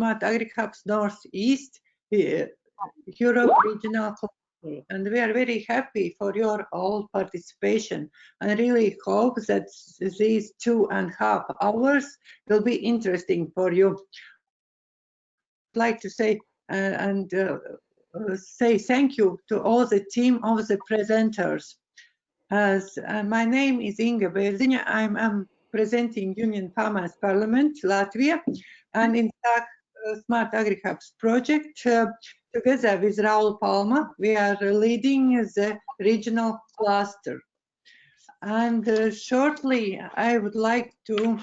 SmartAgriHubs Northeast Europe Regional Cluster, and we are very happy for your all participation and really hope that these 2.5 hours will be interesting for you. I'd like to say say thank you to all the team of the presenters. My name is Inga Bērziņa. I'm presenting Union Farmers Parliament, Latvia, and in Smart AgriHubs project, together with Raul Palma, we are leading the regional cluster. And shortly, I would like to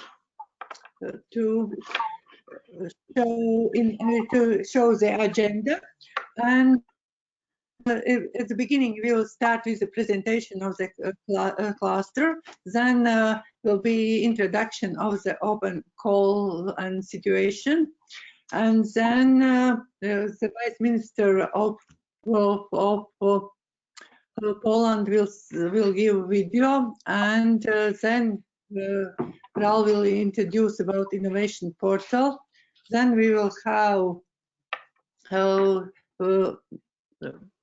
show the agenda. And at the beginning, we will start with the presentation of the cluster. Then will be introduction of the open call and situation. And then the Vice Minister of Poland will give video, and then Raul will introduce about innovation portal. Then we will have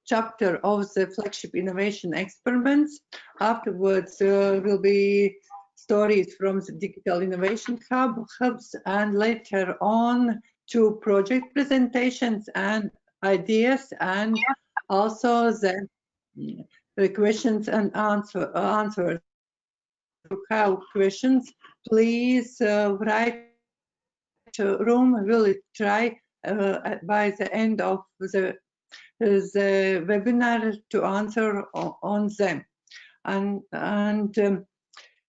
chapter of the Flagship Innovation Experiments. Afterwards will be stories from the Digital Innovation Hubs, and later on 2 project presentations and ideas, and also the questions and answers. If you have questions, please write room. We'll try by the end of the webinar to answer on them. And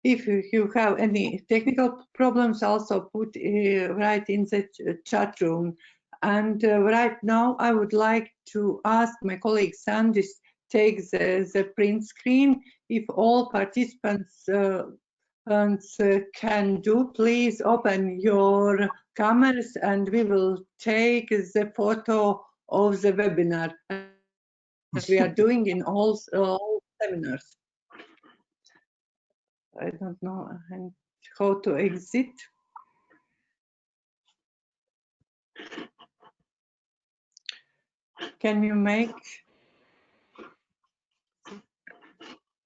if you have any technical problems, also put right in the chat room. And right now, I would like to ask my colleague Sandis take the print screen. If all participants can do, please open your cameras and we will take the photo of the webinar, as we are doing in all seminars. I don't know how to exit. Can you make?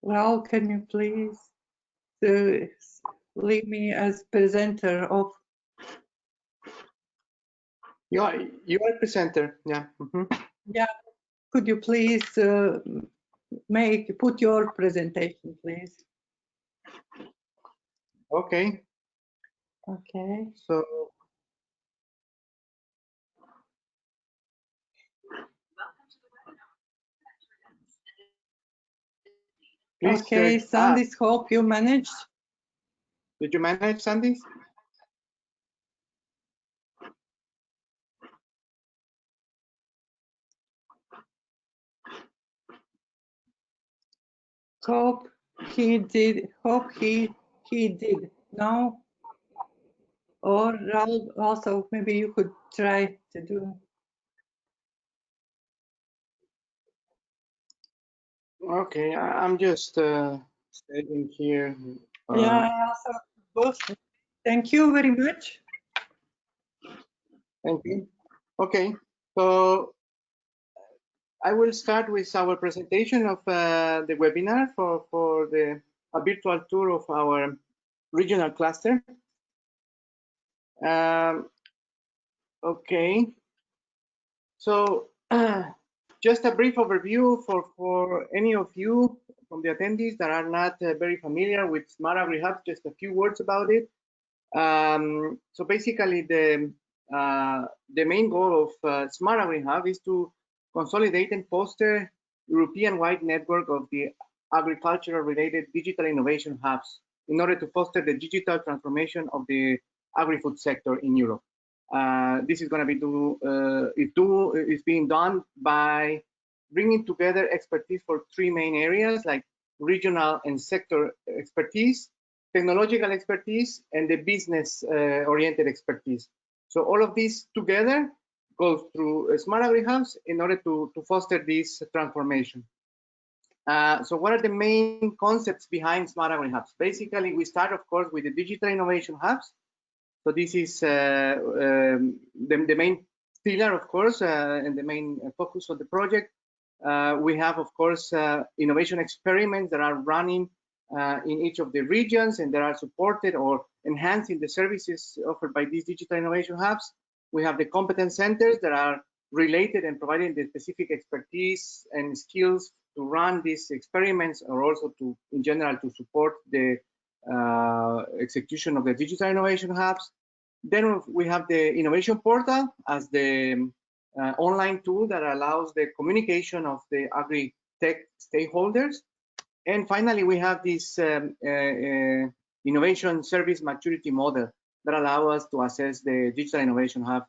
Well, can you please leave me as presenter of? You are presenter, yeah. Yeah. Could you please put your presentation, please? Okay. Okay. So. Please okay, Sandis, hope you managed. Did you manage, Sandis? Hope he did. Hope he did. No. Or Raul, also maybe you could try to do. Okay, I'm just staying here. Yeah, I also both. Thank you very much. Thank you. Okay, so I will start with our presentation of the webinar for a virtual tour of our regional cluster. Okay, so just a brief overview for any of you from the attendees that are not very familiar with SmartAgriHubs, just a few words about it. So basically, the main goal of SmartAgriHub is to consolidate and foster European-wide network of the agricultural-related digital innovation hubs in order to foster the digital transformation of the agri-food sector in Europe. This is going to be is being done by bringing together expertise for 3 main areas, like regional and sector expertise, technological expertise, and the business-oriented expertise. So all of these together goes through SmartAgriHubs in order to foster this transformation. So what are the main concepts behind SmartAgriHubs? Basically, we start, of course, with the digital innovation hubs. So this is the main pillar, of course, and the main focus of the project. We have, of course, innovation experiments that are running in each of the regions, and that are supported or enhancing the services offered by these digital innovation hubs. We have the competence centers that are related and providing the specific expertise and skills to run these experiments, or also to, in general, to support the execution of the digital innovation hubs. Then we have the innovation portal as the online tool that allows the communication of the agri-tech stakeholders. And finally, we have this innovation service maturity model that allow us to assess the digital innovation hub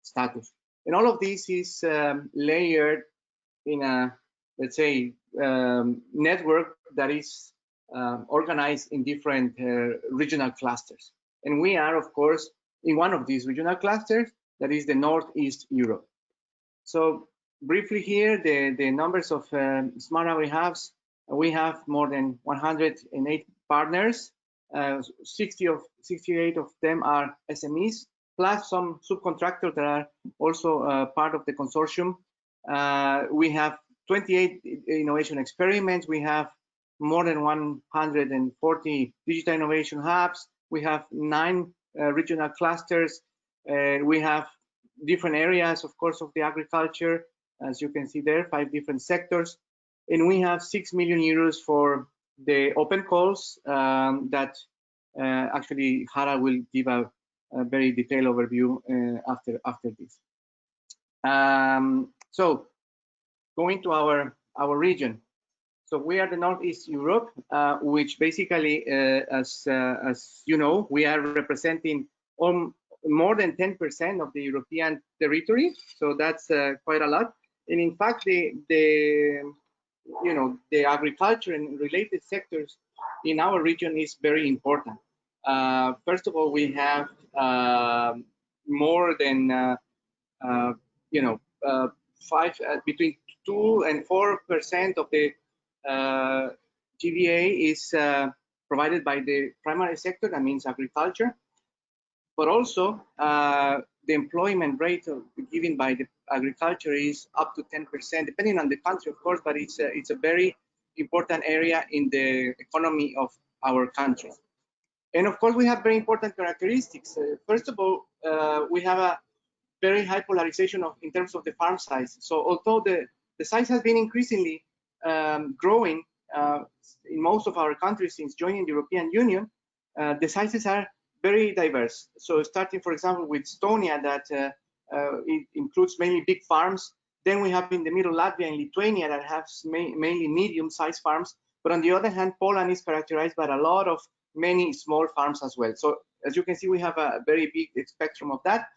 status. And all of this is layered in a, let's say, network that is organized in different regional clusters. And we are, of course, in one of these regional clusters, that is the Northeast Europe. So briefly here, the numbers of SmartAgriHubs. We have more than 108 partners. 68 of them are SMEs, plus some subcontractors that are also part of the consortium. We have 28 innovation experiments. We have more than 140 digital innovation hubs. We have 9 regional clusters. We have different areas, of course, of the agriculture, as you can see there, 5 different sectors. And we have 6 million euros for the open calls that actually Harald will give a very detailed overview after this. So going to our region. So we are the Northeast Europe, which basically, as you know, we are representing more than 10% of the European territory. So that's quite a lot. And in fact, the agriculture and related sectors in our region is very important. First of all, we have more than between 2 and 4% of the GVA is provided by the primary sector, that means agriculture, but also the employment rate given by the agriculture is up to 10%, depending on the country, of course, but it's a very important area in the economy of our country. And of course, we have very important characteristics. First of all, we have a very high polarization in terms of the farm size. So although the size has been increasingly growing in most of our countries since joining the European Union, the sizes are very diverse. So starting, for example, with Estonia, that it includes mainly big farms. Then we have in the middle Latvia and Lithuania that have mainly medium-sized farms. But on the other hand, Poland is characterized by a lot of many small farms as well. So as you can see, we have a very big spectrum of that.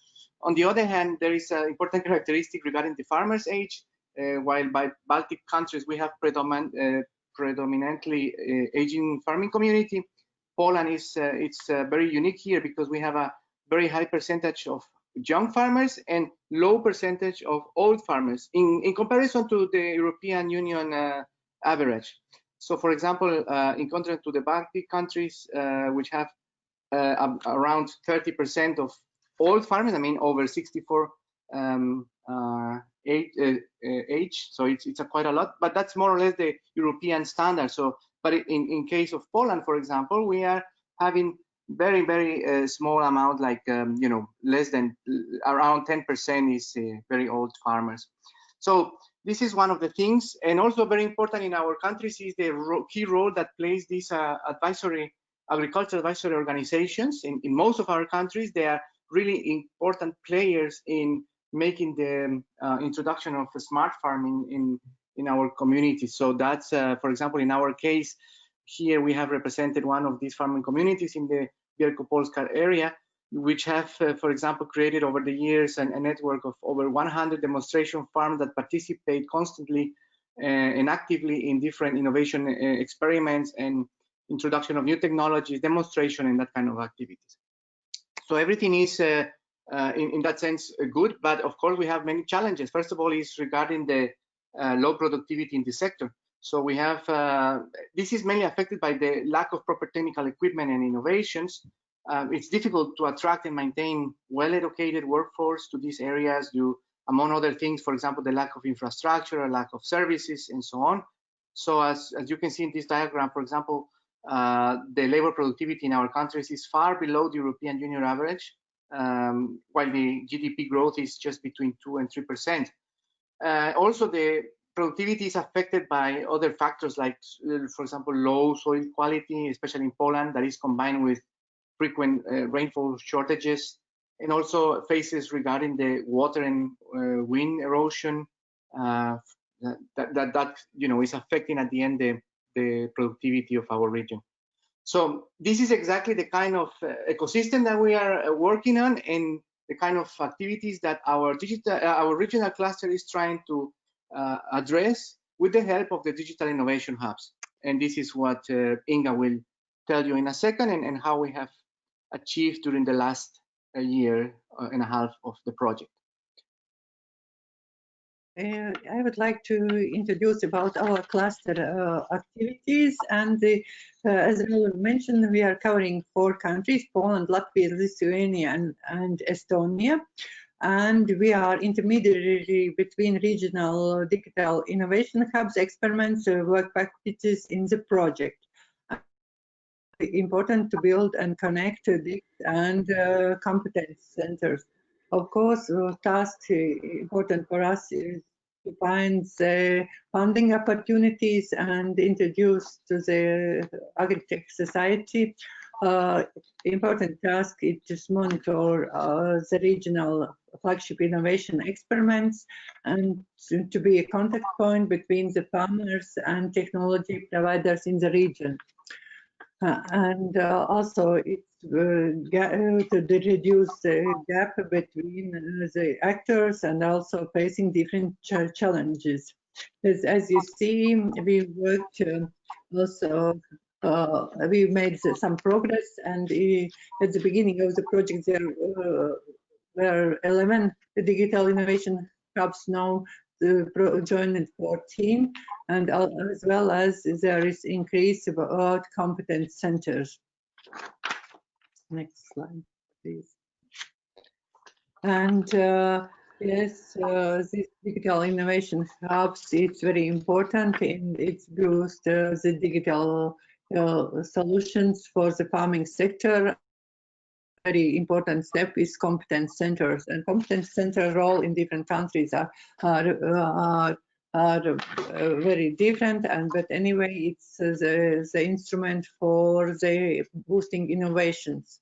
On the other hand, there is an important characteristic regarding the farmer's age. While by Baltic countries, we have predominantly aging farming community. Poland is very unique here because we have a very high percentage of young farmers and low percentage of old farmers in comparison to the European Union average. So, for example, in contrast to the Baltic countries, which have around 30% of old farmers, I mean over 64 age, so it's quite a lot, but that's more or less the European standard. So, but in case of Poland, for example, we are having very small amount, like less than around 10% is very old farmers. So this is one of the things, and also very important in our countries is the key role that plays these agricultural advisory organizations. In most of our countries, they are really important players in making the introduction of smart farming in our community. So that's, for example, in our case, here we have represented one of these farming communities in the Wielkopolska area, which have, for example, created over the years a network of over 100 demonstration farms that participate constantly and actively in different innovation experiments and introduction of new technologies, demonstration, and that kind of activities. So everything is, in that sense, good, but of course we have many challenges. First of all, is regarding the low productivity in the sector. So we have, this is mainly affected by the lack of proper technical equipment and innovations. it's difficult to attract and maintain well-educated workforce to these areas due, among other things, for example, the lack of infrastructure, a lack of services, and so on. So as you can see in this diagram, for example, the labor productivity in our countries is far below the European Union average, while the GDP growth is just between 2 and 3%. Also, the productivity is affected by other factors like, for example, low soil quality, especially in Poland, that is combined with frequent rainfall shortages, and also phases regarding the water and wind erosion that is affecting at the end the productivity of our region. So this is exactly the kind of ecosystem that we are working on, and the kind of activities that our regional cluster is trying to address with the help of the digital innovation hubs. And this is what Inga will tell you in a second, and how we have achieved during the last year and a half of the project. I would like to introduce about our cluster activities, and as I mentioned, we are covering 4 countries: Poland, Latvia, Lithuania, and Estonia. And we are intermediary between regional digital innovation hubs, experiments, work packages in the project. Important to build and connect this and competence centers. Of course, task important for us is to find the funding opportunities and introduce to the agri-tech society. Important task is to monitor the regional flagship innovation experiments, and to be a contact point between the farmers and technology providers in the region. And also it's to reduce the gap between the actors, and also facing different challenges. As you see, we worked also, we made some progress, and at the beginning of the project there were 11 digital innovation hubs. Now joined 14, and as well as there is increase about competence centers. Next slide, please. And yes, this digital innovation hubs, it's very important, and it's boost the digital solutions for the farming sector. Very important step is competence centers, and competence center role in different countries are very different, but anyway, it's the instrument for the boosting innovations.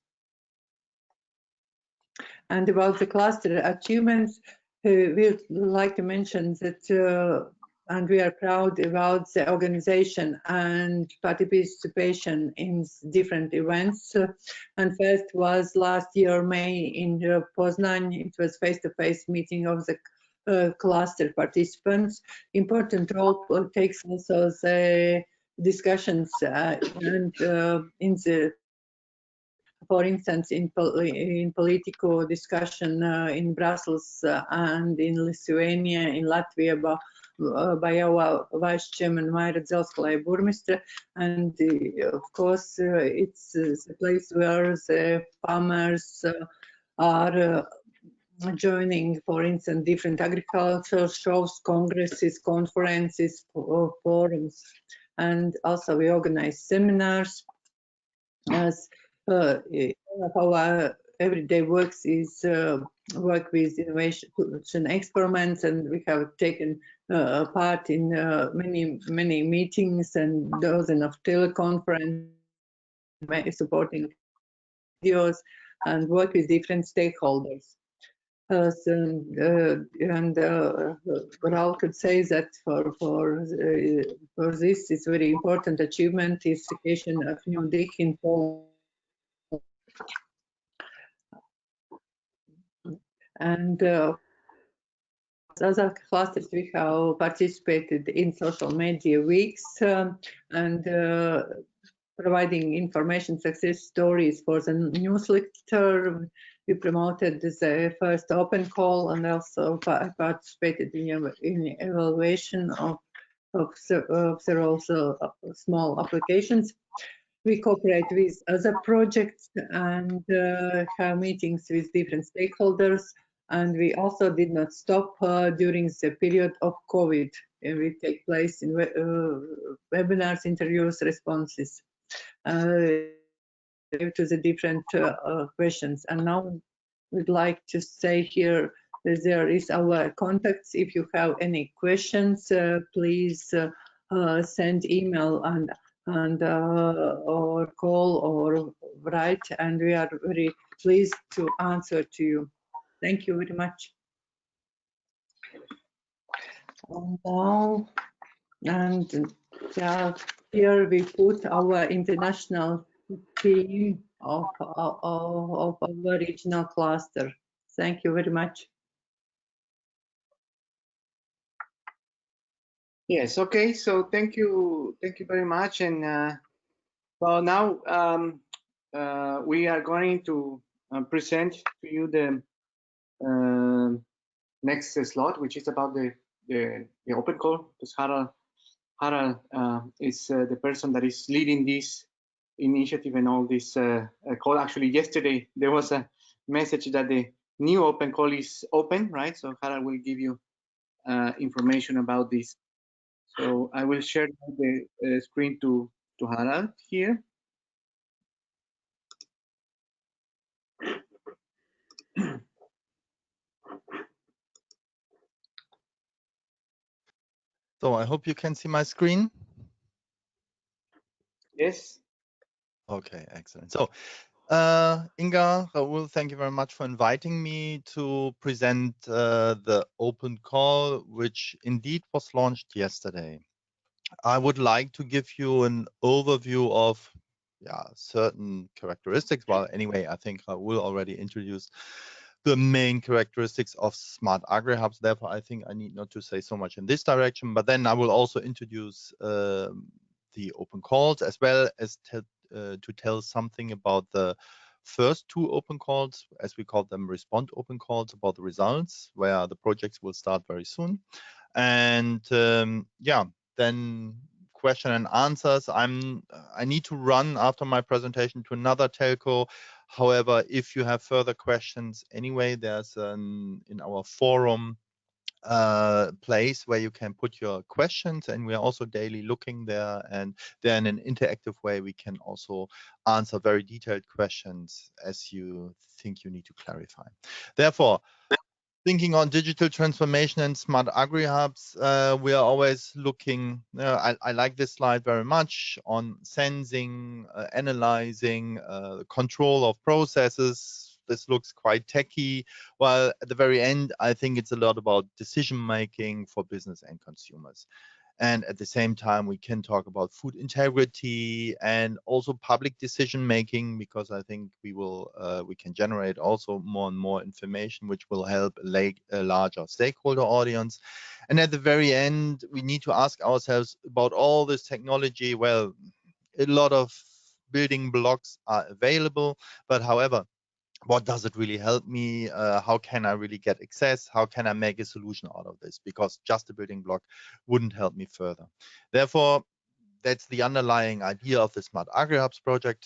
And about the cluster achievements, we would like to mention that, and we are proud about the organization and participation in different events. And first was last year, May, in Poznan. It was face-to-face meeting of the cluster participants. Important role takes also the discussions and in the, for instance, in political discussion in Brussels and in Lithuania, in Latvia, by our Vice Chairman Maira Dzelskalaja Burmistra, and of course it's the place where the farmers are joining, for instance, different agricultural shows, congresses, conferences, forums, and also we organize seminars. As our everyday works is work with innovation experiments, and we have taken part in many meetings and dozens of teleconferences, supporting videos, and work with different stakeholders. And Raul could say that for this is very important achievement is the creation of new DIH in Poland. And other clusters, we have participated in social media weeks and providing information success stories for the newsletter. We promoted the first open call, and also participated in evaluation of several small applications. we cooperate with other projects and have meetings with different stakeholders. And we also did not stop during the period of COVID. We take place in webinars, interviews, responses to the different questions. And now we'd like to say here that there is our contacts. If you have any questions, please send email and or call or write, and we are very pleased to answer to you. Thank you very much. And here we put our international team of our regional cluster. Thank you very much. Yes, okay, so thank you very much. And well, now we are going to present to you the next slot, which is about the open call, because Harald is the person that is leading this initiative and all this call. Actually, yesterday there was a message that the new open call is open, right? So Harald will give you information about this. So I will share the screen to Harald here. So I hope you can see my screen. Yes. Okay, excellent. So Inga, Raul, thank you very much for inviting me to present the open call, which indeed was launched yesterday. I would like to give you an overview of certain characteristics. Well, anyway, I think Raul already introduced the main characteristics of SmartAgriHubs. Therefore, I think I need not to say so much in this direction, but then I will also introduce the open calls, as well as to tell something about the first two open calls, as we call them, respond open calls, about the results, where the projects will start very soon. And then question and answers. I need to run after my presentation to another telco. However, if you have further questions, anyway, there's in our forum place where you can put your questions, and we are also daily looking there, and then in an interactive way we can also answer very detailed questions as you think you need to clarify. Therefore, thinking on digital transformation and SmartAgriHubs, we are always looking, I like this slide very much, on sensing, analyzing, control of processes. This looks quite techy, while at the very end, I think it's a lot about decision making for business and consumers. And at the same time, we can talk about food integrity and also public decision making, because I think we can generate also more and more information, which will help a larger stakeholder audience. And at the very end, we need to ask ourselves about all this technology. Well, a lot of building blocks are available, but however, what does it really help me? How can I really get access? How can I make a solution out of this? Because just a building block wouldn't help me further. Therefore, that's the underlying idea of the SmartAgriHubs project.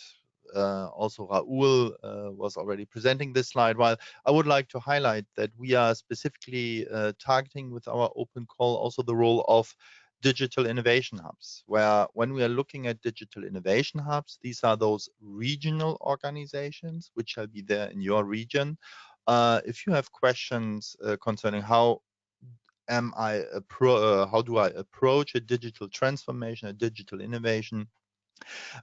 Also, Raul was already presenting this slide. While I would like to highlight that we are specifically targeting with our open call also the role of digital innovation hubs, where when we are looking at digital innovation hubs, these are those regional organizations which shall be there in your region. If you have questions concerning how do I approach a digital transformation, a digital innovation,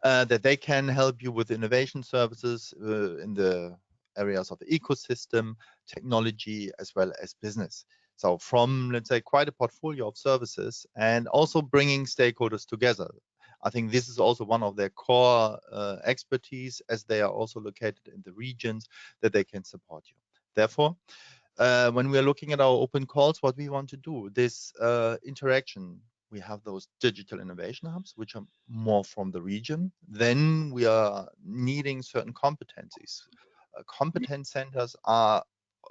that they can help you with innovation services in the areas of ecosystem, technology, as well as business. So from, let's say, quite a portfolio of services, and also bringing stakeholders together. I think this is also one of their core expertise, as they are also located in the regions that they can support you. Therefore, when we are looking at our open calls, what we want to do, this interaction, we have those digital innovation hubs, which are more from the region. Then we are needing certain competencies. Competence centers are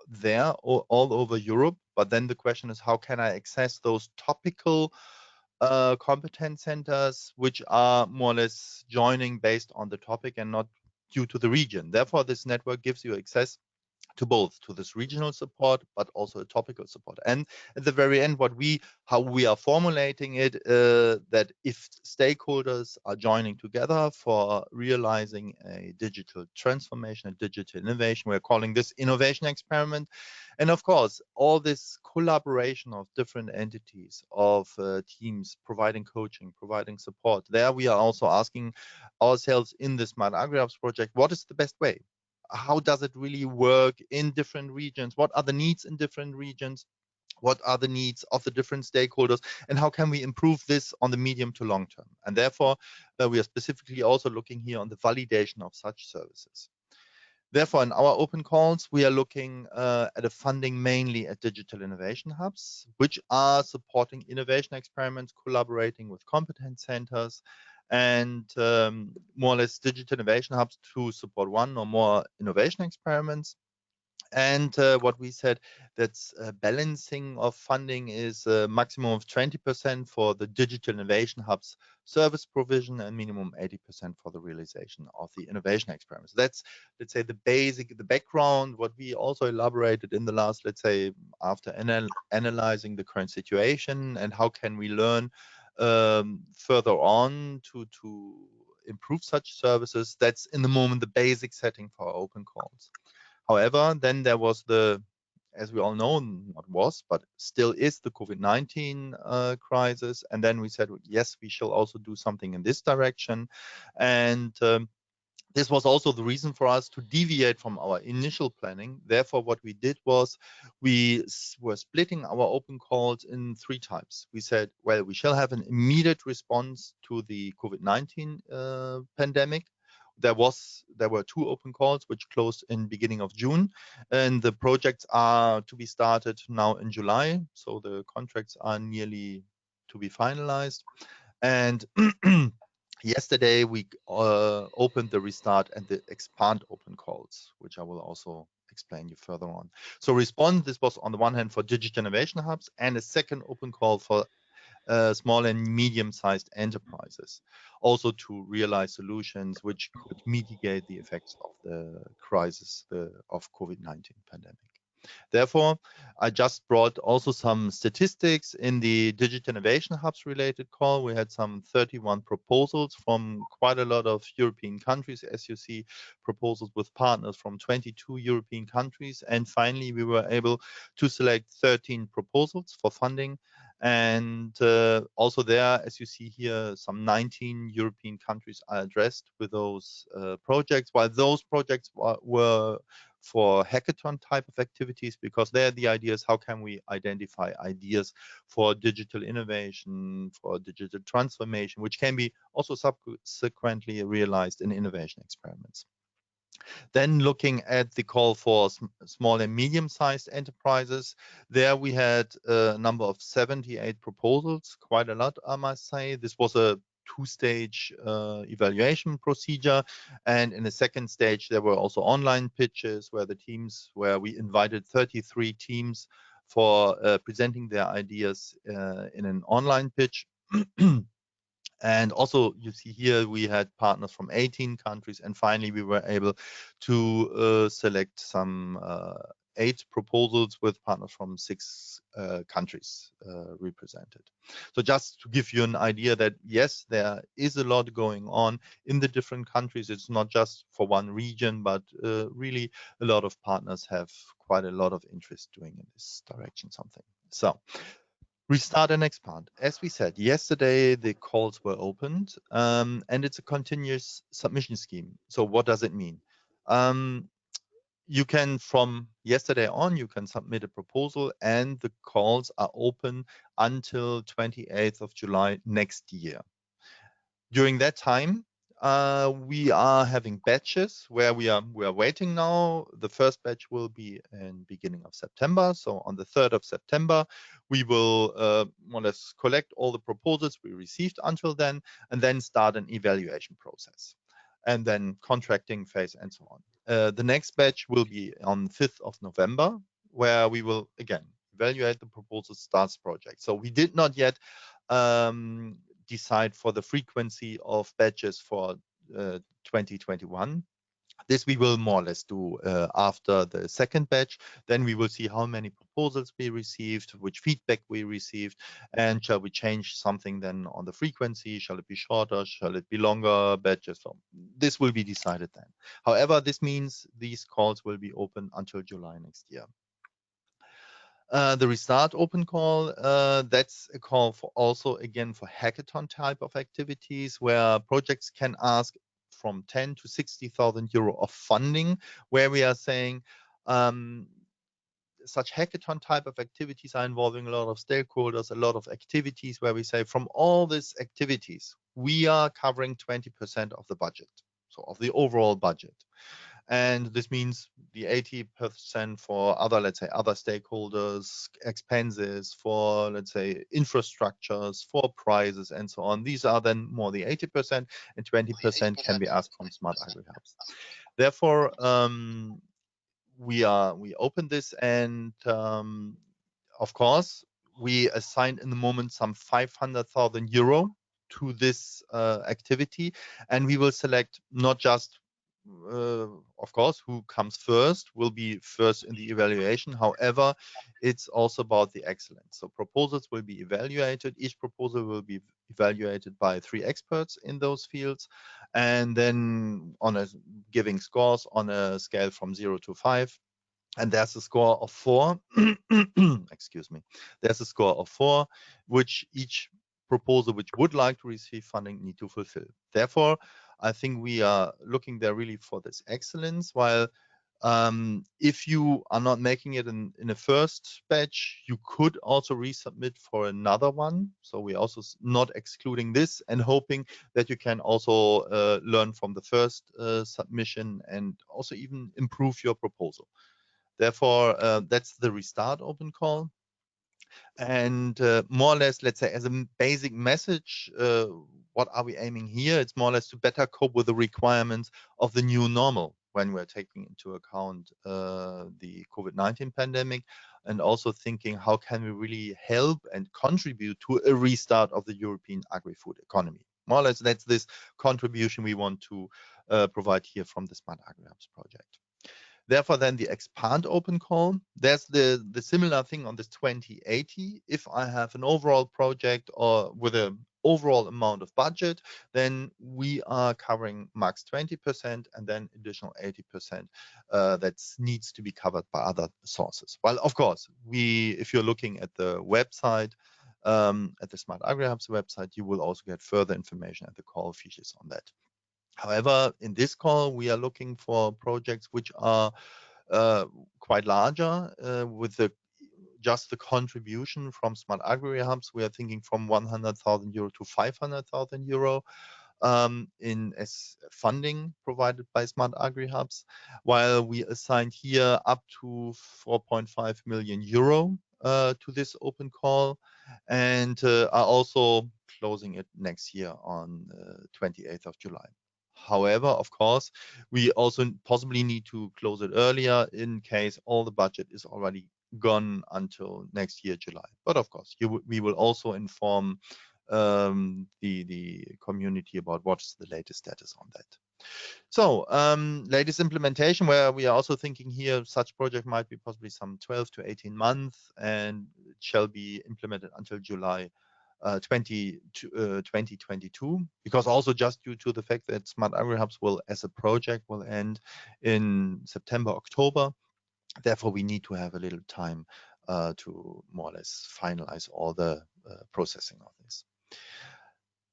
there all over Europe, but then the question is, how can I access those topical competence centers, which are more or less joining based on the topic and not due to the region. Therefore, this network gives you access to both, to this regional support, but also a topical support. And at the very end, how we are formulating it, that if stakeholders are joining together for realizing a digital transformation, a digital innovation, we're calling this innovation experiment. And of course, all this collaboration of different entities, of teams providing coaching, providing support, there we are also asking ourselves in the SmartAgriHubs project, what is the best way? How does it really work in different regions? What are the needs in different regions? What are the needs of the different stakeholders? And how can we improve this on the medium to long term? And therefore, we are specifically also looking here on the validation of such services. Therefore, in our open calls, we are looking at a funding mainly at digital innovation hubs, which are supporting innovation experiments, collaborating with competence centers, and more or less digital innovation hubs to support one or more innovation experiments. And what we said, that's balancing of funding is a maximum of 20% for the digital innovation hubs service provision and minimum 80% for the realization of the innovation experiments. That's, let's say, the background, what we also elaborated in the last, let's say, after analyzing the current situation and how can we learn further on to improve such services. That's in the moment the basic setting for our open calls. However, then there was as we all know, not was, but still is the COVID-19 crisis. And then we said, yes, we shall also do something in this direction. And this was also the reason for us to deviate from our initial planning. Therefore, what we did was we were splitting our open calls in 3 types. We said, well, we shall have an immediate response to the COVID-19 pandemic. There were 2 open calls which closed in beginning of June, and the projects are to be started now in July. So the contracts are nearly to be finalized. And yesterday we opened the restart and the expand open calls, which I will also explain you further on. So this was on the one hand for digital innovation hubs, and a second open call for small and medium-sized enterprises, also to realize solutions which could mitigate the effects of the crisis of COVID-19 pandemic. Therefore, I just brought also some statistics in the digital innovation hubs related call. We had some 31 proposals from quite a lot of European countries. As you see, proposals with partners from 22 European countries. And finally, we were able to select 13 proposals for funding. And also there, as you see here, some 19 European countries are addressed with those projects, while those projects were for hackathon type of activities, because there the idea is how can we identify ideas for digital innovation, for digital transformation, which can be also subsequently realized in innovation experiments. Then looking at the call for small and medium-sized enterprises, there we had a number of 78 proposals, quite a lot, I must say. This was a 2-stage evaluation procedure, and in the second stage there were also online pitches where we invited 33 teams for presenting their ideas in an online pitch. And also you see here we had partners from 18 countries, and finally we were able to select some 8 proposals with partners from 6 countries represented. So just to give you an idea that yes, there is a lot going on in the different countries. It's not just for one region, but really a lot of partners have quite a lot of interest doing in this direction something. So restart and expand. As we said, yesterday the calls were opened, and it's a continuous submission scheme. So what does it mean? You can, from yesterday on, you can submit a proposal, and the calls are open until 28th of July next year. During that time, we are having batches where we are waiting now. The first batch will be in beginning of September. So on the 3rd of September, we will more or less collect all the proposals we received until then, and then start an evaluation process, and then contracting phase and so on. The next batch will be on 5th of November, where we will again evaluate the proposal, starts project. So we did not yet decide for the frequency of batches for 2021. This we will more or less do after the second batch. Then we will see how many proposals we received, which feedback we received, and shall we change something then on the frequency? Shall it be shorter? Shall it be longer batches? So this will be decided then. However, this means these calls will be open until July next year. The restart open call, that's a call for also again for hackathon type of activities where projects can ask from 10 to 60,000 euro of funding, where we are saying such hackathon type of activities are involving a lot of stakeholders, a lot of activities where we say from all these activities, we are covering 20% of the budget, so of the overall budget. And this means the 80% for other, let's say, other stakeholders, expenses for, let's say, infrastructures, for prizes, and so on. These are then more the 80%, and 20% can be asked from SmartAgriHubs. Therefore, we open this, and of course, we assign in the moment some 500,000 euro to this activity, and we will select not just of course, who comes first will be first in the evaluation. However, it's also about the excellence. So proposals will be evaluated. Each proposal will be evaluated by 3 experts in those fields. And then on a giving scores on a scale from 0 to 5. And there's a score of 4. Excuse me. There's a score of 4, which each proposal which would like to receive funding need to fulfill. Therefore, I think we are looking there really for this excellence, while if you are not making it in a first batch, you could also resubmit for another one. So we're also not excluding this and hoping that you can also learn from the first submission and also even improve your proposal. Therefore, that's the restart open call. And more or less, let's say, as a basic message, what are we aiming here? It's more or less to better cope with the requirements of the new normal when we're taking into account the COVID-19 pandemic, and also thinking how can we really help and contribute to a restart of the European agri-food economy. More or less, that's this contribution we want to provide here from the SmartAgriHubs project. Therefore, then the expand open call, there's the similar thing on this 2080. If I have an overall project or with an overall amount of budget, then we are covering max 20% and then additional 80% that needs to be covered by other sources. Well, of course, if you're looking at the website, at the SmartAgriHubs website, you will also get further information at the call features on that. However, in this call, we are looking for projects which are quite larger with just the contribution from SmartAgriHubs. We are thinking from 100,000 euro to 500,000 euro as funding provided by SmartAgriHubs, while we assigned here up to 4.5 million euro to this open call, and are also closing it next year on 28th of July. However, of course, we also possibly need to close it earlier in case all the budget is already gone until next year, July. But of course, we will also inform the community about what's the latest status on that. So latest implementation, where we are also thinking here, such project might be possibly some 12 to 18 months and it shall be implemented until July 2022, because also just due to the fact that SmartAgriHubs will, as a project, will end in September, October. Therefore, we need to have a little time to more or less finalize all the processing of this.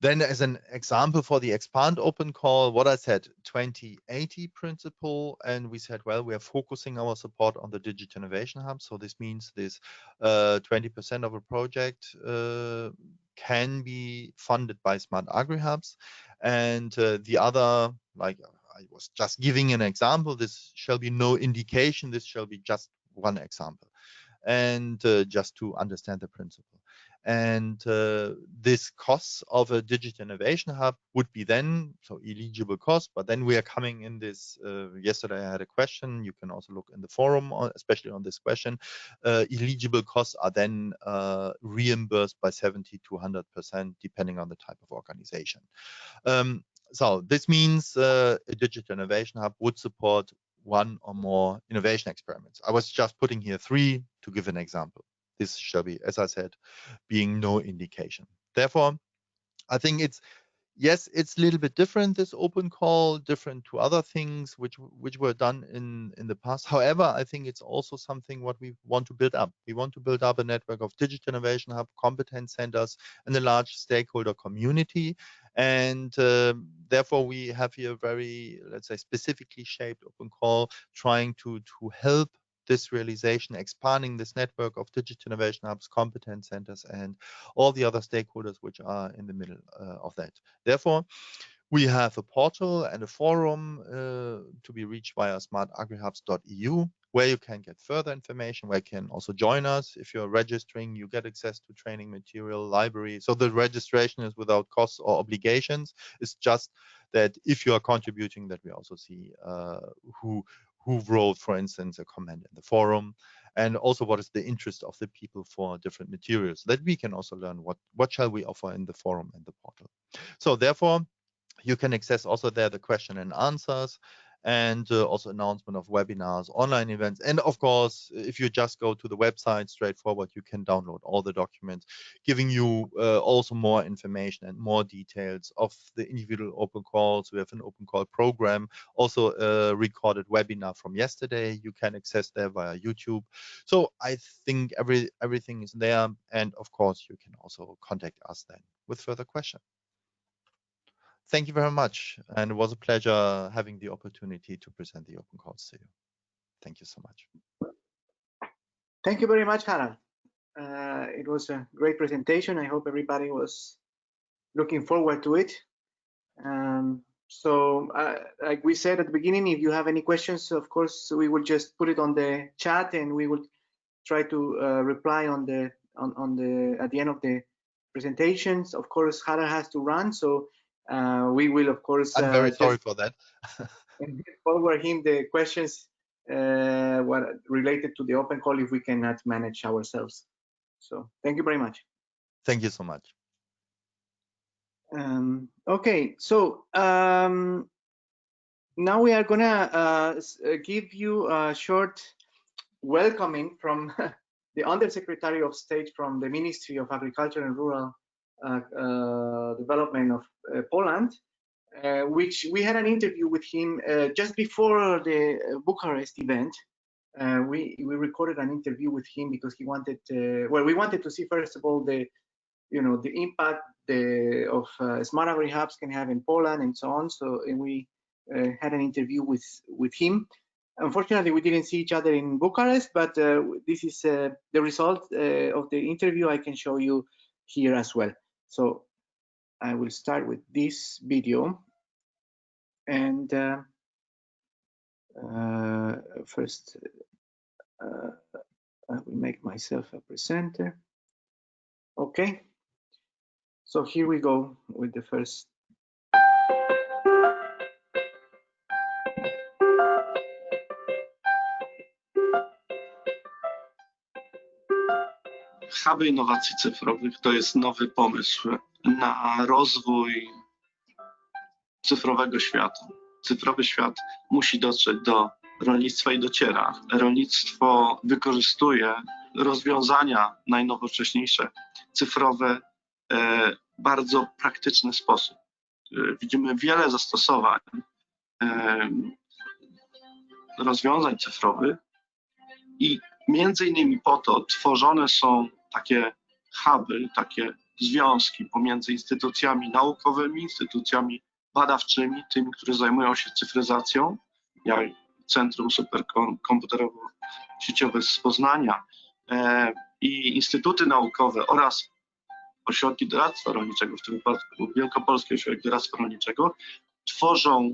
Then as an example for the expand open call, what I said, 2080 principle, and we said, well, we are focusing our support on the Digital Innovation Hub. So this means this 20% of a project can be funded by SmartAgriHubs, and the other, like I was just giving an example, this shall be no indication, this shall be just one example. and just to understand the principle. And this costs of a digital innovation hub would be then, so eligible cost, but then we are coming in this, yesterday I had a question, you can also look in the forum, especially on this question, eligible costs are then reimbursed by 70 to 100% depending on the type of organization. So this means a digital innovation hub would support one or more innovation experiments. I was just putting here 3 to give an example. This shall be, as I said, being no indication. Therefore, I think it's, yes, it's a little bit different, this open call, different to other things which were done in the past. However, I think it's also something what we want to build up. We want to build up a network of digital innovation hub, competence centers, and a large stakeholder community. And therefore, we have here very, let's say, specifically shaped open call, trying to help this realization, expanding this network of digital innovation hubs, competence centers, and all the other stakeholders which are in the middle of that. Therefore, we have a portal and a forum to be reached via smartagrihubs.eu, where you can get further information, where you can also join us. If you're registering, you get access to training material, library. So the registration is without costs or obligations. It's just that if you are contributing, that we also see who wrote, for instance, a comment in the forum, and also what is the interest of the people for different materials, that we can also learn what shall we offer in the forum and the portal. So therefore, you can access also there the question and answers, and also announcement of webinars, online events. And of course, if you just go to the website straightforward, you can download all the documents, giving you also more information and more details of the individual open calls. We have an open call program, also a recorded webinar from yesterday. You can access there via YouTube. So I think everything is there. And of course, you can also contact us then with further questions. Thank you very much, and it was a pleasure having the opportunity to present the open calls to you. Thank you so much. Thank you very much, Harald. It was a great presentation. I hope everybody was looking forward to it. Like we said at the beginning, if you have any questions, of course, we will just put it on the chat, and we will try to reply at the end of the presentations. Of course, Harald has to run, so we will, of course, I'm very sorry for that. forward him the questions what related to the open call if we cannot manage ourselves. So thank you very much. Thank you so much. Okay, so now we are gonna give you a short welcoming from the Undersecretary of State from the Ministry of Agriculture and Rural Development of Poland, which we had an interview with him just before the Bucharest event. We recorded an interview with him because he wanted, well, we wanted to see first of all the impact of SmartAgriHubs can have in Poland and so on. So we had an interview with him. Unfortunately, we didn't see each other in Bucharest, but this is the result of the interview I can show you here as well. So I will start with this video, and first I will make myself a presenter. Okay, so here we go with the first. Huby innowacji cyfrowych to jest nowy pomysł na rozwój cyfrowego świata. Cyfrowy świat musi dotrzeć do rolnictwa i dociera. Rolnictwo wykorzystuje rozwiązania najnowocześniejsze, cyfrowe w bardzo praktyczny sposób. Widzimy wiele zastosowań rozwiązań cyfrowych i między innymi po to tworzone są takie huby, takie związki pomiędzy instytucjami naukowymi, instytucjami badawczymi, tymi, które zajmują się cyfryzacją, jak Centrum Superkomputerowo-Sieciowe z Poznania i instytuty naukowe oraz ośrodki doradztwa rolniczego, w tym wypadku Wielkopolski Ośrodek Doradztwa Rolniczego, tworzą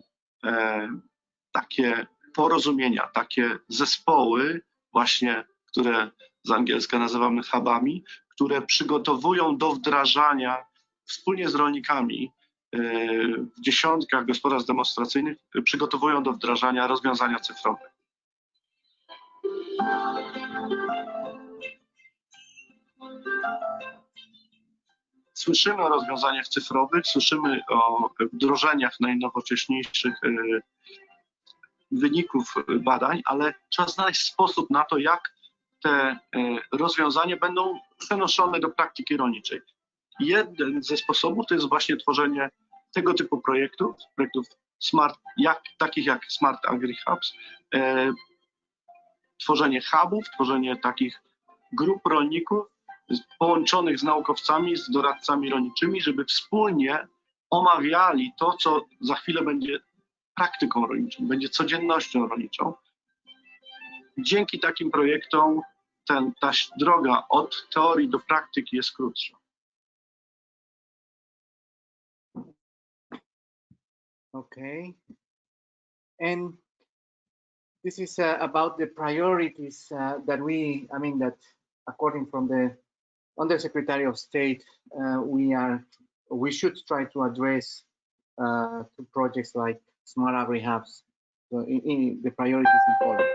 takie porozumienia, takie zespoły właśnie, które z angielska nazywamy hubami, które przygotowują do wdrażania wspólnie z rolnikami w dziesiątkach gospodarstw demonstracyjnych, przygotowują do wdrażania rozwiązania cyfrowe. Słyszymy o rozwiązaniach cyfrowych, słyszymy o wdrożeniach najnowocześniejszych wyników badań, ale trzeba znaleźć sposób na to, jak te rozwiązania będą przenoszone do praktyki rolniczej. Jeden ze sposobów to jest właśnie tworzenie tego typu projektów takich jak SmartAgriHubs, tworzenie hubów, tworzenie takich grup rolników połączonych z naukowcami, z doradcami rolniczymi, żeby wspólnie omawiali to, co za chwilę będzie praktyką rolniczą, będzie codziennością rolniczą. Dzięki takim projektom ta droga od teorii do praktyki jest krótsza. Okay. And this is about the priorities that that according from the Undersecretary of State, we should try to address to projects like SmartAgriHubs, so in the priorities in Poland.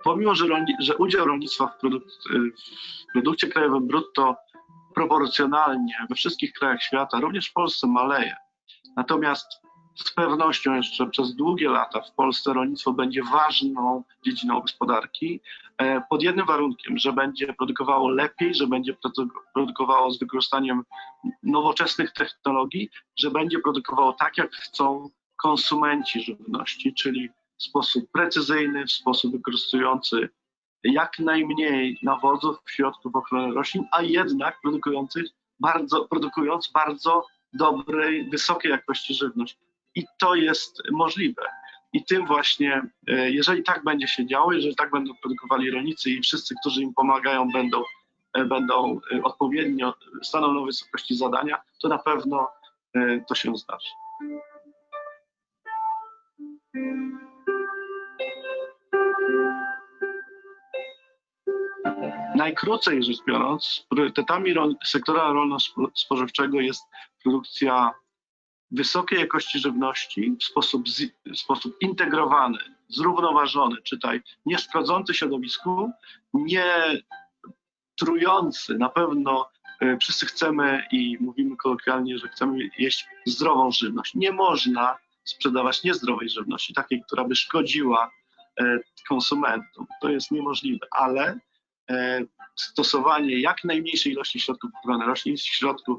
Pomimo, że udział rolnictwa w produkcie krajowym brutto proporcjonalnie we wszystkich krajach świata, również w Polsce, maleje. Natomiast z pewnością jeszcze przez długie lata w Polsce rolnictwo będzie ważną dziedziną gospodarki, pod jednym warunkiem, że będzie produkowało lepiej, że będzie produkowało z wykorzystaniem nowoczesnych technologii, że będzie produkowało tak, jak chcą konsumenci żywności, czyli w sposób precyzyjny, w sposób wykorzystujący jak najmniej nawozów, środków ochrony roślin, a jednak produkując bardzo dobrej, wysokiej jakości żywność. I to jest możliwe. I tym właśnie, jeżeli tak będzie się działo, jeżeli tak będą produkowali rolnicy i wszyscy, którzy im pomagają, będą odpowiednio, staną na wysokości zadania, to na pewno to się zdarzy. Najkrócej rzecz biorąc, priorytetami sektora rolno-spożywczego jest produkcja wysokiej jakości żywności w sposób integrowany, zrównoważony, czytaj, nie szkodzący środowisku, nie trujący. Na pewno wszyscy chcemy i mówimy kolokwialnie, że chcemy jeść zdrową żywność. Nie można sprzedawać niezdrowej żywności, takiej, która by szkodziła konsumentom. To jest niemożliwe, ale stosowanie jak najmniejszej ilości środków ochrony roślin, środków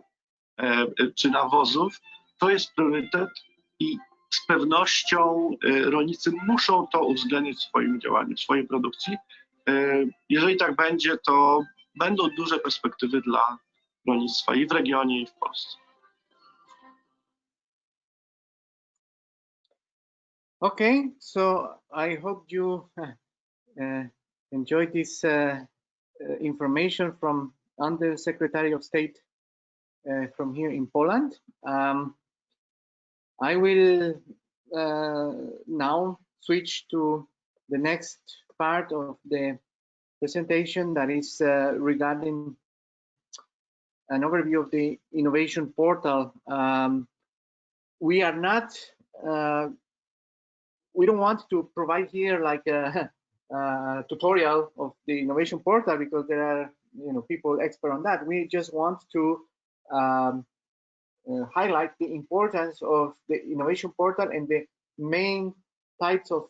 czy nawozów, to jest priorytet i z pewnością rolnicy muszą to uwzględnić w swoim działaniu, w swojej produkcji. Jeżeli tak będzie, to będą duże perspektywy dla rolnictwa i w regionie, i w Polsce. Okay, so I hope you enjoyed this information from Undersecretary of State from here in Poland. I will now switch to the next part of the presentation, that is regarding an overview of the innovation portal. We are not, we don't want to provide here like a tutorial of the innovation portal, because there are people expert on that. We just want to highlight the importance of the innovation portal and the main types of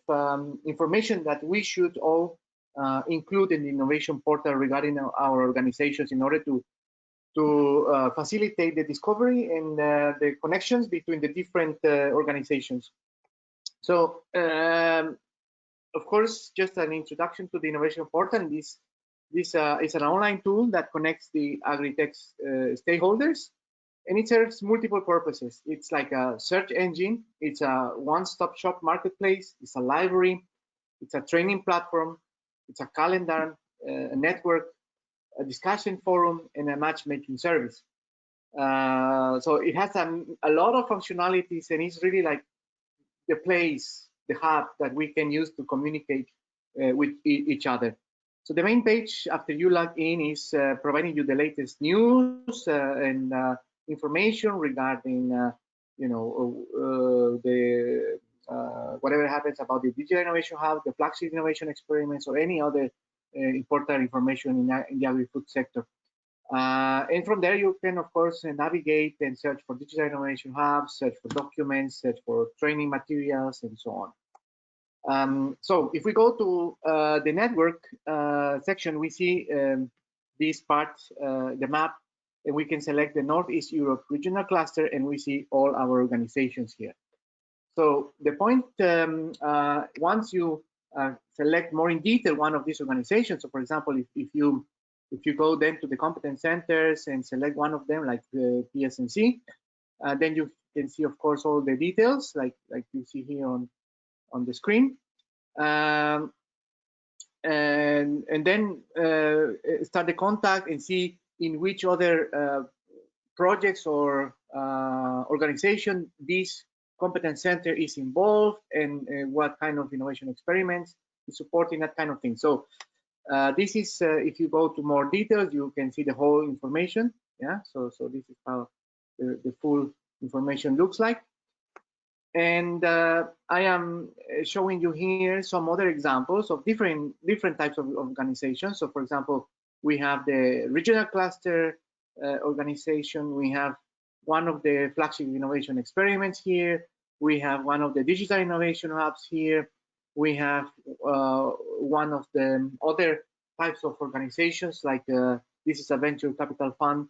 information that we should all include in the innovation portal regarding our organizations, in order to facilitate the discovery and the connections between the different organizations. So, of course, just an introduction to the innovation portal. This is an online tool that connects the agri-tech stakeholders, and it serves multiple purposes. It's like a search engine, it's a one-stop shop marketplace, it's a library, it's a training platform, it's a calendar, a network, a discussion forum, and a matchmaking service. So it has a lot of functionalities, and it's really like the place, the hub that we can use to communicate with each other. So the main page after you log in is providing you the latest news and information regarding, whatever happens about the Digital Innovation Hub, the Flagship Innovation Experiments, or any other important information in the agri-food sector. And from there, you can, of course, navigate and search for Digital Innovation Hubs, search for documents, search for training materials, and so on. So if we go to the network section, we see this part, the map, and we can select the Northeast Europe regional cluster, and we see all our organizations here. So the point, once you select more in detail one of these organizations, so for example, if you go then to the Competence Centers and select one of them, like the PSNC, then you can see, of course, all the details, like you see here on the screen. And then start the contact and see in which other projects or organization this Competence Center is involved, and what kind of innovation experiments is supporting, that kind of thing. So this is, if you go to more details, you can see the whole information. Yeah, so this is how the full information looks like. And I am showing you here some other examples of different types of organizations. So for example, we have the regional cluster organization. We have one of the Flagship Innovation Experiments here. We have one of the Digital Innovation Hubs here. We have one of the other types of organizations, like this is a venture capital fund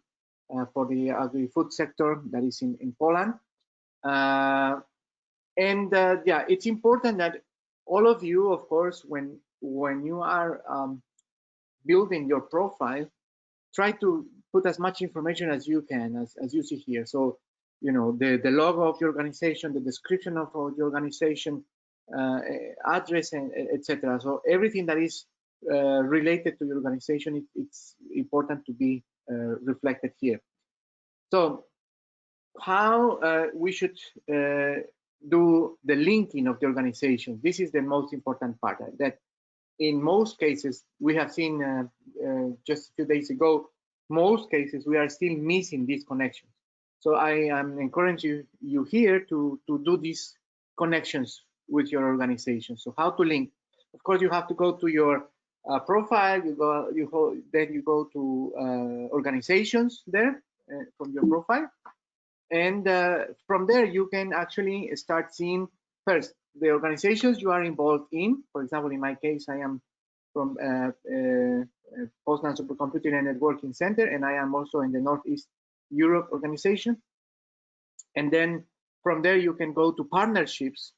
for the agri-food sector that is in Poland. Yeah, it's important that all of you, of course, when you are building your profile, try to put as much information as you can, as you see here. So, the logo of your organization, the description of your organization, address, and etc. So everything that is related to your organization, it's important to be reflected here. So how we should do the linking of the organization. This is the most important part, that in most cases, we have seen just a few days ago, most cases we are still missing these connections. So I am encouraging you here to do these connections with your organization. So how to link? Of course, you have to go to your profile. Then you go to organizations there from your profile, and from there you can actually start seeing first the organizations you are involved in. For example, in my case, I am from Poznan Supercomputing and Networking Center, and I am also in the Northeast Europe organization. And then from there you can go to partnerships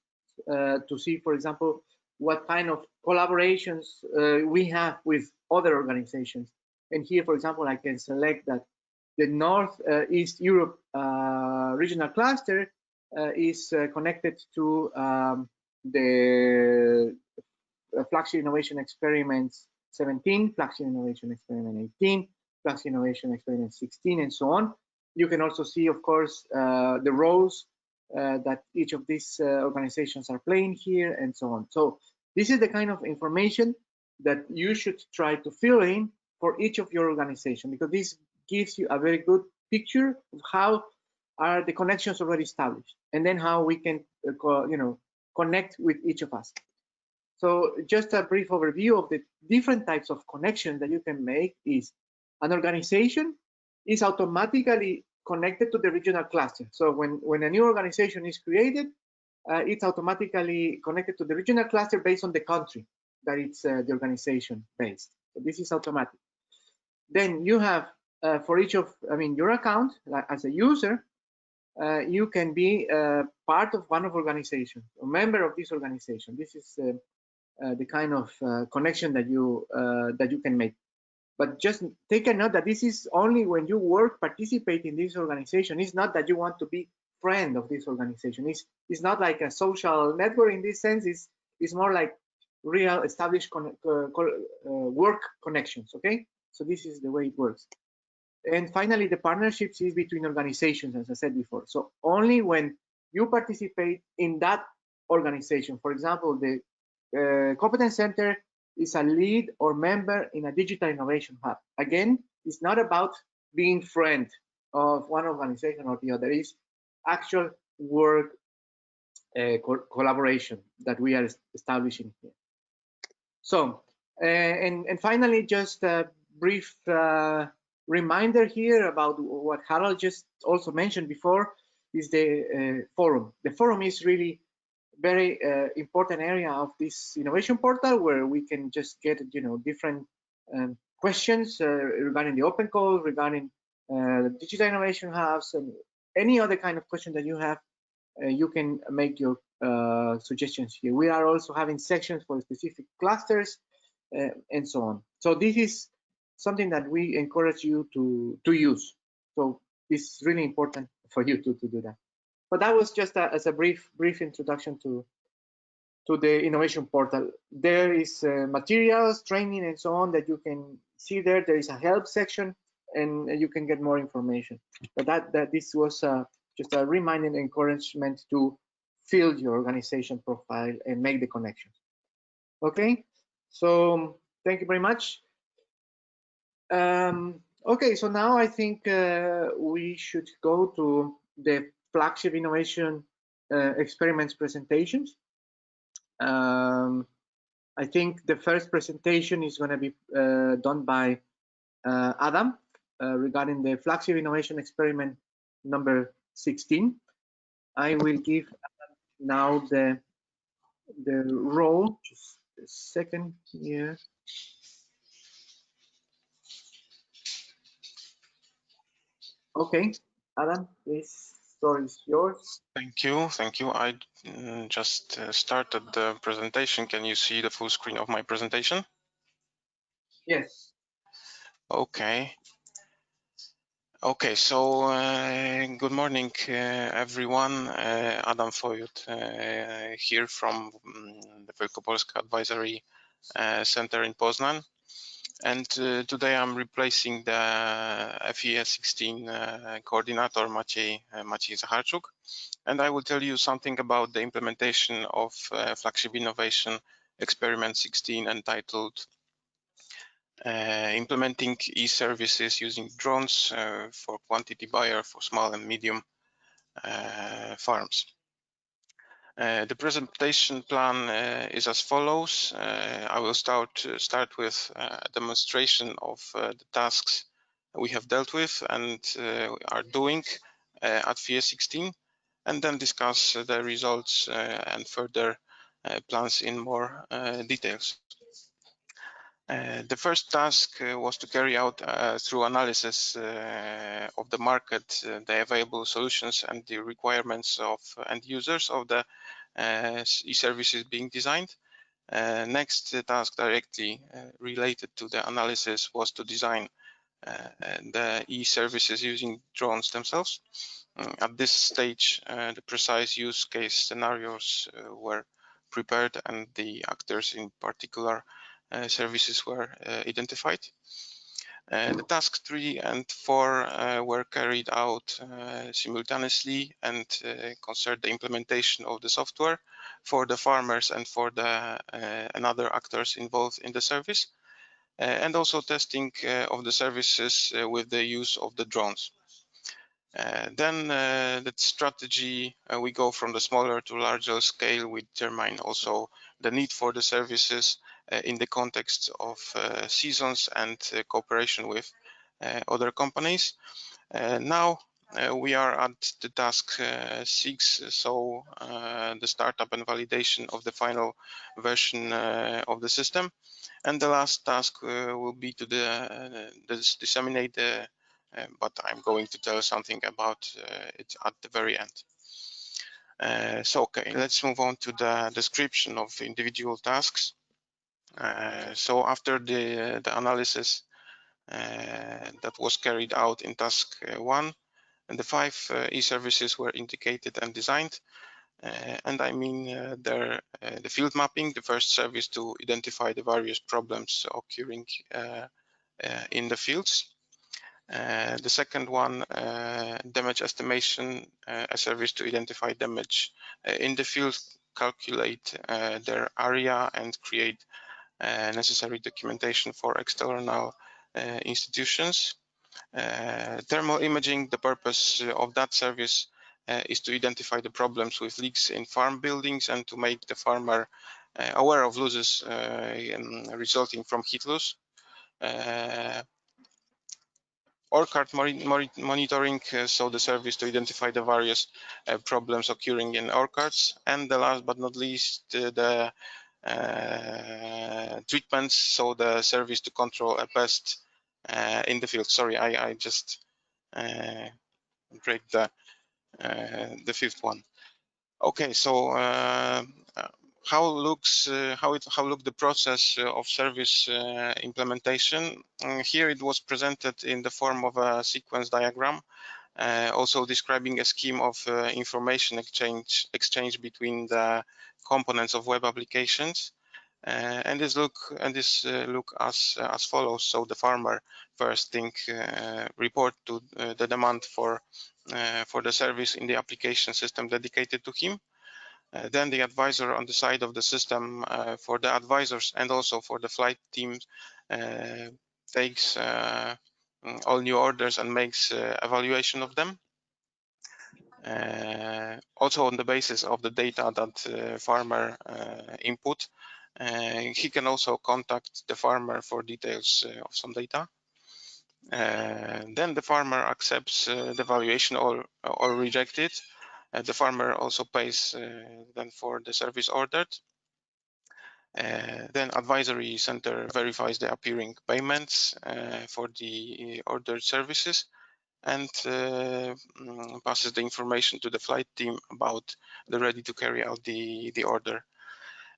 to see, for example, what kind of collaborations we have with other organizations. And here, for example, I can select that the Northeast Europe regional cluster is connected to the Flagship Innovation Experiments 17, Flagship Innovation Experiment 18, Flagship Innovation Experiment 16, and so on. You can also see, of course, the roles that each of these organizations are playing here, and so on. So this is the kind of information that you should try to fill in for each of your organization, because this gives you a very good picture of how are the connections already established, and then how we can connect with each of us. So just a brief overview of the different types of connections that you can make is an organization is automatically connected to the regional cluster. So when a new organization is created, it's automatically connected to the regional cluster based on the country that it's the organization based. So this is automatic. Then you have for each of, your account, like as a user, you can be part of one of organization, a member of this organization. This is the kind of connection that you can make. But just take a note that this is only when you participate in this organization. It's not that you want to be friend of this organization. It's not like a social network in this sense. It's more like real established work connections. Okay, so this is the way it works. And finally, the partnerships is between organizations, as I said before. So only when you participate in that organization, for example, the Competence Center is a lead or member in a digital innovation hub. Again, it's not about being friend of one organization or the other. It's actual work collaboration that we are establishing here. So, and finally, just a brief reminder here about what Harold just also mentioned before is the forum. The forum is really very important area of this innovation portal where we can just get, different questions regarding the open code, regarding digital innovation hubs, and any other kind of question that you have. You can make your suggestions here. We are also having sections for specific clusters and so on. So this is something that we encourage you to use. So it's really important for you to do that. But that was just as a brief introduction to the innovation portal. There is materials, training, and so on that you can see there. There is a help section, and you can get more information. But this was just a reminder and encouragement to fill your organization profile and make the connections. Okay, so thank you very much. Okay, so now I think we should go to the Flagship Innovation Experiments presentations. I think the first presentation is going to be done by Adam regarding the Flagship Innovation Experiment number 16. I will give Adam now the role. Just a second here. Okay, Adam, this story is yours. Thank you. I just started the presentation. Can you see the full screen of my presentation? Yes. Okay. Okay, so good morning, everyone. Adam Foyut here from the Wielkopolska Advisory Center in Poznan. And today I'm replacing the FIEs 16 coordinator Maciej Zacharczuk. And I will tell you something about the implementation of Flagship Innovation Experiment 16 entitled Implementing e-services using drones for quantity buyer for small and medium farms. The presentation plan is as follows. I will start with a demonstration of the tasks we have dealt with and are doing at FIES 16, and then discuss the results and further plans in more details. The first task was to carry out through analysis of the market, the available solutions and the requirements of end users of the e-services being designed. Next task directly related to the analysis was to design the e-services using drones themselves. At this stage, the precise use case scenarios were prepared and the actors in particular services were identified. The tasks 3 and 4 were carried out simultaneously and concerned the implementation of the software for the farmers and for the and other actors involved in the service, and also testing of the services with the use of the drones. Then the strategy, we go from the smaller to larger scale. We determine also the need for the services in the context of seasons and cooperation with other companies. Now we are at the task 6, so the startup and validation of the final version of the system. And the last task will be to disseminate the but I'm going to tell something about it at the very end. So, okay, let's move on to the description of individual tasks. So after the analysis that was carried out in task 1, and the 5 e-services were indicated and designed, and I mean the field mapping, the first service to identify the various problems occurring in the fields. The second one, damage estimation, a service to identify damage in the field, calculate their area, and create necessary documentation for external institutions. Thermal imaging, the purpose of that service is to identify the problems with leaks in farm buildings and to make the farmer aware of losses resulting from heat loss. Orchard monitoring, so the service to identify the various problems occurring in orchards. And the last but not least, the treatments, so the service to control a pest in the field. Sorry, I just break the fifth one. Okay, so how look the process of service implementation? Here it was presented in the form of a sequence diagram, also describing a scheme of information exchange between the components of web applications. And this look as follows. So the farmer first report to the demand for the service in the application system dedicated to him. Then the advisor on the side of the system for the advisors and also for the flight team takes all new orders and makes evaluation of them. Also on the basis of the data that farmer input, he can also contact the farmer for details of some data. Then the farmer accepts the valuation or reject it. The farmer also pays then for the service ordered. Then advisory center verifies the appearing payments for the ordered services and passes the information to the flight team about the ready to carry out the order.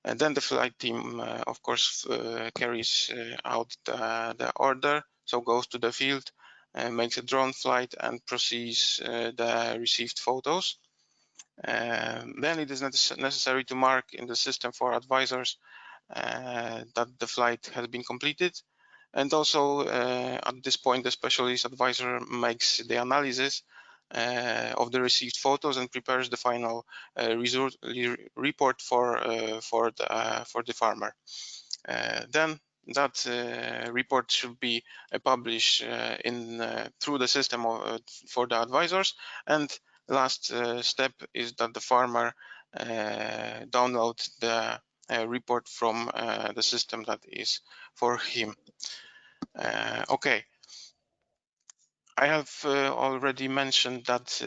And then the flight team, of course, carries out the order, so goes to the field, makes a drone flight and proceeds the received photos. Then it is necessary to mark in the system for advisors that the flight has been completed. And also at this point, the specialist advisor makes the analysis of the received photos and prepares the final report for the farmer. Then that report should be published through the system for the advisors. And last step is that the farmer download the report from the system that is for him. Okay. I have already mentioned that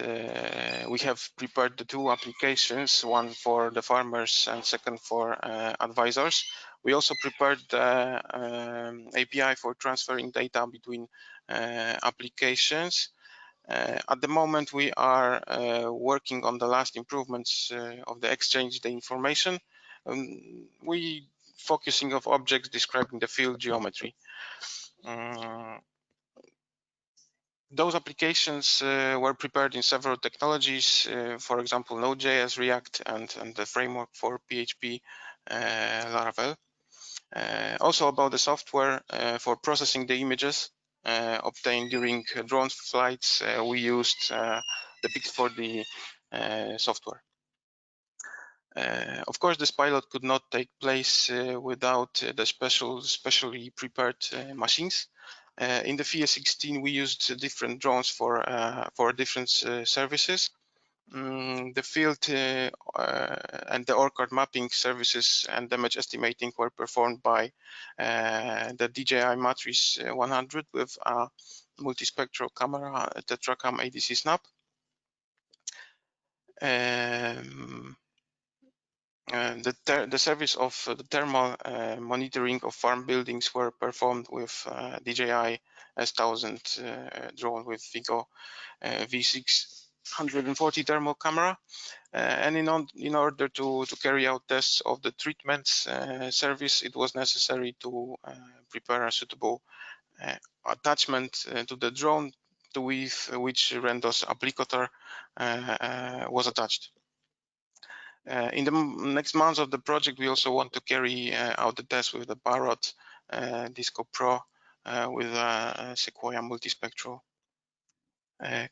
we have prepared the two applications, one for the farmers and second for advisors. We also prepared the API for transferring data between applications. At the moment, we are working on the last improvements of the exchange the information. We focusing of objects describing the field geometry. Those applications were prepared in several technologies, for example, Node.js, React, and the framework for PHP, Laravel. Also about the software for processing the images obtained during drone flights, we used the Pix4D software. Of course, this pilot could not take place without the specially prepared machines. In the FIE 16, we used different drones for different services. The field and the orchard mapping services and damage estimating were performed by the DJI Matrix 100 with a multispectral camera, Tetracam ADC snap. The service of the thermal monitoring of farm buildings were performed with DJI S1000 drone with Vigo V640 thermal camera. And in order to carry out tests of the treatments service, it was necessary to prepare a suitable attachment to the drone to which Rendos applicator was attached. In the next months of the project, we also want to carry out the test with the Parrot Disco Pro with a Sequoia multispectral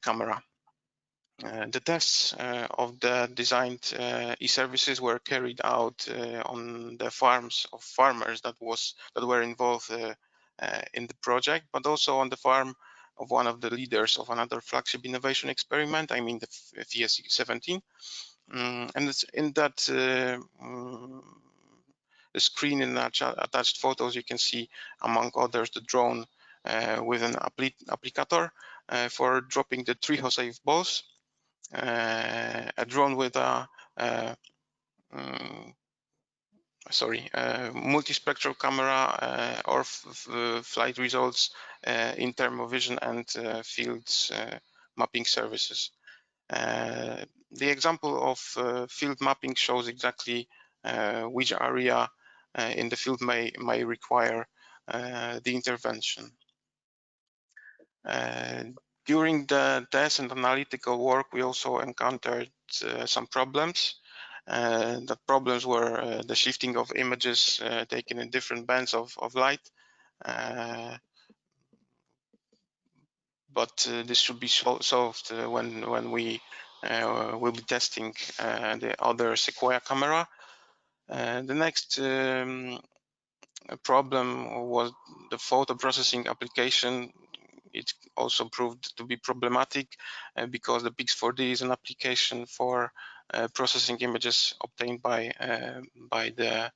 camera. The tests of the designed e-services were carried out on the farms of farmers that were involved in the project, but also on the farm of one of the leaders of another flagship innovation experiment, I mean the FIEs 17. And it's in that the screen in the attached photos, you can see, among others, the drone with an applicator for dropping the treehosafe balls, a drone with a multispectral camera or flight results in thermovision and fields mapping services. The example of field mapping shows exactly which area in the field may require the intervention. During the test and analytical work, we also encountered some problems. The problems were the shifting of images taken in different bands of light. But this should be solved when we will be testing the other Sequoia camera. The next problem was the photo processing application. It also proved to be problematic because the Pix4D is an application for processing images obtained by the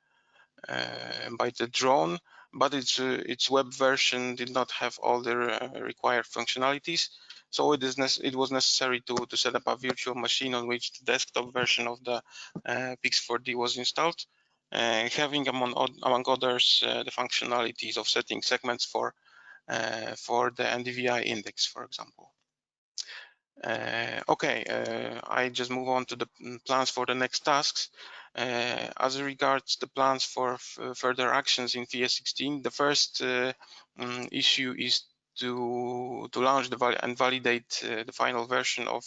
drone, but its web version did not have all the required functionalities. So it was necessary to set up a virtual machine on which the desktop version of the Pix4D was installed, having among others the functionalities of setting segments for the NDVI index, for example. I just move on to the plans for the next tasks. As regards the plans for further actions in FIES 16, the first issue is to launch and validate the final version of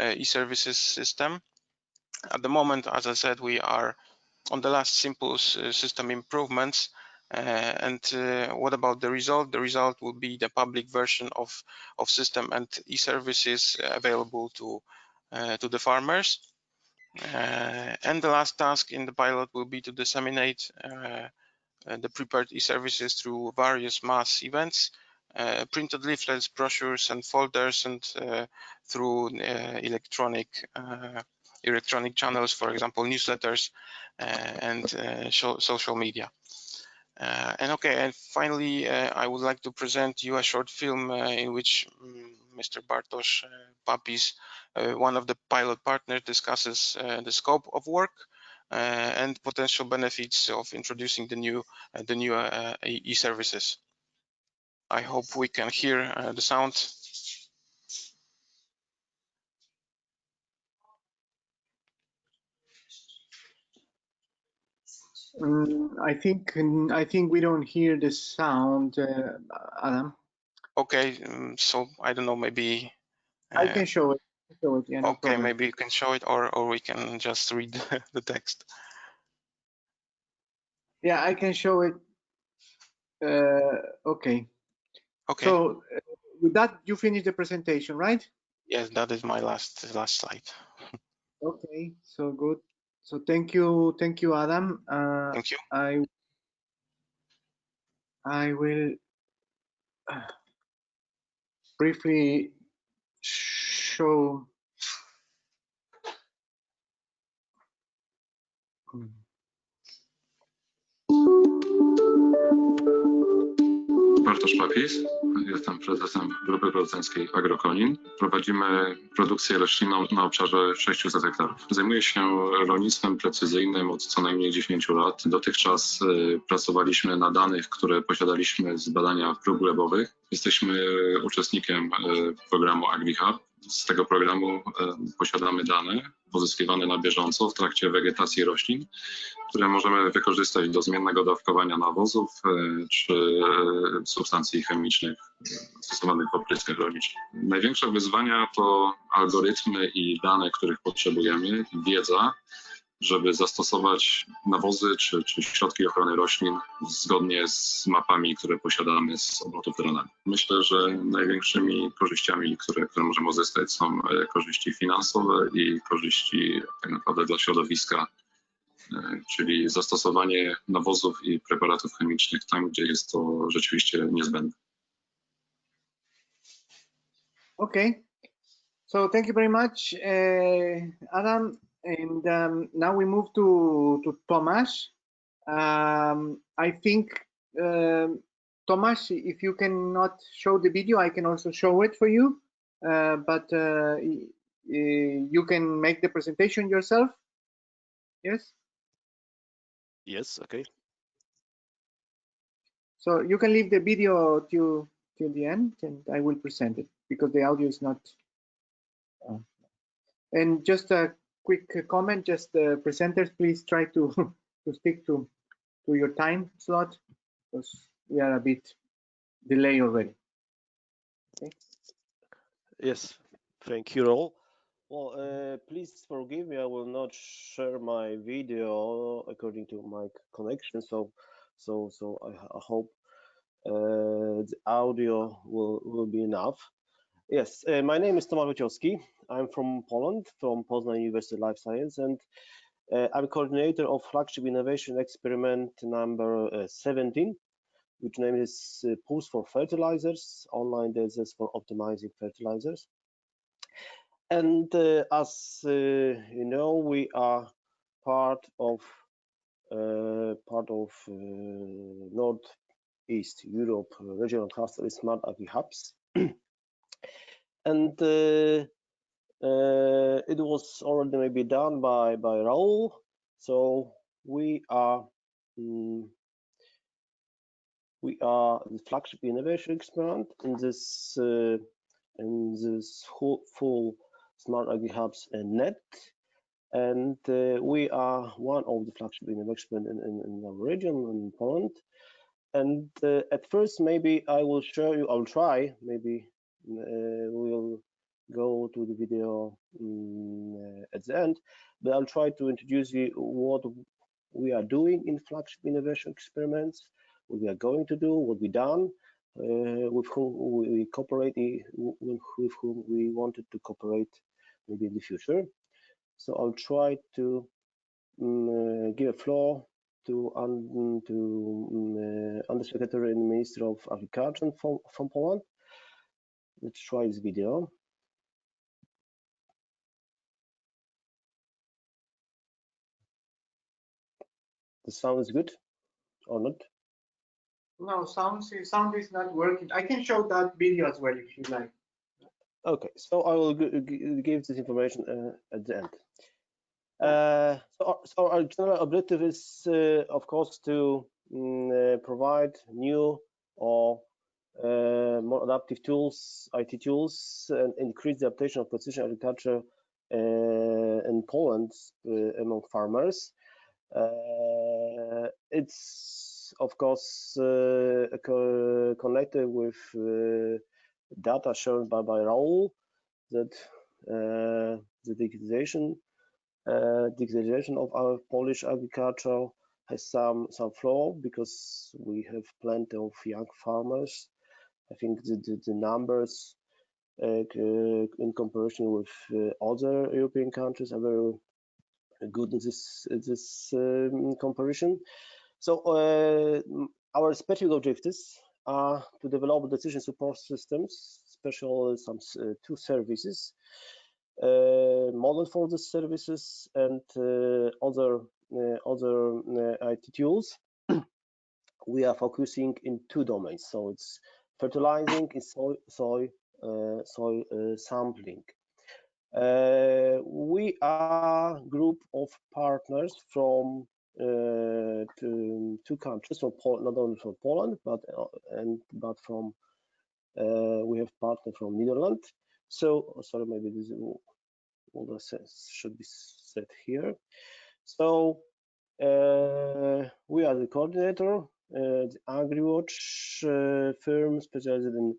e-services system. At the moment, as I said, we are on the last simple system improvements. What about the result? The result will be the public version of system and e-services available to the farmers. And the last task in the pilot will be to disseminate the prepared e-services through various mass events, printed leaflets, brochures, and folders, and through electronic channels, for example, newsletters and social media. And finally, I would like to present you a short film in which Mr. Bartosz Papis, one of the pilot partners, discusses the scope of work and potential benefits of introducing the new e-services. I hope we can hear the sound. I think we don't hear the sound, Adam. Okay, so I don't know, maybe I can show it. Yeah, no okay, problem. maybe you can show it, or we can just read the text. Yeah, I can show it. Okay. Okay. So with that, you finish the presentation, right? Yes, that is my last slide. Okay, so good. So thank you, Adam. Thank you. I will briefly show. Bartosz Papis, jestem prezesem grupy producenckiej Agrokonin. Prowadzimy produkcję roślinną na obszarze 600 hektarów. Zajmuję się rolnictwem precyzyjnym od co najmniej 10 lat. Dotychczas pracowaliśmy na danych, które posiadaliśmy z badania prób glebowych. Jesteśmy uczestnikiem programu AgriHub. Z tego programu posiadamy dane pozyskiwane na bieżąco w trakcie wegetacji roślin, które możemy wykorzystać do zmiennego dawkowania nawozów czy substancji chemicznych stosowanych w opryskach rolniczych. Największe wyzwania to algorytmy i dane, których potrzebujemy, wiedza żeby zastosować nawozy czy środki ochrony roślin zgodnie z mapami, które posiadamy z obrotów terenami. Myślę, że największymi korzyściami, które możemy uzyskać, są korzyści finansowe i korzyści tak naprawdę dla środowiska, czyli zastosowanie nawozów i preparatów chemicznych tam, gdzie jest to rzeczywiście niezbędne. Okay, so thank you very much, Adam. And now we move to Tomasz. I think, Tomasz, if you cannot show the video, I can also show it for you, but you can make the presentation yourself. Yes? Yes, okay. So you can leave the video till the end, and I will present it because the audio is not. And just a quick comment, just the presenters, please try to stick to your time slot because we are a bit delayed already. Okay. Yes, thank you all. Well, please forgive me, I will not share my video according to my connection, so I hope the audio will be enough. Yes, my name is Tomasz Wojciechowski. I'm from Poland, from Poznań University Life Science, and I'm coordinator of Flagship Innovation Experiment number 17, which name is Pulse for Fertilizers, online datasets for optimizing fertilizers. And as you know, we are part of Northeast Europe regional cluster is SmartAgriHubs. And it was already maybe done by Raul. So we are the Flagship Innovation Experiment in this full SmartAgriHubs net, and we are one of the Flagship Innovation in our region in Poland. And at first, maybe I will show you. I'll try. Maybe we'll go to the video at the end, but I'll try to introduce you what we are doing in Flagship Innovation Experiments, what we are going to do, what we've done, with whom we cooperate, with whom we wanted to cooperate maybe in the future. So I'll try to give a floor to Undersecretary and Minister of Agriculture from Poland. Let's try this video. The sound is good or not? No, sound is not working. I can show that video as well if you like. Okay, so I will give this information at the end. So our general objective is, of course, to provide new or more adaptive tools, IT tools, and increase the adaptation of precision agriculture in Poland among farmers. It's of course connected with data shown by Raul that the digitization of our Polish agriculture has some flaw because we have plenty of young farmers. I think the numbers in comparison with other European countries are very good in this comparison. So our specific objectives are to develop decision support systems, especially some two services, model for the services, and other IT tools. We are focusing in two domains, so it's fertilizing and soil sampling. We are a group of partners from two countries, from not only from Poland, but from we have partner from Netherlands. So sorry, maybe this all the sense should be set here. So we are the coordinator, the AgriWatch firm specialized in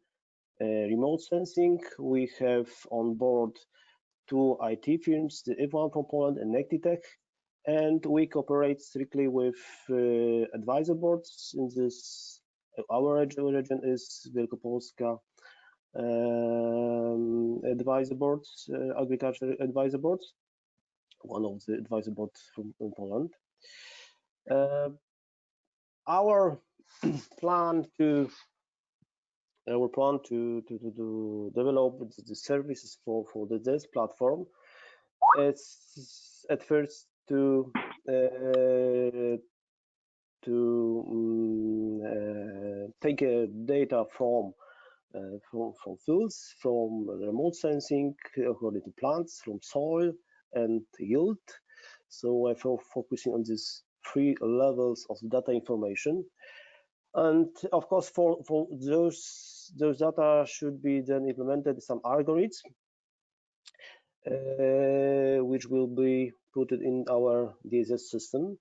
remote sensing. We have on board two IT firms, the F1 from Poland and Nectitech, and we cooperate strictly with advisor boards. In this, our region is Wielkopolska advisor boards, agriculture advisor boards, one of the advisor boards from Poland. Our plan to develop the services for this platform is at first to take data from fields, from remote sensing according to plants, from soil and yield. So we're focusing on these 3 levels of data information. And of course, for those data should be then implemented some algorithms, which will be put in our DSS system.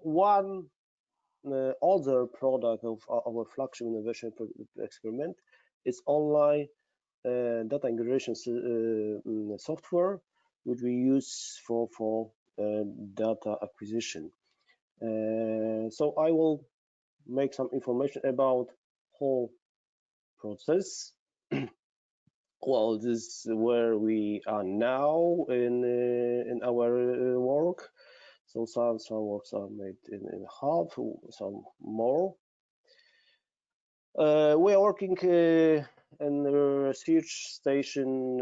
One other product of our Flagship Innovation Experiment is online data integration software, which we use for data acquisition. So I will make some information about whole process. Well, this is where we are now in our work. So some works are made in half, some more. We are working in the research station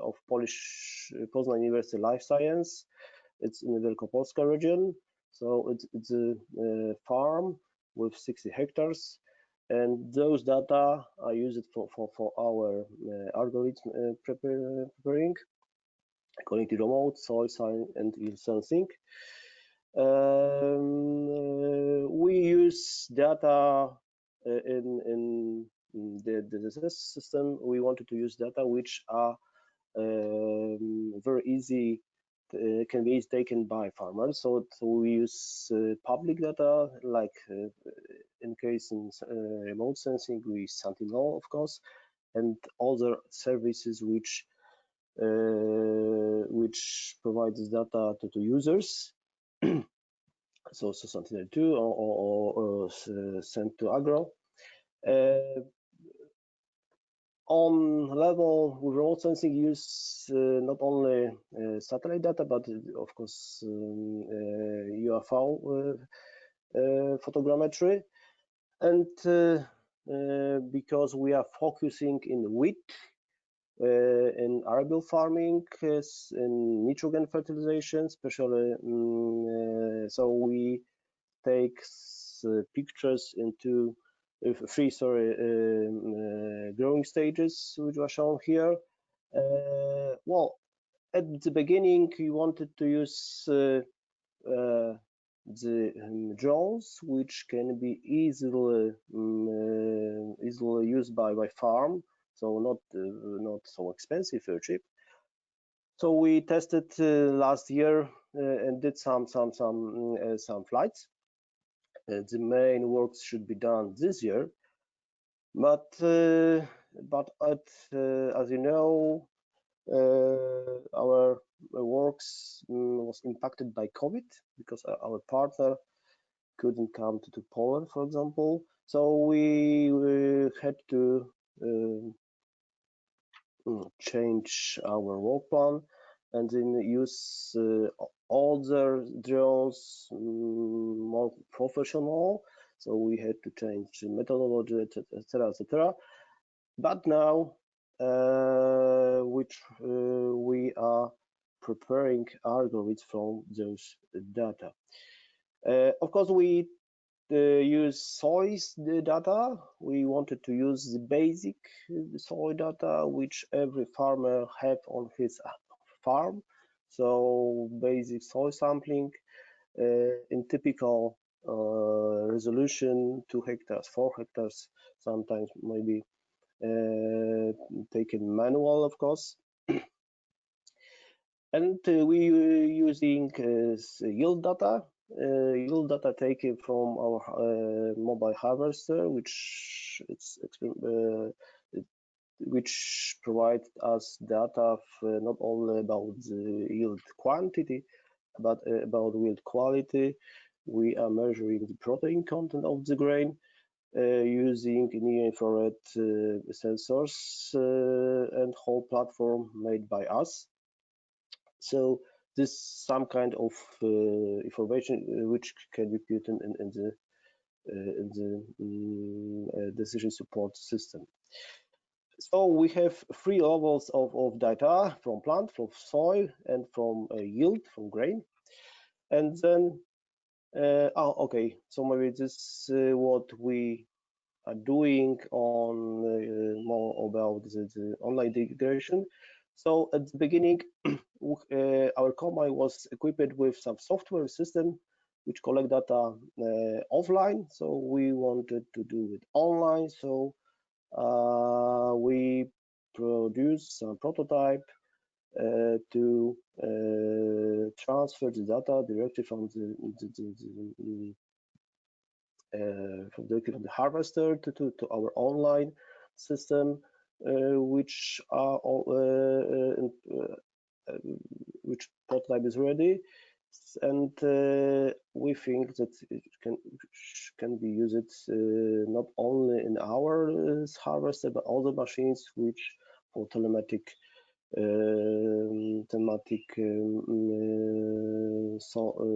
of Polish Poznań University Life Science. It's in the Wielkopolska region. So it's a farm with 60 hectares. And those data are used for our algorithm preparing, according to remote, soil science, and yield sensing. We use data in the system. We wanted to use data which are very easy, can be taken by farmers. So we use public data, like in case in remote sensing, we use Sentinel, of course, and other services which provides data to users. So Sentinel-2 or sent to agro. On level with remote sensing, use not only satellite data, but of course UFO photogrammetry. And because we are focusing in wheat, in arable farming, in nitrogen fertilization, especially, so we take pictures into 3 growing stages, which are shown here. Well, at the beginning, we wanted to use the drones, which can be easily used by farm, so not so expensive, very cheap. So we tested last year and did some flights. The main works should be done this year, but as you know, our works was impacted by COVID because our partner couldn't come to Poland, for example. So we had to change our work plan and then use older drones, more professional. So we had to change methodology, etc., etc. But now, we are preparing algorithms from those data. Of course, we use soil data. We wanted to use the basic soil data which every farmer have on his farm. So basic soil sampling in typical resolution, 2 hectares, 4 hectares, sometimes maybe taken manual, of course. And we using yield data. Yield data taken from our mobile harvester, which which provide us data not only about the yield quantity, but about yield quality. We are measuring the protein content of the grain using near-infrared sensors and whole platform made by us. So this is some kind of information which can be put in the decision support system. So we have 3 levels of data from plant, from soil, and from yield, from grain. And then, okay, so maybe this is what we are doing on more about the online integration. So at the beginning, our combine was equipped with some software system which collect data offline. So we wanted to do it online. So we produced some prototype to transfer the data directly from the harvester to our online system, which prototype is ready, and we think that it can be used not only in our harvester but other machines which for telematic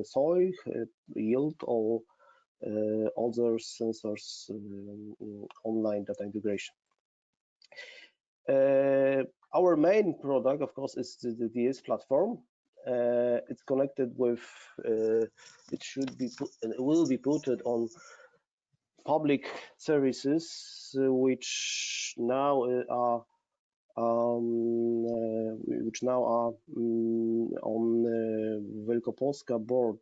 soil yield or other sensors online data integration. Our main product, of course, is the DS platform. It's connected with, it should be put, and it will be put on public services, which now are on Wielkopolska board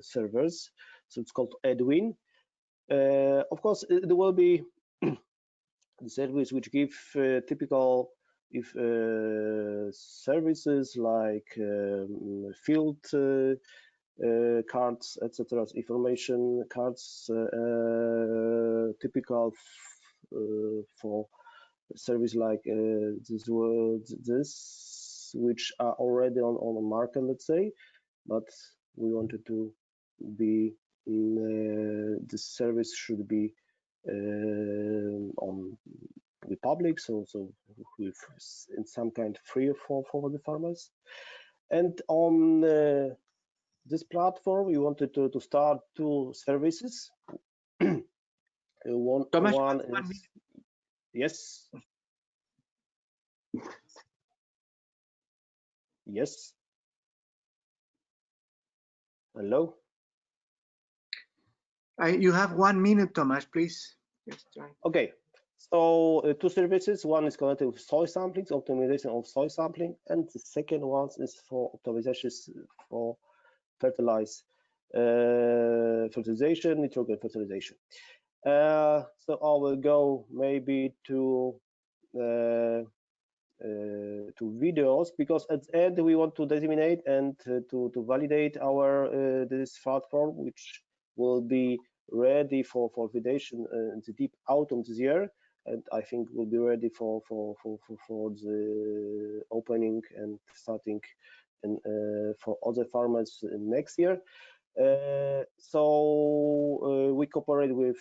servers. So it's called Edwin. Of course, there will be the service which give typical services like field cards, etc., information cards, typical for service like this, which are already on the market, let's say, but we wanted to be the service should be on the public, so with in some kind free for the farmers. And on this platform, we wanted to start 2 services. One is, yes. Yes. Hello. You have 1 minute, Tomasz, please. Yes, okay. So 2 services. One is connected with soil sampling, optimization of soil sampling, and the second one is for optimization for fertilization, nitrogen fertilization. So I will go maybe to videos, because at the end we want to disseminate and to validate our this platform, which will be ready for validation in the deep autumn this year, and I think will be ready for the opening and starting and for other farmers next year. So we cooperate with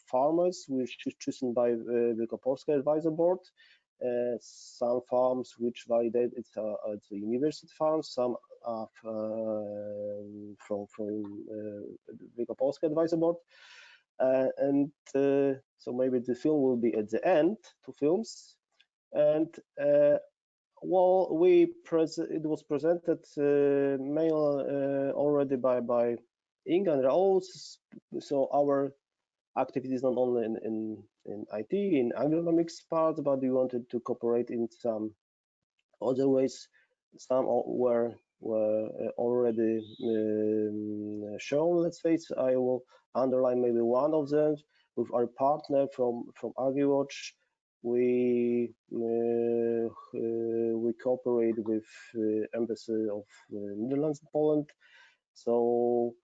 farmers, which is chosen by the Wielkopolska Advisor Board. Some farms which validate it's the university farms, some are from Wielkopolska Advisor Board, and so maybe the film will be at the end, 2 films, and well, it was presented already by Inga and Raul. So our activities not only in IT, in agronomics part, but we wanted to cooperate in some other ways. Some were already shown, let's say. So I will underline maybe one of them. With our partner from AgriWatch, we cooperate with Embassy of Netherlands in Poland. So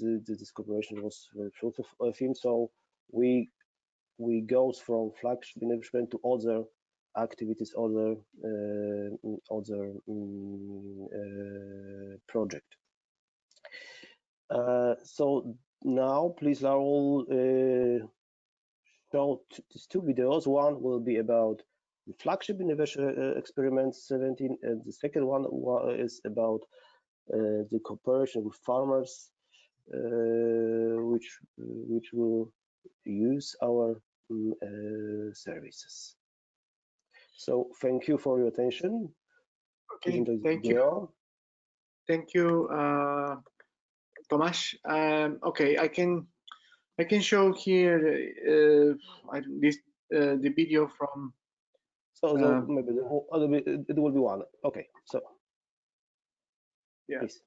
this cooperation was very fruitful of him. So we goes from Flagship Innovation to other activities other project. So now please Raul show these two videos. One will be about the Flagship Innovation Experiments 17, and the second one is about the cooperation with farmers, which will use our services. So thank you for your attention. Okay, thank you. Thank you, Tomasz. Okay, I can show here the video from. So maybe it will be one. Okay, so yeah. Please.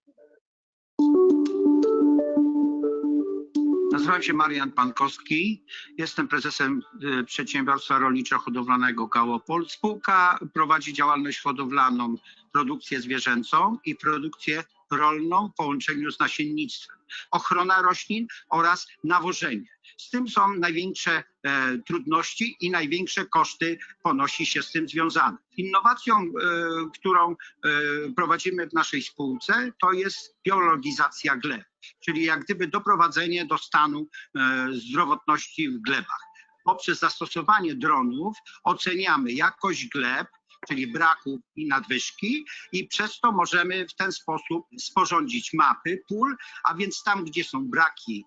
Nazywam się Marian Pankowski, jestem prezesem przedsiębiorstwa rolniczo-hodowlanego Gałopol. Spółka prowadzi działalność hodowlaną, produkcję zwierzęcą i produkcję rolną w połączeniu z nasiennictwem, ochrona roślin oraz nawożenie. Z tym są największe trudności i największe koszty ponosi się z tym związane. Innowacją, którą prowadzimy w naszej spółce, to jest biologizacja gleb, czyli jak gdyby doprowadzenie do stanu zdrowotności w glebach. Poprzez zastosowanie dronów oceniamy jakość gleb, czyli braków i nadwyżki, i przez to możemy w ten sposób sporządzić mapy pól, a więc tam, gdzie są braki,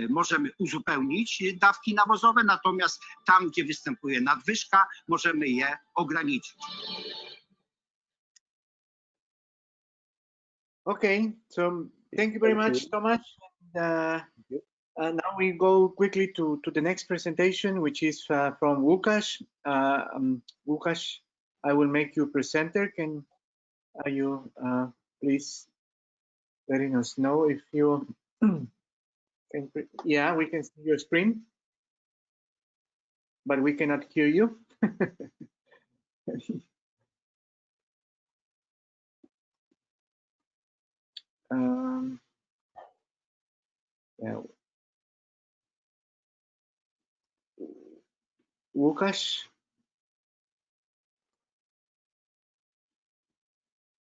możemy uzupełnić dawki nawozowe, natomiast tam, gdzie występuje nadwyżka, możemy je ograniczyć. Okay, so thank you very much, Tomasz. Now we go quickly to the next presentation, which is from Łukasz. Łukasz, I will make you presenter. Can you please letting us know if you can? Yeah, we can see your screen, but we cannot hear you. Yeah. Łukasz,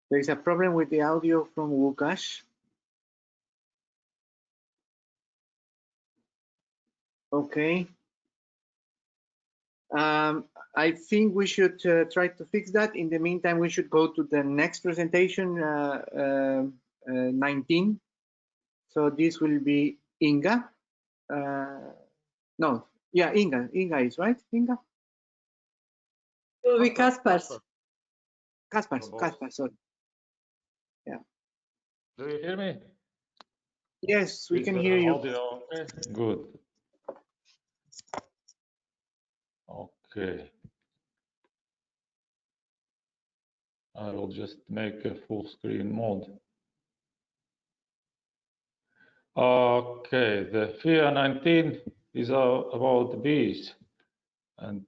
there is a problem with the audio from Łukasz. Okay. I think we should try to fix that. In the meantime, we should go to the next presentation, 19. So this will be Inga. No, yeah, Inga. Inga is right, Inga? It will be Kaspars. Kaspar, sorry. Yeah. Do you hear me? Yes, we can hear you. Audio, okay. Good. Okay. I will just make a full screen mode. Okay, the FIA 19 is about the bees, and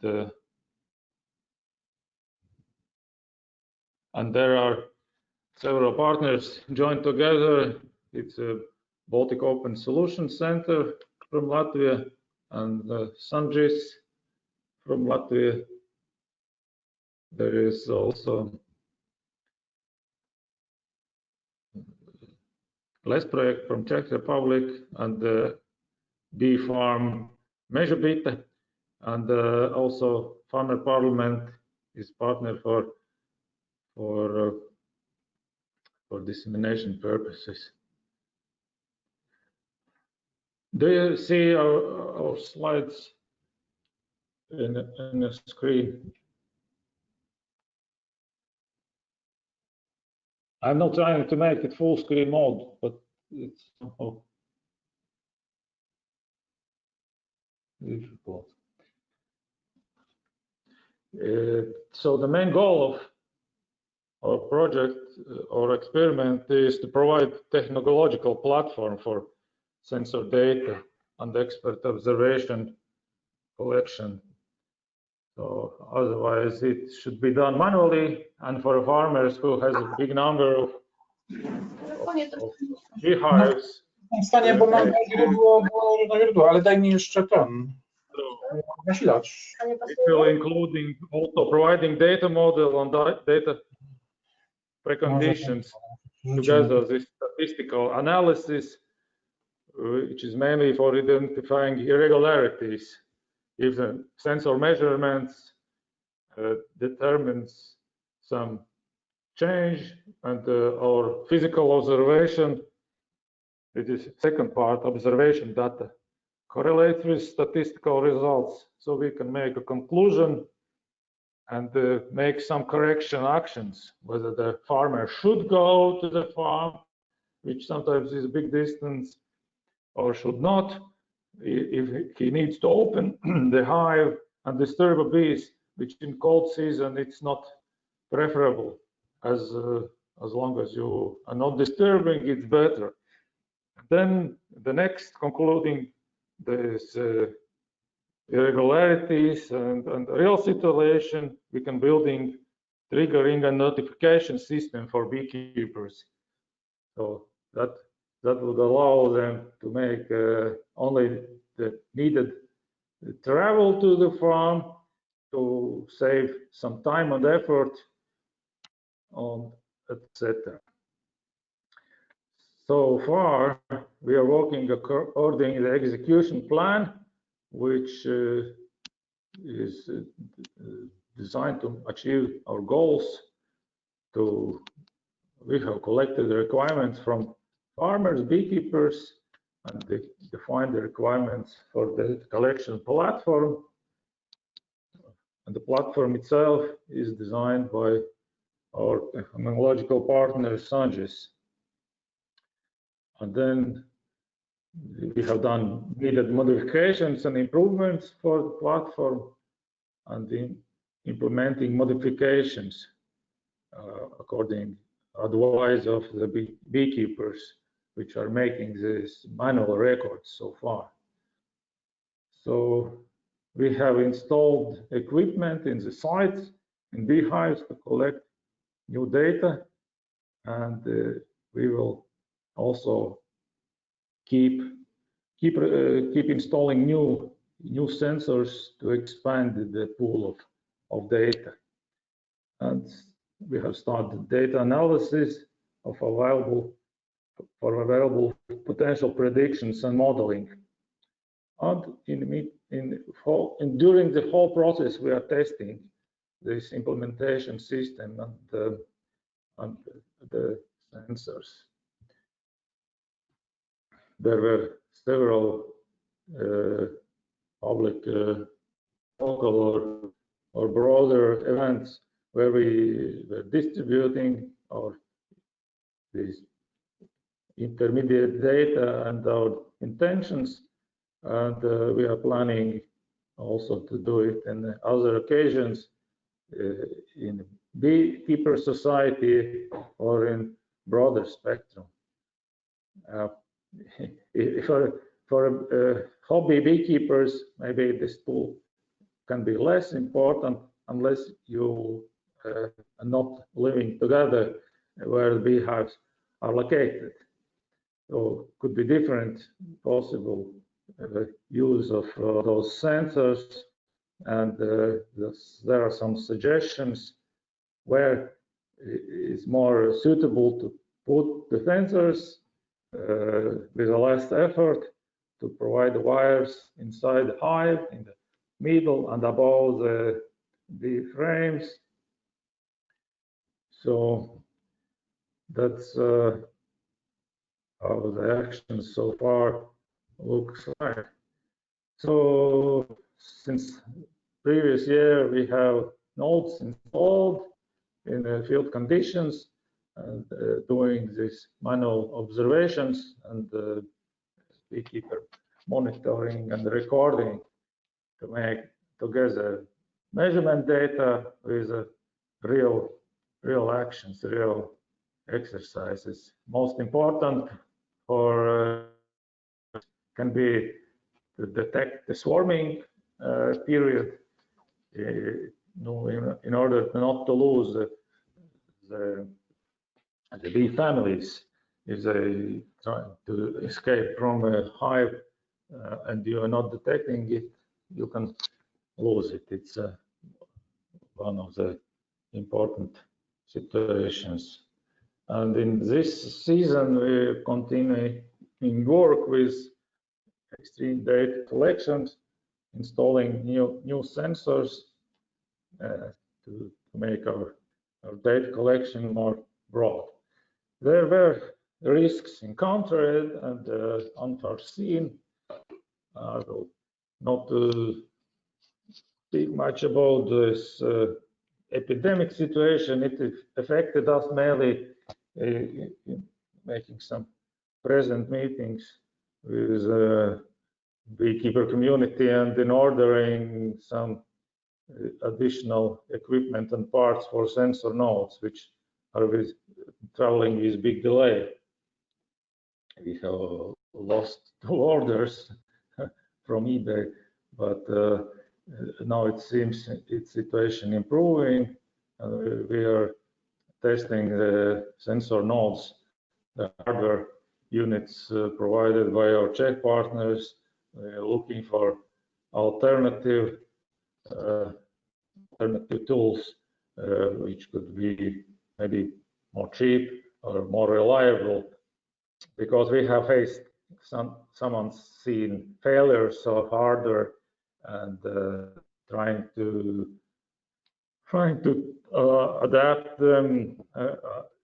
there are several partners joined together. It's a Baltic Open Solution Center from Latvia and synergies from Latvia. There is also LES project from Czech Republic and the bee farm Mežabitte, and also Farmer Parliament is partner for dissemination purposes. Do you see our slides in the screen? I'm not trying to make it full screen mode, but it's somehow difficult. So the main goal of our project or experiment is to provide technological platform for sensor data and expert observation collection. So otherwise it should be done manually, and for farmers who has a big number of beehives. Stanie, bo mam źródło, ale daj mi jeszcze ten. It will including also providing data model on data preconditions together with statistical analysis, which is mainly for identifying irregularities. If the sensor measurements determines some change and our physical observation, it is second part, observation data, correlates with statistical results, so we can make a conclusion and make some correction actions, whether the farmer should go to the farm, which sometimes is a big distance, or should not, if he needs to open the hive and disturb bees, which in cold season it's not preferable. As long as you are not disturbing, it's better. Then the next, concluding this irregularities and real situation, we can building triggering a notification system for beekeepers. So that would allow them to make only the needed travel to the farm to save some time and effort on etc. So far, we are working according to the execution plan, which is designed to achieve our goals. We have collected the requirements from farmers, beekeepers, and they define the requirements for the collection platform. And the platform itself is designed by our technological partner, synergies. And then we have done needed modifications and improvements for the platform, and in implementing modifications according advice of the beekeepers, which are making this manual records so far. So we have installed equipment in the sites, in beehives, to collect new data, and we will also keep installing new sensors to expand the pool of data. And we have started data analysis of available potential predictions and modeling. And during the whole process, we are testing this implementation system and the sensors. There were several public, local, or broader events where we were distributing these intermediate data and our intentions, and we are planning also to do it in other occasions in beekeeper society or in broader spectrum. For hobby beekeepers, maybe this tool can be less important unless you are not living together where the beehives are located. So could be different possible use of those sensors, and there are some suggestions where it's more suitable to put the sensors with a less effort, to provide wires inside the hive, in the middle and above the bee frames. So that's how the actions so far looks like. So since previous year, we have nodes installed in the field conditions and doing these manual observations and beekeeper monitoring and recording to make together measurement data with real actions, real exercises. Most important for can be to detect the swarming period in order not to lose the bee families. If they try to escape from a hive and you are not detecting it, you can lose it. It's one of the important situations. And in this season, we continue in work with extreme data collections, installing new sensors to make our data collection more broad. There were risks encountered and unforeseen. I will not speak much about this epidemic situation. It affected us mainly in making some present meetings with beekeeper community and in ordering some additional equipment and parts for sensor nodes, which are traveling with big delay. We have lost 2 orders from eBay, but now it seems its situation improving. We are testing the sensor nodes, the hardware units provided by our Czech partners, looking for alternative tools, which could be maybe more cheap or more reliable, because we have faced some unseen failures of hardware and trying to adapt them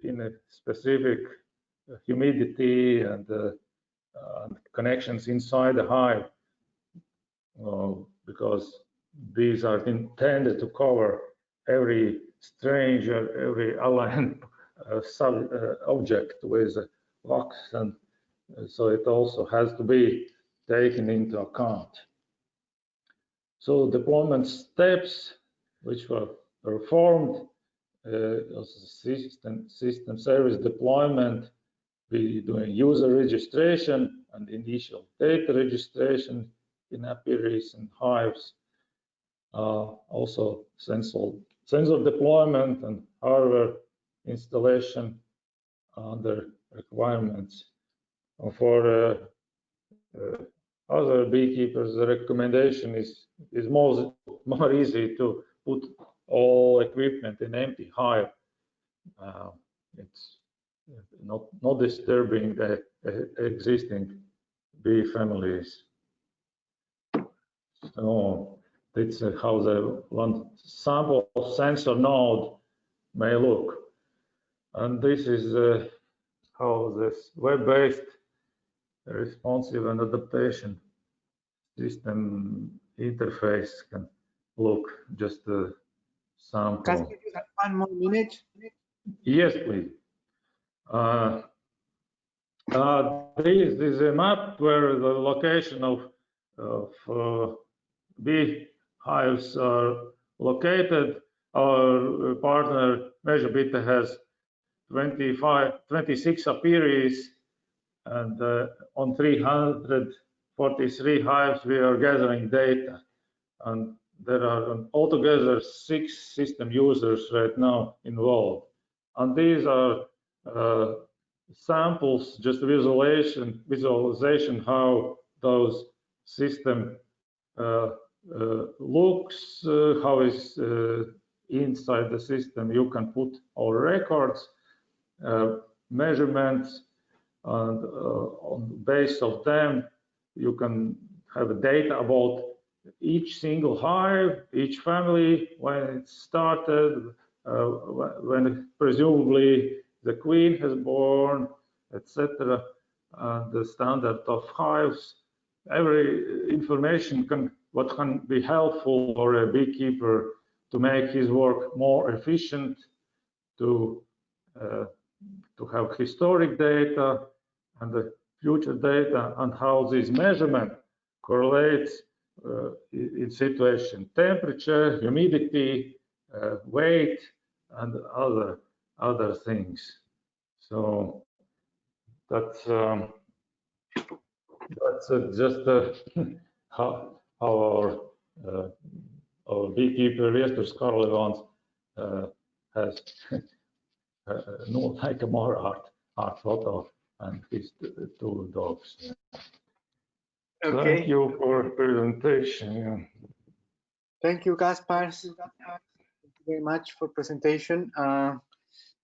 in a specific humidity and connections inside the hive, because these are intended to cover every strange or every alien object with wax, and so it also has to be taken into account. So deployment steps which were performed, system service deployment, we doing user registration and initial data registration in apiaries and hives, also sensor deployment and hardware installation under requirements. For other beekeepers, the recommendation is more easy to put all equipment in empty hive. It's not disturbing the existing bee families. So that's how the one sample sensor node may look. And this is how this web-based responsive and adaptation system interface can look. Just a sample. Can you do that 1 more minute? Yes, please. This is a map where the location of bee hives are located. Our partner MeasureBit has 26 apiaries, and on 343 hives we are gathering data, and there are altogether 6 system users right now involved, and these are samples, just visualization how those system looks, how is inside the system. You can put all records, measurements, and on the base of them you can have data about each single hive, each family, when it started, when presumably the queen has born, etc., and the standard of hives. Every information what can be helpful for a beekeeper to make his work more efficient, to have historic data and the future data, and how this measurement correlates in situation, temperature, humidity, weight, and other things. So that's just how our beekeeper Viestus Karlevans has like a more art photo and his 2 dogs. Okay. Thank you for presentation. Yeah. Thank you, Gaspar. Thank you very much for presentation.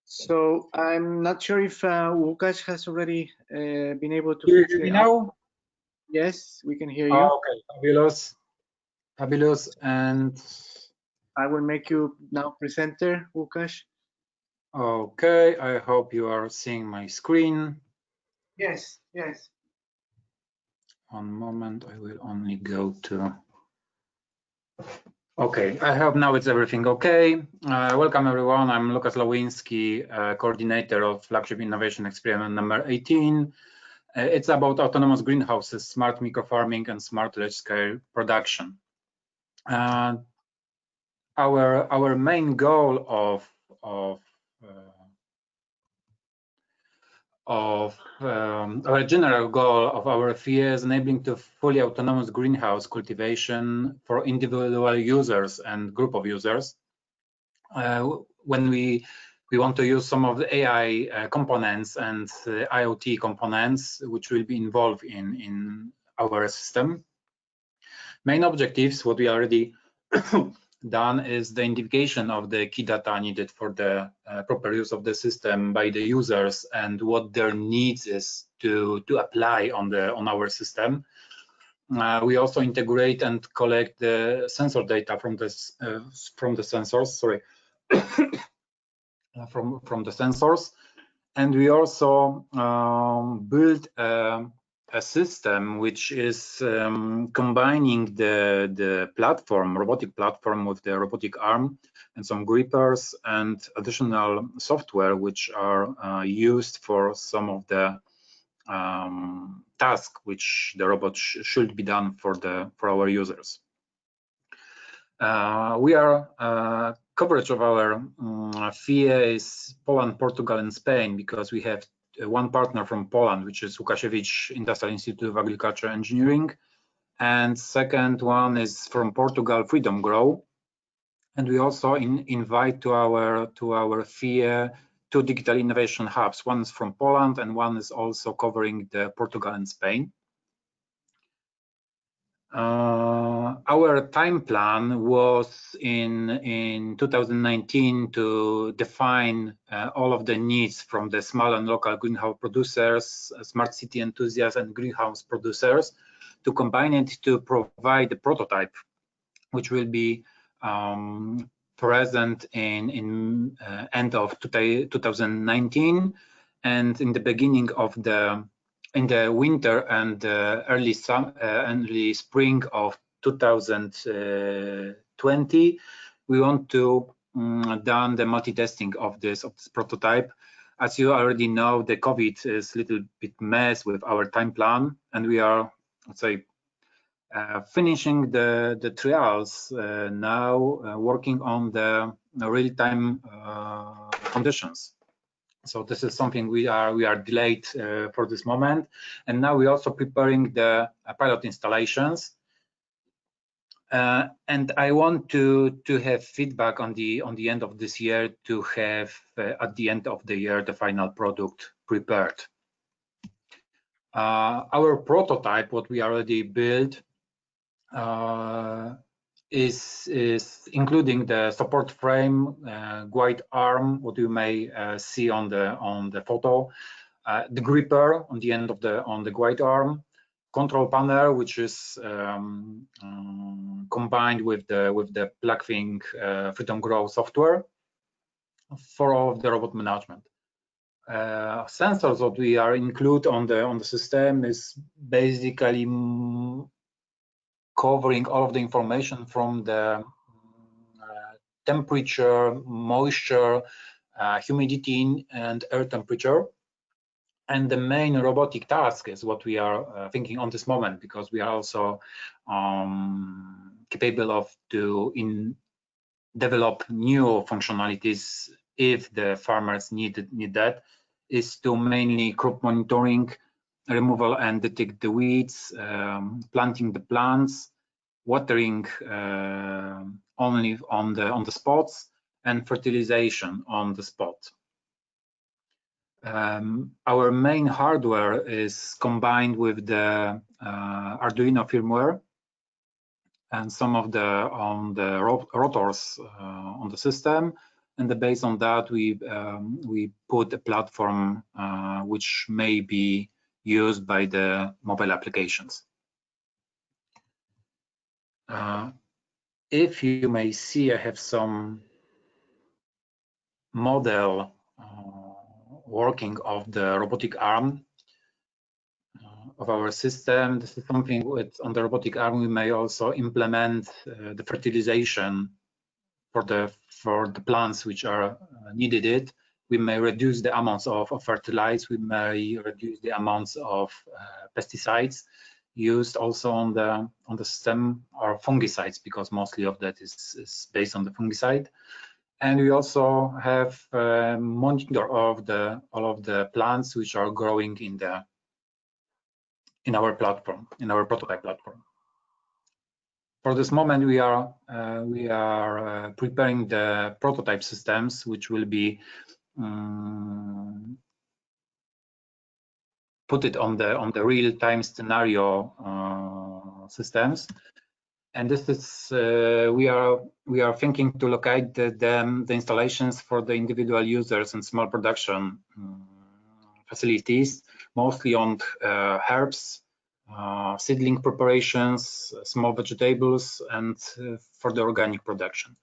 So I'm not sure if Łukasz has already been able to Do you fix hear me the now? Yes, we can hear you. Oh, okay, fabulous, fabulous. And I will make you now presenter, Łukasz. okay, I hope you are seeing my screen. Yes, yes. One moment, I will only go to. Okay, I hope now it's everything okay. Welcome everyone, I'm Lukas Lawinski, coordinator of Flagship Innovation Experiment number 18. It's about autonomous greenhouses, smart microfarming and smart large-scale production. Our main goal our general goal of our FIE is enabling to fully autonomous greenhouse cultivation for individual users and group of users. When we want to use some of the AI components and IoT components which will be involved in our system. Main objectives, what we already done, is the identification of the key data needed for the proper use of the system by the users and what their needs is to apply on our system. We also integrate and collect the sensor data from the sensors. Sorry, from the sensors, and we also build a system which is combining the platform, robotic platform, with the robotic arm and some grippers and additional software which are used for some of the tasks which the robot should be done for our users. We are coverage of our FIE is Poland, Portugal, and Spain, because we have one partner from Poland, which is Łukasiewicz Industrial Institute of Agriculture Engineering, and second one is from Portugal, Freedom Grow. And we also invite to our FIE 2 digital innovation hubs. One is from Poland, and one is also covering the Portugal and Spain. Our time plan was in 2019 to define all of the needs from the small and local greenhouse producers, smart city enthusiasts, and greenhouse producers, to combine it to provide a prototype which will be present in end of 2019 and in the beginning of in the winter and early spring of 2020. We want to done the multi-testing of this prototype. As you already know, the COVID is a little bit mess with our time plan, and we are, let's say, finishing the trials now, working on the real-time conditions. So this is something we are delayed for this moment, and now we're also preparing the pilot installations. And I want to have feedback on the end of this year, to have at the end of the year the final product prepared. Our prototype, what we already built, is including the support frame, guide arm, what you may see on the photo, the gripper on the end of the guide arm, control panel, which is combined with the Plugwing Freedom Grow software for all of the robot management. Sensors that we are include on the system is basically covering all of the information from the temperature, moisture, humidity, and air temperature. And the main robotic task is what we are thinking on this moment, because we are also capable of develop new functionalities if the farmers need that, is to mainly crop monitoring, removal and detect the weeds, planting the plants, watering only on the spots, and fertilization on the spot. Our main hardware is combined with the Arduino firmware and some of the rotors on the system, and based on that we put a platform which may be used by the mobile applications. If you may see, I have some model working of the robotic arm of our system. This is something with on the robotic arm we may also implement the fertilization for the plants which are needed it. We may reduce the amounts of fertilizer, we may reduce the amounts of pesticides used also on the stem, or fungicides, because mostly of that is based on the fungicide. And we also have monitor of all of the plants which are growing in our platform, in our prototype platform. For this moment, we are preparing the prototype systems, which will be put it on the real-time scenario systems. And this is we are thinking to locate the installations for the individual users and small production facilities, mostly on herbs, seedling preparations, small vegetables, and for the organic production.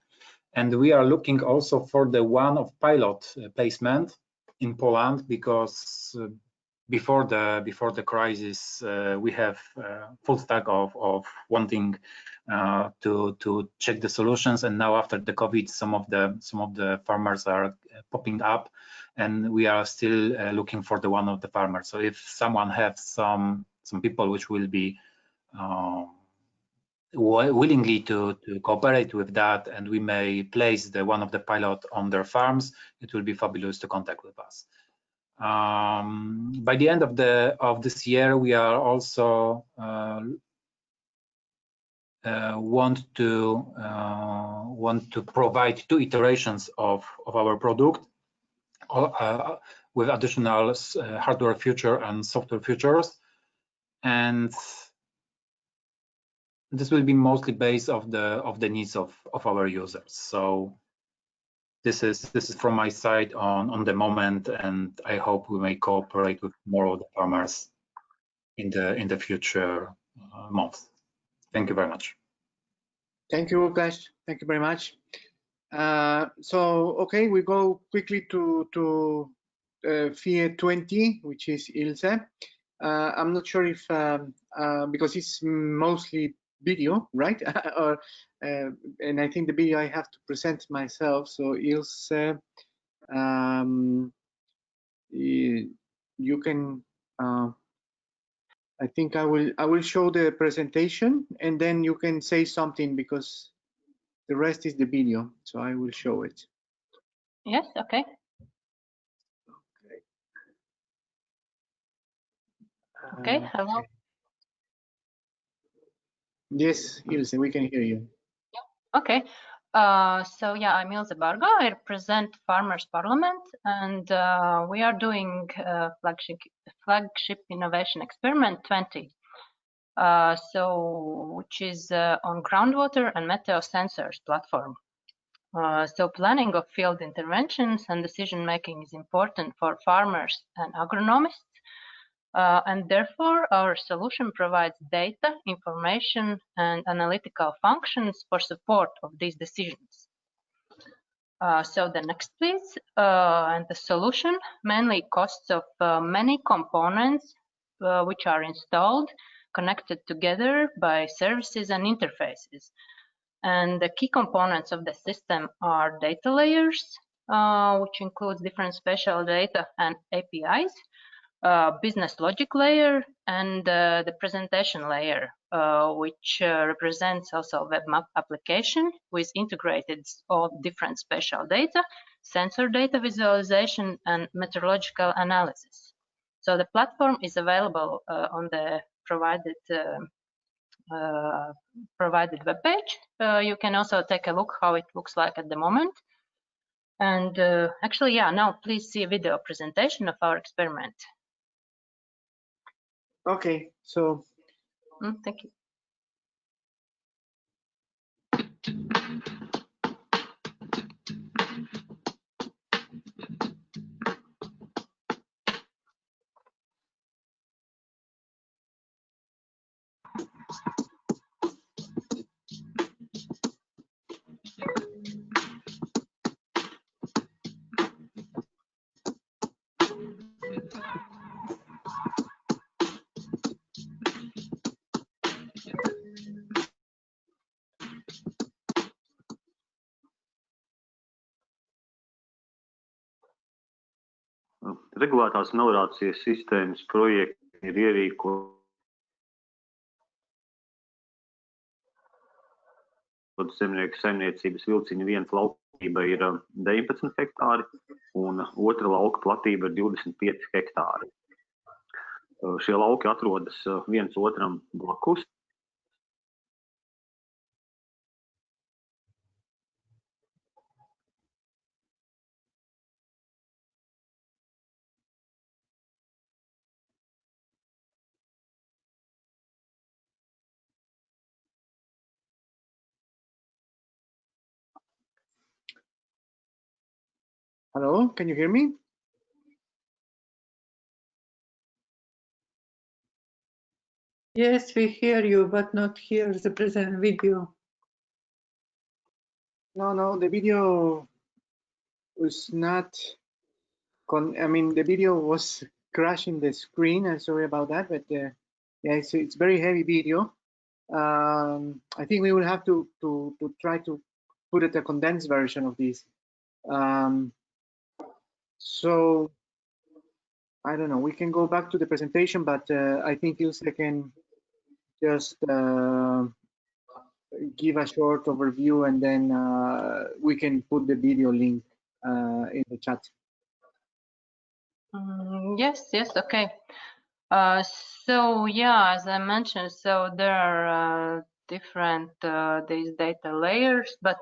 And we are looking also for the one-off pilot placement in Poland, because before the crisis we have full stack of wanting to check the solutions, and now after the COVID some of the farmers are popping up, and we are still looking for the one of the farmers. So if someone has some people which will be willingly to cooperate with that, and we may place the one of the pilot on their farms, it will be fabulous to contact with us. By the end of this year, we are also want to provide 2 iterations of our product with additional hardware feature and software features, and this will be mostly based of the needs of our users. So this is from my side on the moment, and I hope we may cooperate with more of the farmers in the future months. Thank you very much. Thank you, Łukasz. Thank you very much. So okay, we go quickly to FIE 20, which is Ilse. I'm not sure if because it's mostly video, right? Or and I think the video I have to present myself. So Ilse, you can. I think I will show the presentation, and then you can say something, because the rest is the video. So I will show it. Yes. Okay. Okay. Hello. Yes, Ilse, we can hear you. Okay. So yeah, I'm Ilse Barga. I represent Farmers Parliament, and we are doing Flagship Innovation Experiment 20. Which is on groundwater and meteo sensors platform. So planning of field interventions and decision making is important for farmers and agronomists, and therefore our solution provides data, information, and analytical functions for support of these decisions. So the next please, and the solution mainly consists of many components which are installed, connected together by services and interfaces. And the key components of the system are data layers, which includes different spatial data and APIs, business logic layer, and the presentation layer, which represents also web map application with integrated all different spatial data, sensor data visualization, and meteorological analysis. So the platform is available on the provided web page. You can also take a look how it looks like at the moment. And actually, yeah, now please see a video presentation of our experiment. Okay, so Thank you. Regulētās meliorācijas sistēmas projekti ir ierīkoti zemnieku saimniecības vilciņa. Viens laukstība ir 19 hektāri un otra lauka platība ir 25 hektāri. Šie lauki atrodas viens otram blakus. hello, can you hear me? Yes, we hear you, but not hear the present video. No, the video was not. I mean, the video was crashing the screen. I'm sorry about that, but yeah, it's very heavy video. I think we will have to try to put it a condensed version of this. So I don't know. We can go back to the presentation, but I think Ilse can just give a short overview, and then we can put the video link in the chat. Yes, okay. So yeah, as I mentioned, so there are different these data layers, but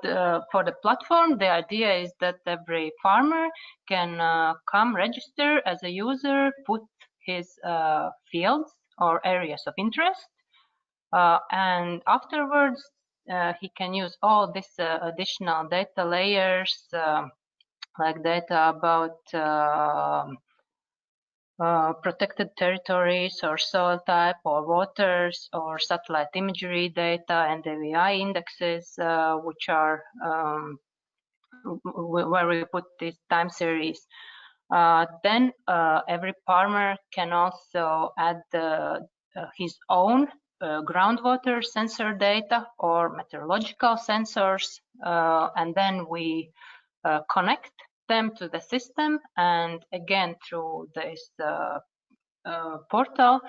for the platform, the idea is that every farmer can come register as a user, put his fields or areas of interest, and afterwards he can use all these additional data layers, like data about protected territories or soil type or waters or satellite imagery data and DIH indexes, which are where we put this time series. Then every farmer can also add his own groundwater sensor data or meteorological sensors, and then we connect them to the system, and again through this portal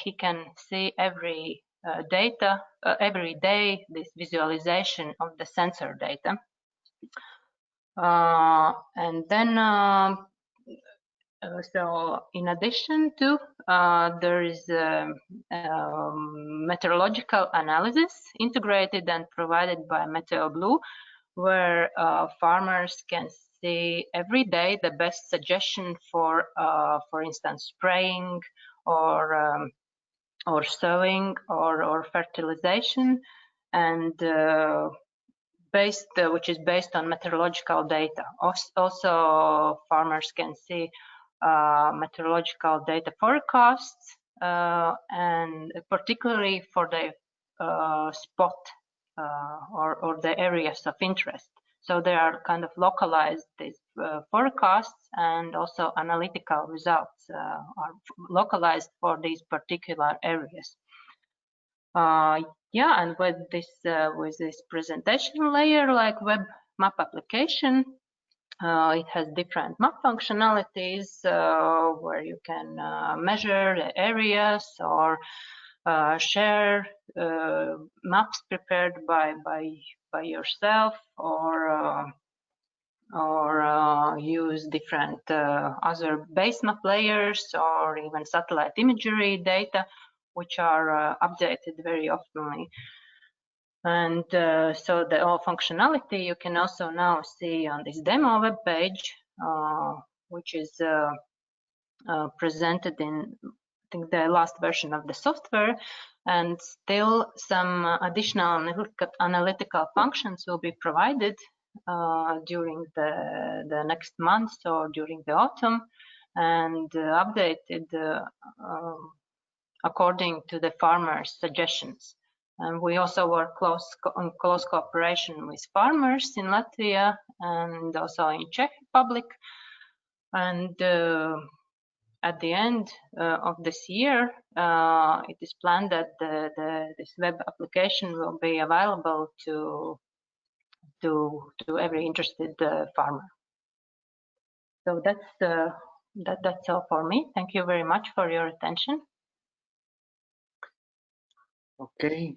he can see every data every day, this visualization of the sensor data, and then so in addition to there is meteorological analysis integrated and provided by MeteoBlue, where farmers can see every day the best suggestion for instance, spraying or sowing or fertilization, and which is based on meteorological data. Also, farmers can see meteorological data forecasts, and particularly for the spot or the areas of interest. So they are kind of localized, these forecasts, and also analytical results are localized for these particular areas. Yeah, and with this presentation layer, like web map application, it has different map functionalities where you can measure the areas or share maps prepared by yourself, or use different other base map layers or even satellite imagery data, which are updated very often. And so the all functionality you can also now see on this demo web page, which is presented in, I think, the last version of the software, and still some additional analytical functions will be provided during the next months or during the autumn, and updated according to the farmers' suggestions. And we also work in close cooperation with farmers in Latvia and also in Czech Republic. And at the end of this year, it is planned that this web application will be available to every interested farmer. So that's all for me. Thank you very much for your attention. Okay,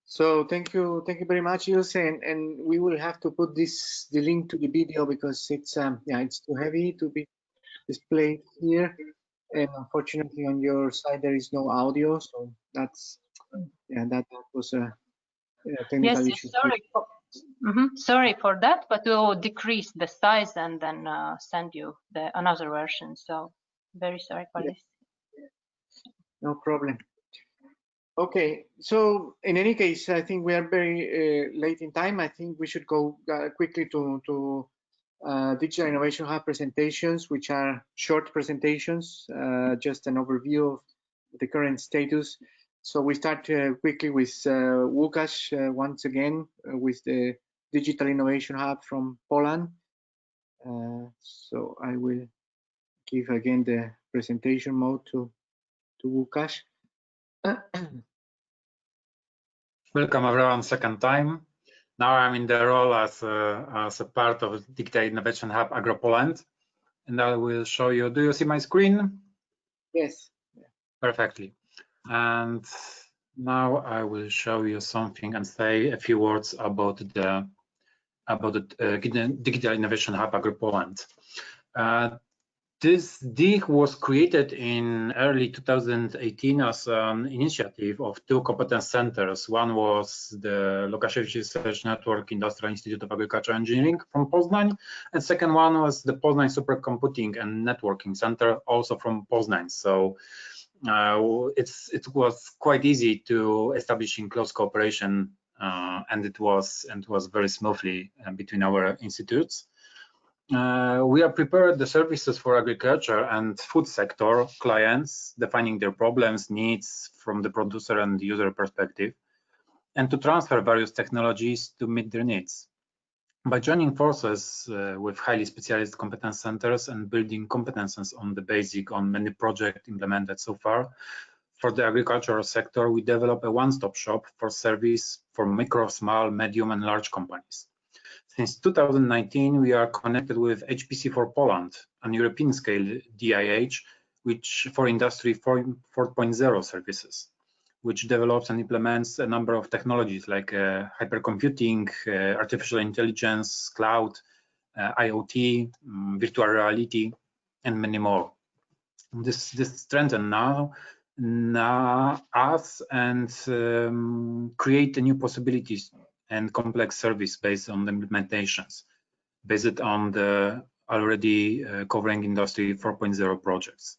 so thank you very much, Ilse, and we will have to put the link to the video because it's it's too heavy to be displayed here, and unfortunately on your side there is no audio, so that's that was a technical issue. Sorry for that, but we will decrease the size and then send you another version. So very sorry for this. No problem. Okay, so in any case, I think we are very late in time. I think we should go quickly to Digital Innovation Hub presentations, which are short presentations, just an overview of the current status. So we start quickly with Łukasz once again with the Digital Innovation Hub from Poland. So I will give again the presentation mode to Łukasz. Welcome everyone, second time. Now I'm in the role as a part of Digital Innovation Hub AgroPoland, and I will show you. Do you see my screen? Yes. Perfectly. And now I will show you something and say a few words about the Digital Innovation Hub AgroPoland. This DIH was created in early 2018 as an initiative of two competence centers. One was the Lukasiewicz Research Network Industrial Institute of Agriculture Engineering from Poznań, and second one was the Poznań Supercomputing and Networking Center, also from Poznań. So it was quite easy to establish in close cooperation, and it was very smoothly between our institutes. We are prepared the services for agriculture and food sector clients, defining their problems, needs from the producer and user perspective, and to transfer various technologies to meet their needs. By joining forces with highly specialized competence centers and building competences on the basic on many projects implemented so far, for the agricultural sector, we develop a one-stop shop for service for micro, small, medium, and large companies. Since 2019, we are connected with HPC for Poland, an European scale DIH, which for Industry 4.0 services, which develops and implements a number of technologies like hypercomputing, artificial intelligence, cloud, IoT, virtual reality, and many more. This strengthens now us and create new possibilities and complex service based on the implementations, based on the already covering Industry 4.0 projects.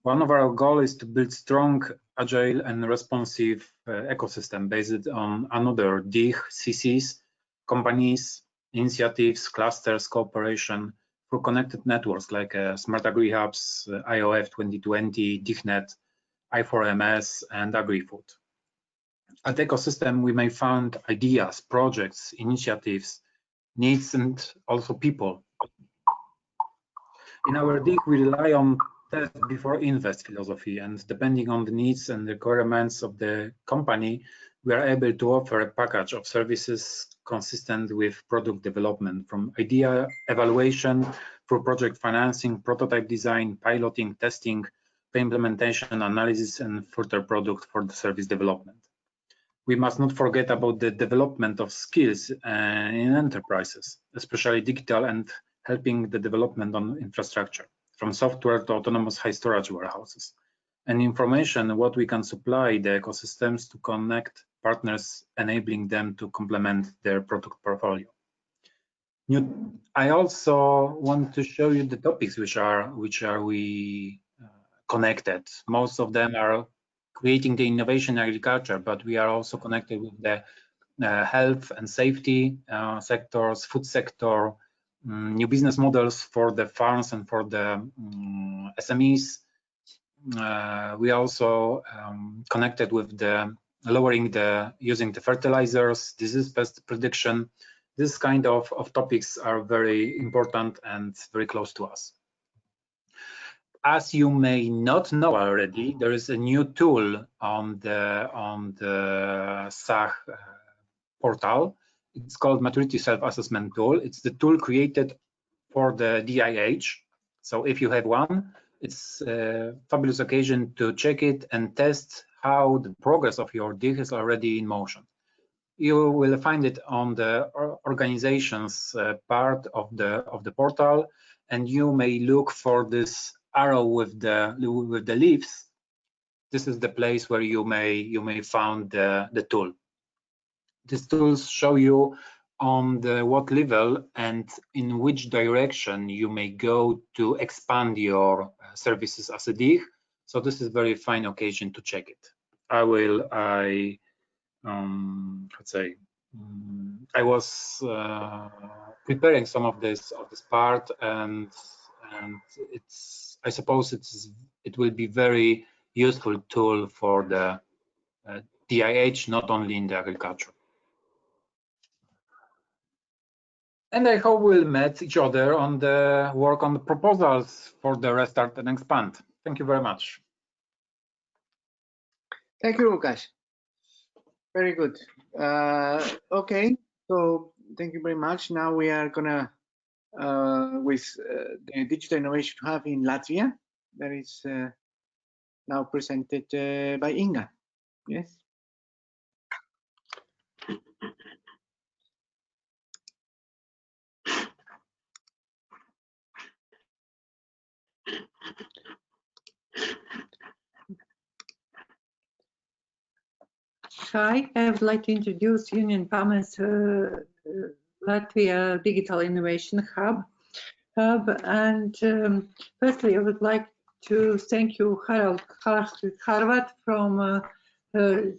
One of our goals is to build strong, agile, and responsive ecosystem based on another DIH, CCs, companies, initiatives, clusters, cooperation through connected networks like SmartAgriHubs, IOF 2020, DIHnet, I4MS, and agrifood. At ecosystem, we may find ideas, projects, initiatives, needs, and also people. In our DIH, we rely on test before invest philosophy, and depending on the needs and requirements of the company, we are able to offer a package of services consistent with product development, from idea evaluation through project financing, prototype design, piloting, testing, implementation, analysis, and further product for the service development. We must not forget about the development of skills in enterprises, especially digital, and helping the development on infrastructure, from software to autonomous high storage warehouses, and information what we can supply the ecosystems to connect partners, enabling them to complement their product portfolio. I also want to show you the topics which are we connected. Most of them are creating the innovation in agriculture, but we are also connected with the health and safety sectors, food sector, new business models for the farms and for the SMEs. We also connected with the using the fertilizers, disease pest prediction. This kind of topics are very important and very close to us. As you may not know already, there is a new tool on the SAG portal. It's called Maturity Self-Assessment Tool. It's the tool created for the DIH. So if you have one, it's a fabulous occasion to check it and test how the progress of your DIH is already in motion. You will find it on the organizations part of the portal, and you may look for this arrow with the leaves. This is the place where you may find the tool. These tools show you on what level and in which direction you may go to expand your services as a DIH. So this is a very fine occasion to check it. I was preparing some of this part, and I suppose it will be very useful tool for the DIH, not only in the agriculture. And I hope we'll meet each other on the work on the proposals for the Restart and Expand. Thank you very much. Thank you, Łukasz. Very good. Okay, so thank you very much. Now we are gonna with the Digital Innovation Hub in Latvia, that is now presented by Inga. Yes. Hi, I would like to introduce Union Farmers Latvia Digital Innovation Hub. And firstly, I would like to thank you, Harald Harvat from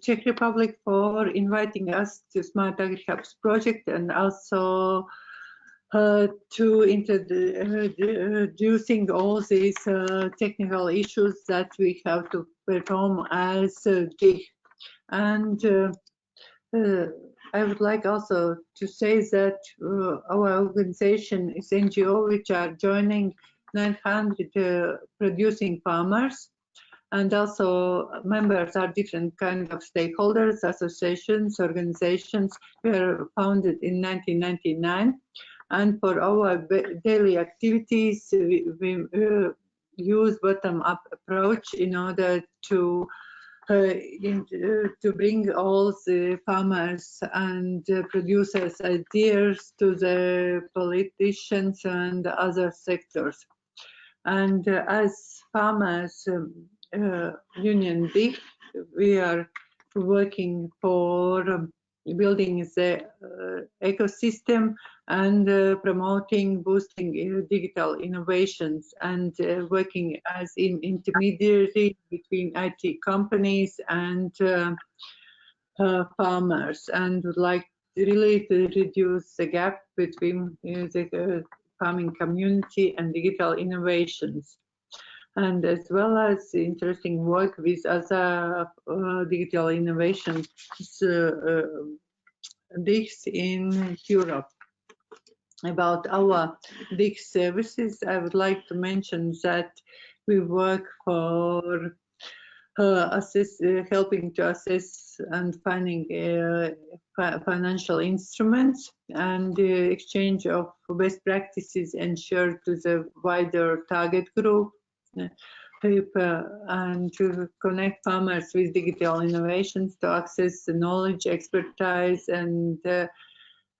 Czech Republic, for inviting us to SmartAgriHubs project, and also to introducing all these technical issues that we have to perform as DIH. And I would like also to say that our organization is NGO, which are joining 900 producing farmers, and also members are different kind of stakeholders, associations, organizations. We were founded in 1999, and for our daily activities, we use bottom-up approach in order to bring all the farmers and producers' ideas to the politicians and other sectors. And as farmers union DIH, we are working for building the ecosystem and promoting, boosting digital innovations, and working as an intermediary between IT companies and farmers, and would like really to reduce the gap between the farming community and digital innovations, and as well as interesting work with other digital innovations DIHs in Europe. About our DIH services, I would like to mention that we work for helping to assess and finding financial instruments, and exchange of best practices ensure to the wider target group, and to connect farmers with digital innovations to access the knowledge, expertise, and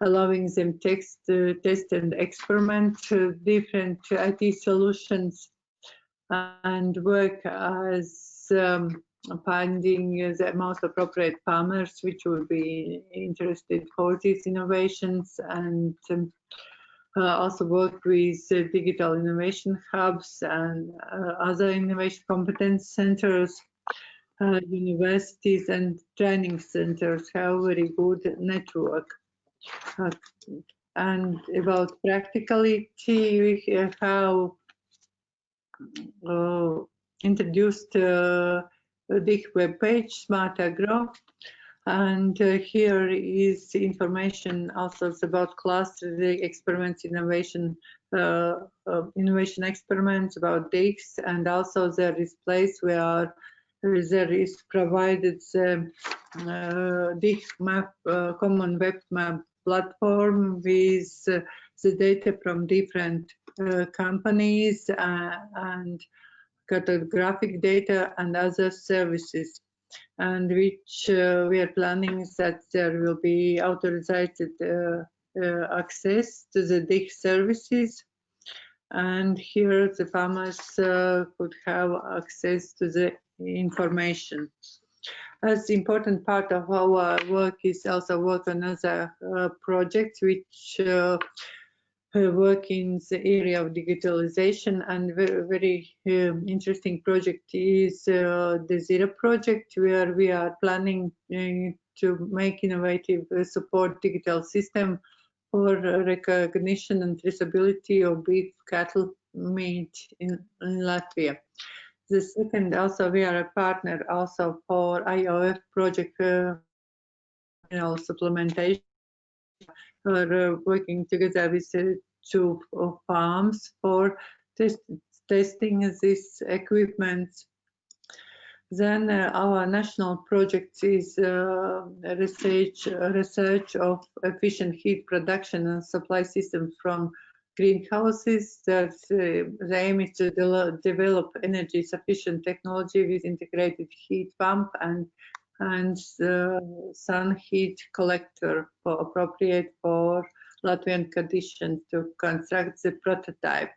allowing them test and experiment different IT solutions, and work as finding the most appropriate farmers which would be interested for these innovations, and also work with digital innovation hubs and other innovation competence centers. Universities and training centers have very good network. And about practicality, we have introduced a big web page, SmartAgro, and here is information also about cluster experiments, innovation experiments, about DIHs, and also there is place where there is provided the DIH map, common web map platform with the data from different companies and cartographic data and other services, and which we are planning that there will be authorized access to the DIH services, and here the farmers could have access to the information. As important part of our work is also work on other projects which work in the area of digitalization, and very interesting project is the Zero project, where we are planning to make innovative support digital system for recognition and traceability of beef cattle meat in Latvia. The second, also we are a partner also for IOF project supplementation. We're working together with two farms for testing this equipment. Then our national project is research of efficient heat production and supply systems from greenhouses. The aim is to develop energy sufficient technology with integrated heat pump and sun heat collector appropriate for Latvian conditions to construct the prototype.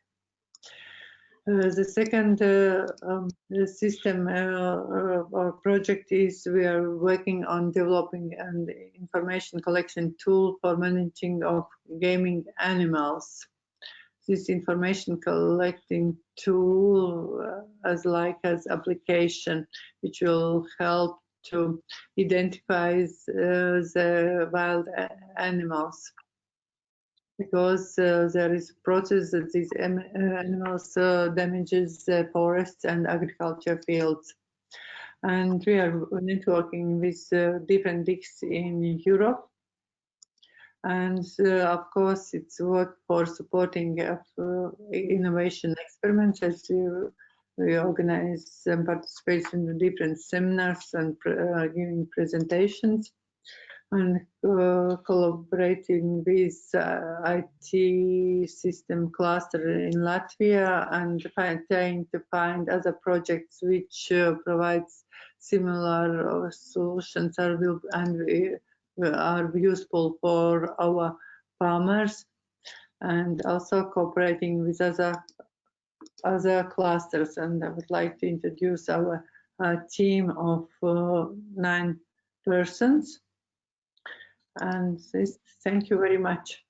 The second system or project is we are working on developing an information collection tool for managing of gaming animals. This information collecting tool as application which will help to identify the wild animals, because there is a process that these animals damages the forests and agriculture fields. And we are networking with different DIHs in Europe. And of course, it's work for supporting innovation experiments, as we organize and participate in the different seminars and giving presentations, and collaborating with IT system cluster in Latvia, and trying to find other projects which provides similar solutions and are useful for our farmers, and also cooperating with other clusters. And I would like to introduce our team of 9 persons. And thank you very much.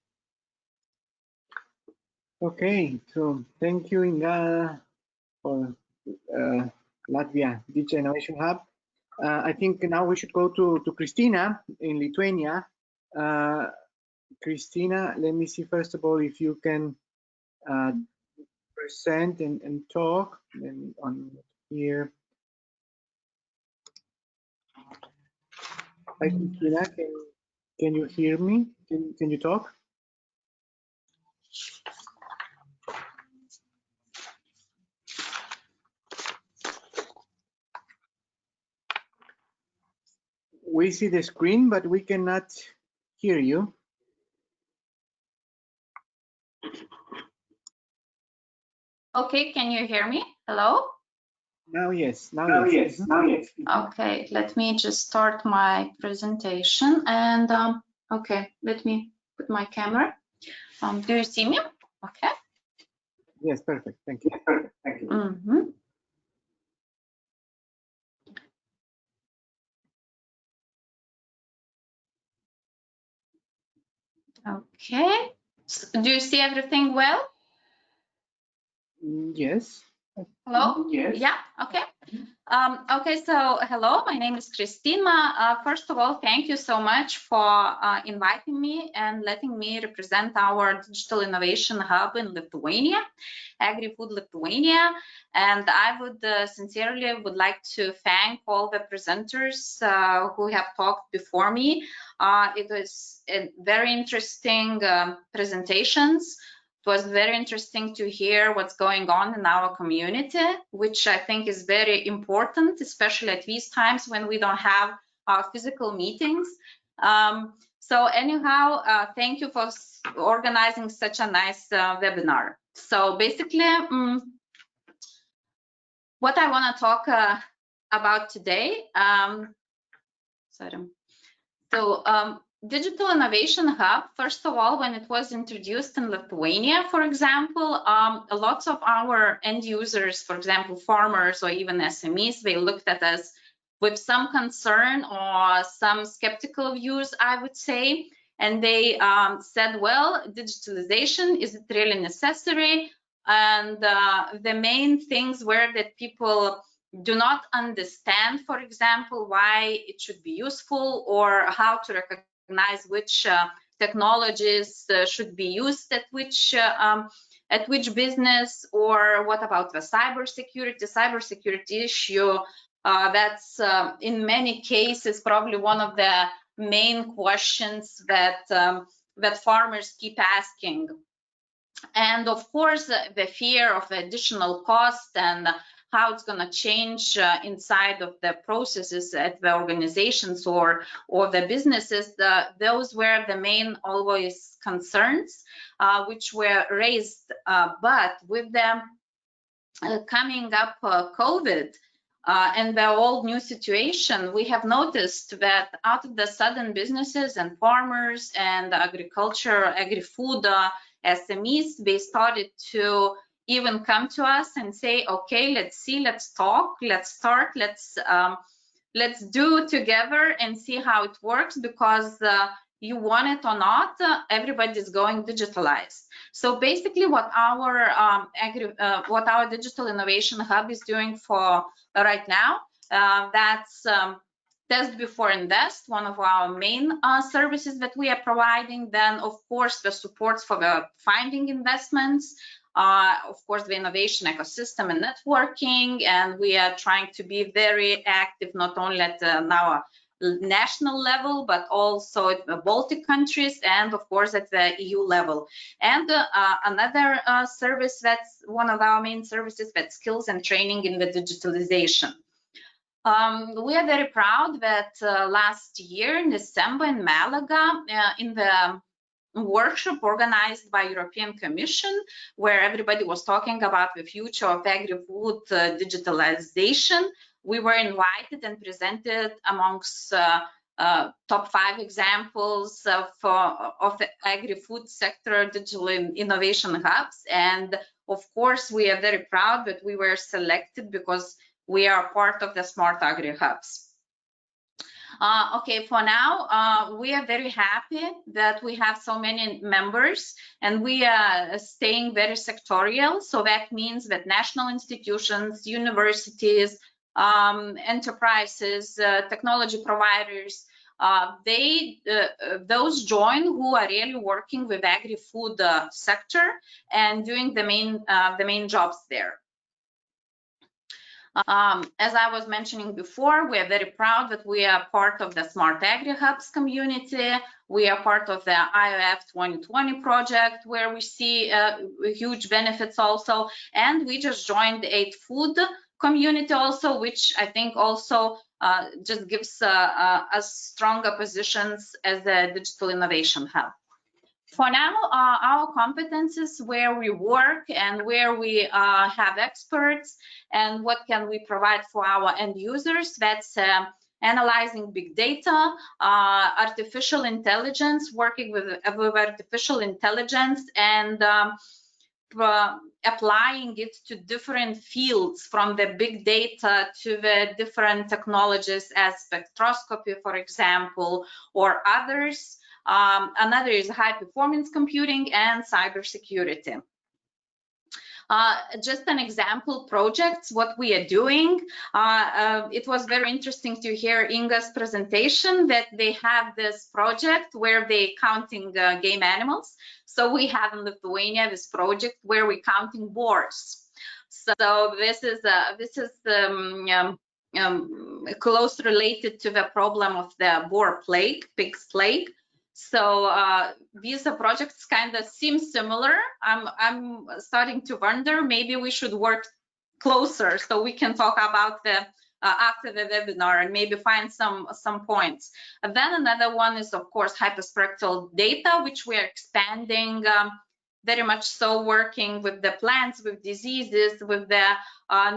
Okay, so thank you, Inga, for Latvia Digital Innovation Hub. I think now we should go to Christina in Lithuania. Christina, let me see first of all if you can present and talk. Let me on here. Hi, Christina, can you hear me? Can you talk? We see the screen, but we cannot hear you. Okay, can you hear me? Hello? Now yes, now yes. Okay, let me just start my presentation, and okay, let me put my camera. Do you see me? Okay. Yes, perfect. Thank you. Mm-hmm. Okay. Do you see everything well? Yes. Hello? Yes. Yeah, okay. Okay, so hello, my name is Christina. First of all, thank you so much for inviting me and letting me represent our Digital Innovation Hub in Lithuania, AgriFood Lithuania. And I would sincerely would like to thank all the presenters who have talked before me. It was very interesting presentations. It was very interesting to hear what's going on in our community, which I think is very important, especially at these times when we don't have our physical meetings. So anyhow, thank you for organizing such a nice webinar. So basically, what I want to talk about today, Digital Innovation Hub, first of all, when it was introduced in Lithuania, for example, lots of our end users, for example, farmers or even SMEs, they looked at us with some concern or some skeptical views, I would say. And they said, well, digitalization, is it really necessary? And the main things were that people do not understand, for example, why it should be useful or how to recognize which technologies should be used at which business, or what about the cybersecurity issue. That's in many cases probably one of the main questions that that farmers keep asking. And of course, the fear of the additional cost and how it's going to change inside of the processes at the organizations or the businesses, those were the main always concerns which were raised. But with the coming up COVID and the whole new situation, we have noticed that out of the sudden businesses and farmers and agriculture, agri-food SMEs, they started to even come to us and say, okay, let's see, let's talk, let's start, let's do together and see how it works, because you want it or not, everybody's going digitalized. So basically what our Digital Innovation Hub is doing for right now, that's Test Before Invest, one of our main services that we are providing. Then, of course, the supports for the finding investments, of course, the innovation ecosystem and networking, and we are trying to be very active, not only at our national level, but also at the Baltic countries, and of course at the EU level. And another service that's one of our main services, that's skills and training in the digitalization. We are very proud that last year in December in Malaga, in the workshop organized by European Commission, where everybody was talking about the future of agri-food digitalization, we were invited and presented amongst top 5 examples of the agri-food sector digital innovation hubs. And of course, we are very proud that we were selected because we are part of the SmartAgriHubs. Okay, for now, we are very happy that we have so many members, and we are staying very sectorial. So that means that national institutions, universities, enterprises, technology providers, those join who are really working with agri-food sector and doing the main jobs there. As I was mentioning before, we are very proud that we are part of the SmartAgriHubs community. We are part of the IOF 2020 project, where we see huge benefits also. And we just joined the AgriFood community also, which I think also just gives us stronger positions as a digital innovation hub. For now, our competences, where we work and where we have experts and what can we provide for our end users, that's analyzing big data, artificial intelligence, working with artificial intelligence and applying it to different fields, from the big data to the different technologies as spectroscopy, for example, or others. Another is high performance computing and cybersecurity. Just an example projects, what we are doing. It was very interesting to hear Inga's presentation that they have this project where they counting game animals. So we have in Lithuania this project where we're counting boars. So this is close related to the problem of the boar plague, pig's plague. So these projects kind of seem similar. I'm starting to wonder, maybe we should work closer so we can talk about the after the webinar and maybe find some points. And then another one is, of course, hyperspectral data, which we are expanding very much so, working with the plants, with diseases, with the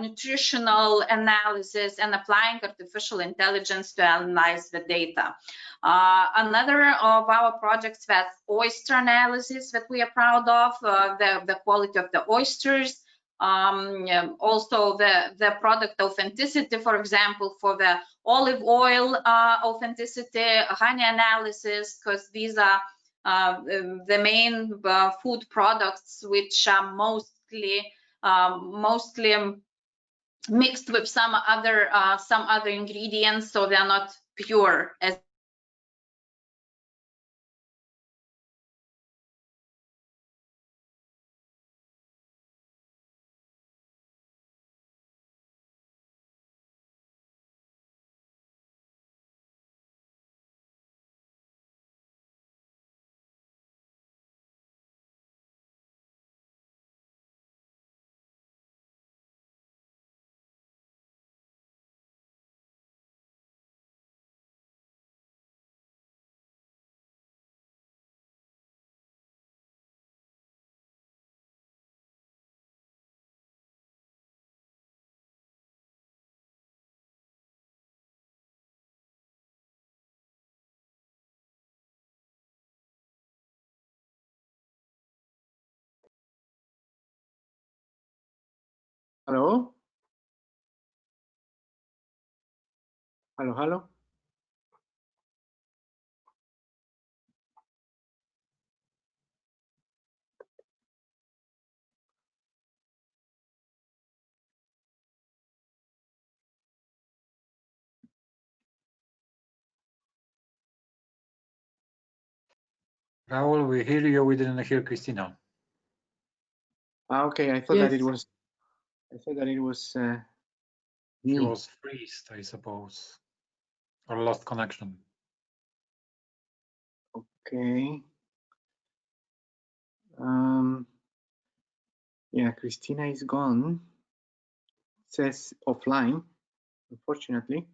nutritional analysis, and applying artificial intelligence to analyze the data. Another of our projects, that's oyster analysis that we are proud of, the quality of the oysters, also the product authenticity, for example, for the olive oil authenticity, honey analysis, because these are the main food products which are mostly mixed with some other ingredients, so they are not pure as Hello? Hello, hello? Raul, we hear you. We didn't hear Christina. Okay, I thought that it was. I thought that it was. She was freezed, I suppose, or lost connection. Okay. Yeah, Christina is gone. It says offline, unfortunately.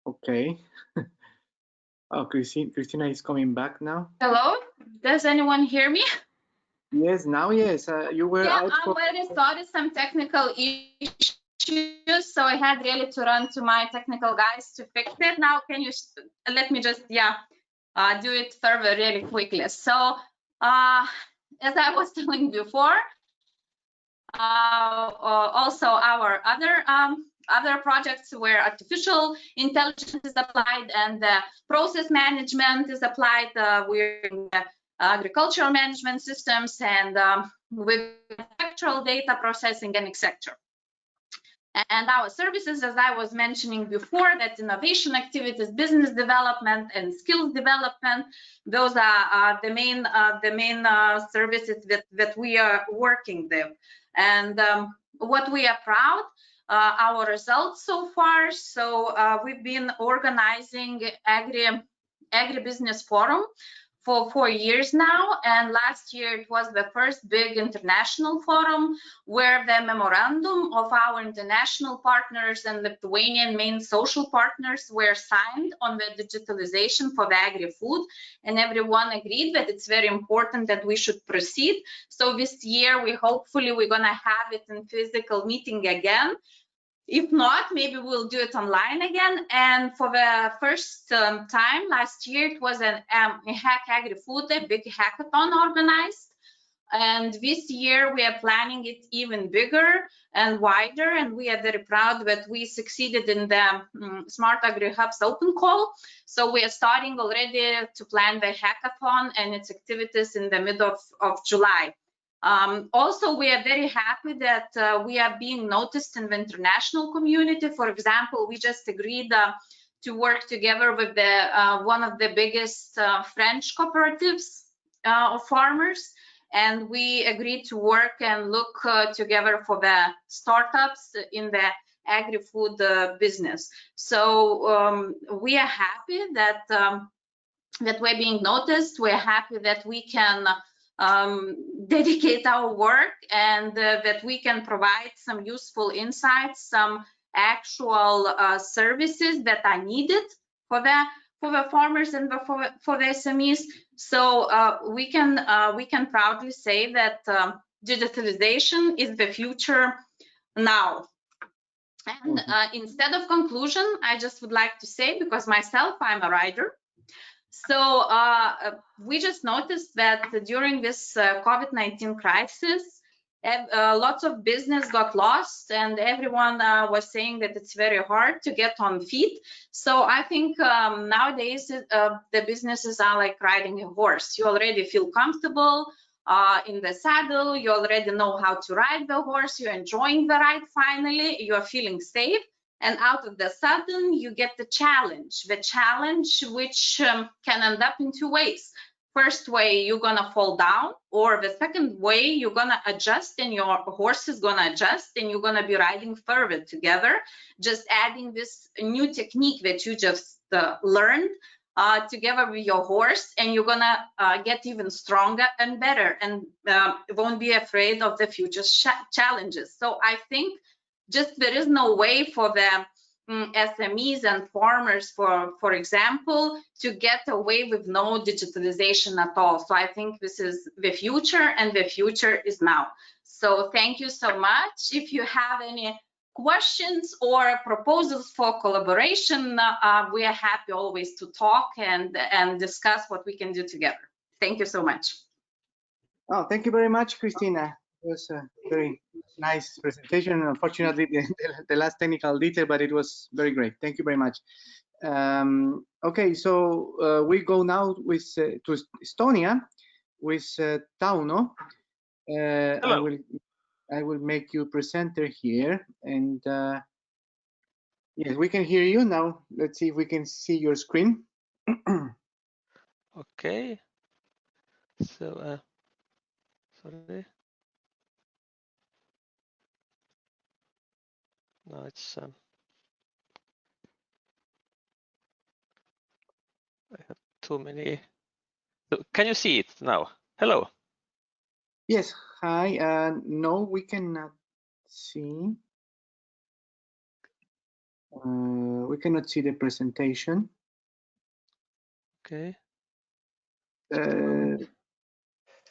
Okay. Oh, Christina is coming back now. Hello, does anyone hear me? Yes, now yes. You were out I'm very sorry, some technical issues, so I had really to run to my technical guys to fix it. Now, can you let me just do it further really quickly? So, as I was telling before, also our other projects where artificial intelligence is applied and process management is applied. We're in agricultural management systems and with factual data processing and etc. And our services, as I was mentioning before, that innovation activities, business development, and skills development, those are the main services that we are working with. And what we are proud, our results so far. So we've been organizing agribusiness forum for 4 years now, and last year it was the first big international forum where the memorandum of our international partners and Lithuanian main social partners were signed on the digitalization for the agri-food, and everyone agreed that it's very important that we should proceed. So this year hopefully we're gonna have it in physical meeting again. If not, maybe we'll do it online again. And for the first time last year, it was an Hack Agri-Food, a big hackathon organized. And this year we are planning it even bigger and wider, and we are very proud that we succeeded in the SmartAgriHubs open call. So we are starting already to plan the hackathon and its activities in the middle of July. Also, we are very happy that we are being noticed in the international community. For example, we just agreed to work together with the one of the biggest French cooperatives of farmers. And we agreed to work and look together for the startups in the agri-food business. So we are happy that that we're being noticed. We're happy that we can dedicate our work and that we can provide some useful insights, some actual services that are needed for the farmers and for the SMEs. So we can proudly say that digitalization is the future now. And instead of conclusion, I just would like to say, because myself, I'm a writer. So we just noticed that during this COVID-19 crisis, lots of business got lost, and everyone was saying that it's very hard to get on feet. So I think nowadays the businesses are like riding a horse. You already feel comfortable in the saddle. You already know how to ride the horse. You're enjoying the ride finally. You're feeling safe. And out of the sudden, you get the challenge which can end up in two ways. First way, you're gonna fall down, or the second way, you're gonna adjust and your horse is gonna adjust and you're gonna be riding further together, just adding this new technique that you just learned together with your horse, and you're gonna get even stronger and better and won't be afraid of the future challenges. So I think just there is no way for the SMEs and farmers, for example, to get away with no digitalization at all. So I think this is the future, and the future is now. So thank you so much. If you have any questions or proposals for collaboration, we are happy always to talk and discuss what we can do together. Thank you so much. Oh, thank you very much, Christina. It was a very nice presentation. Unfortunately, the last technical detail, but it was very great. Thank you very much. Okay, so we go now with to Estonia with Tauno. I will make you presenter here, and yes, we can hear you now. Let's see if we can see your screen. Okay. So, sorry. No, it's I have too many. So can you see it now? Hello. Yes. Hi. No, we cannot see. We cannot see the presentation. Okay.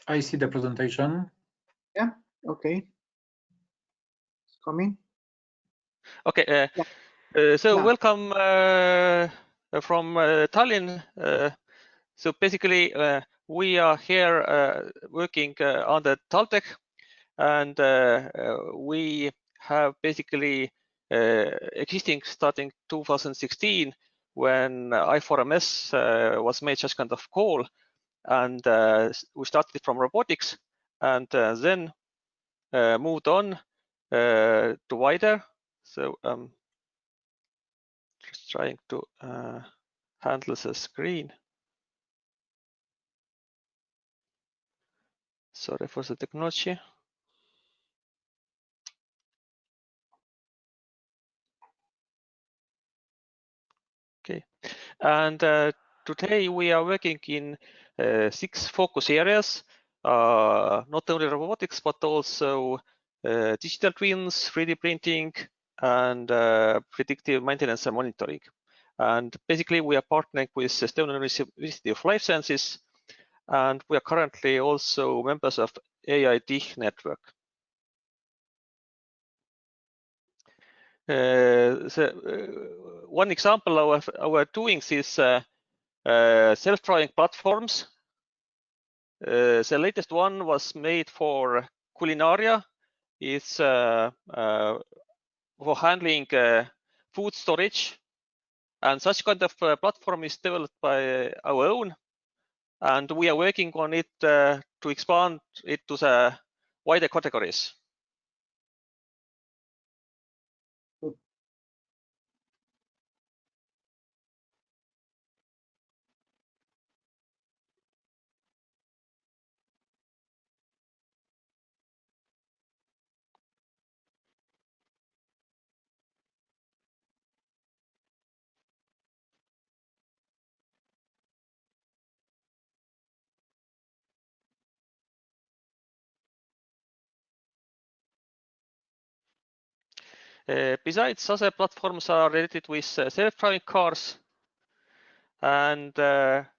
I see the presentation. Yeah. Okay. It's coming. Okay. So welcome from Tallinn. So basically, we are here working on the Taltech, and we have basically existing starting 2016 when I4MS was made just kind of call, and we started from robotics, and then moved on to wider. So just trying to handle the screen. Sorry for the technology. Okay, and today we are working in 6 focus areas, not only robotics, but also digital twins, 3D printing, and predictive maintenance and monitoring. And basically, we are partnering with Estonian University of Life Sciences, and we are currently also members of AID network. One example of our doings is self-drawing platforms. The latest one was made for culinaria. It's for handling food storage, and such kind of platform is developed by our own, and we are working on it to expand it to the wider categories. Besides, other platforms are related with self-driving cars, and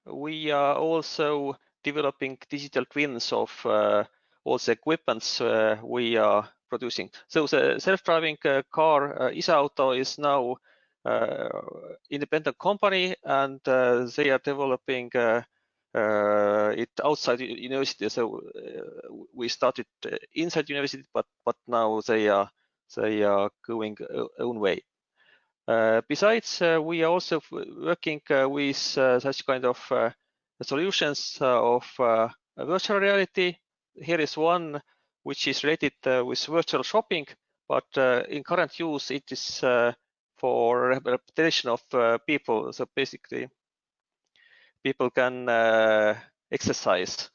we are also developing digital twins of all the equipments we are producing. So the self-driving car ISA-auto is now independent company, and they are developing it outside university. So we started inside university, but now they are going own way. Besides, we are also working with such kind of solutions of virtual reality. Here is one which is related with virtual shopping, but in current use it is for representation of people. So basically, people can exercise.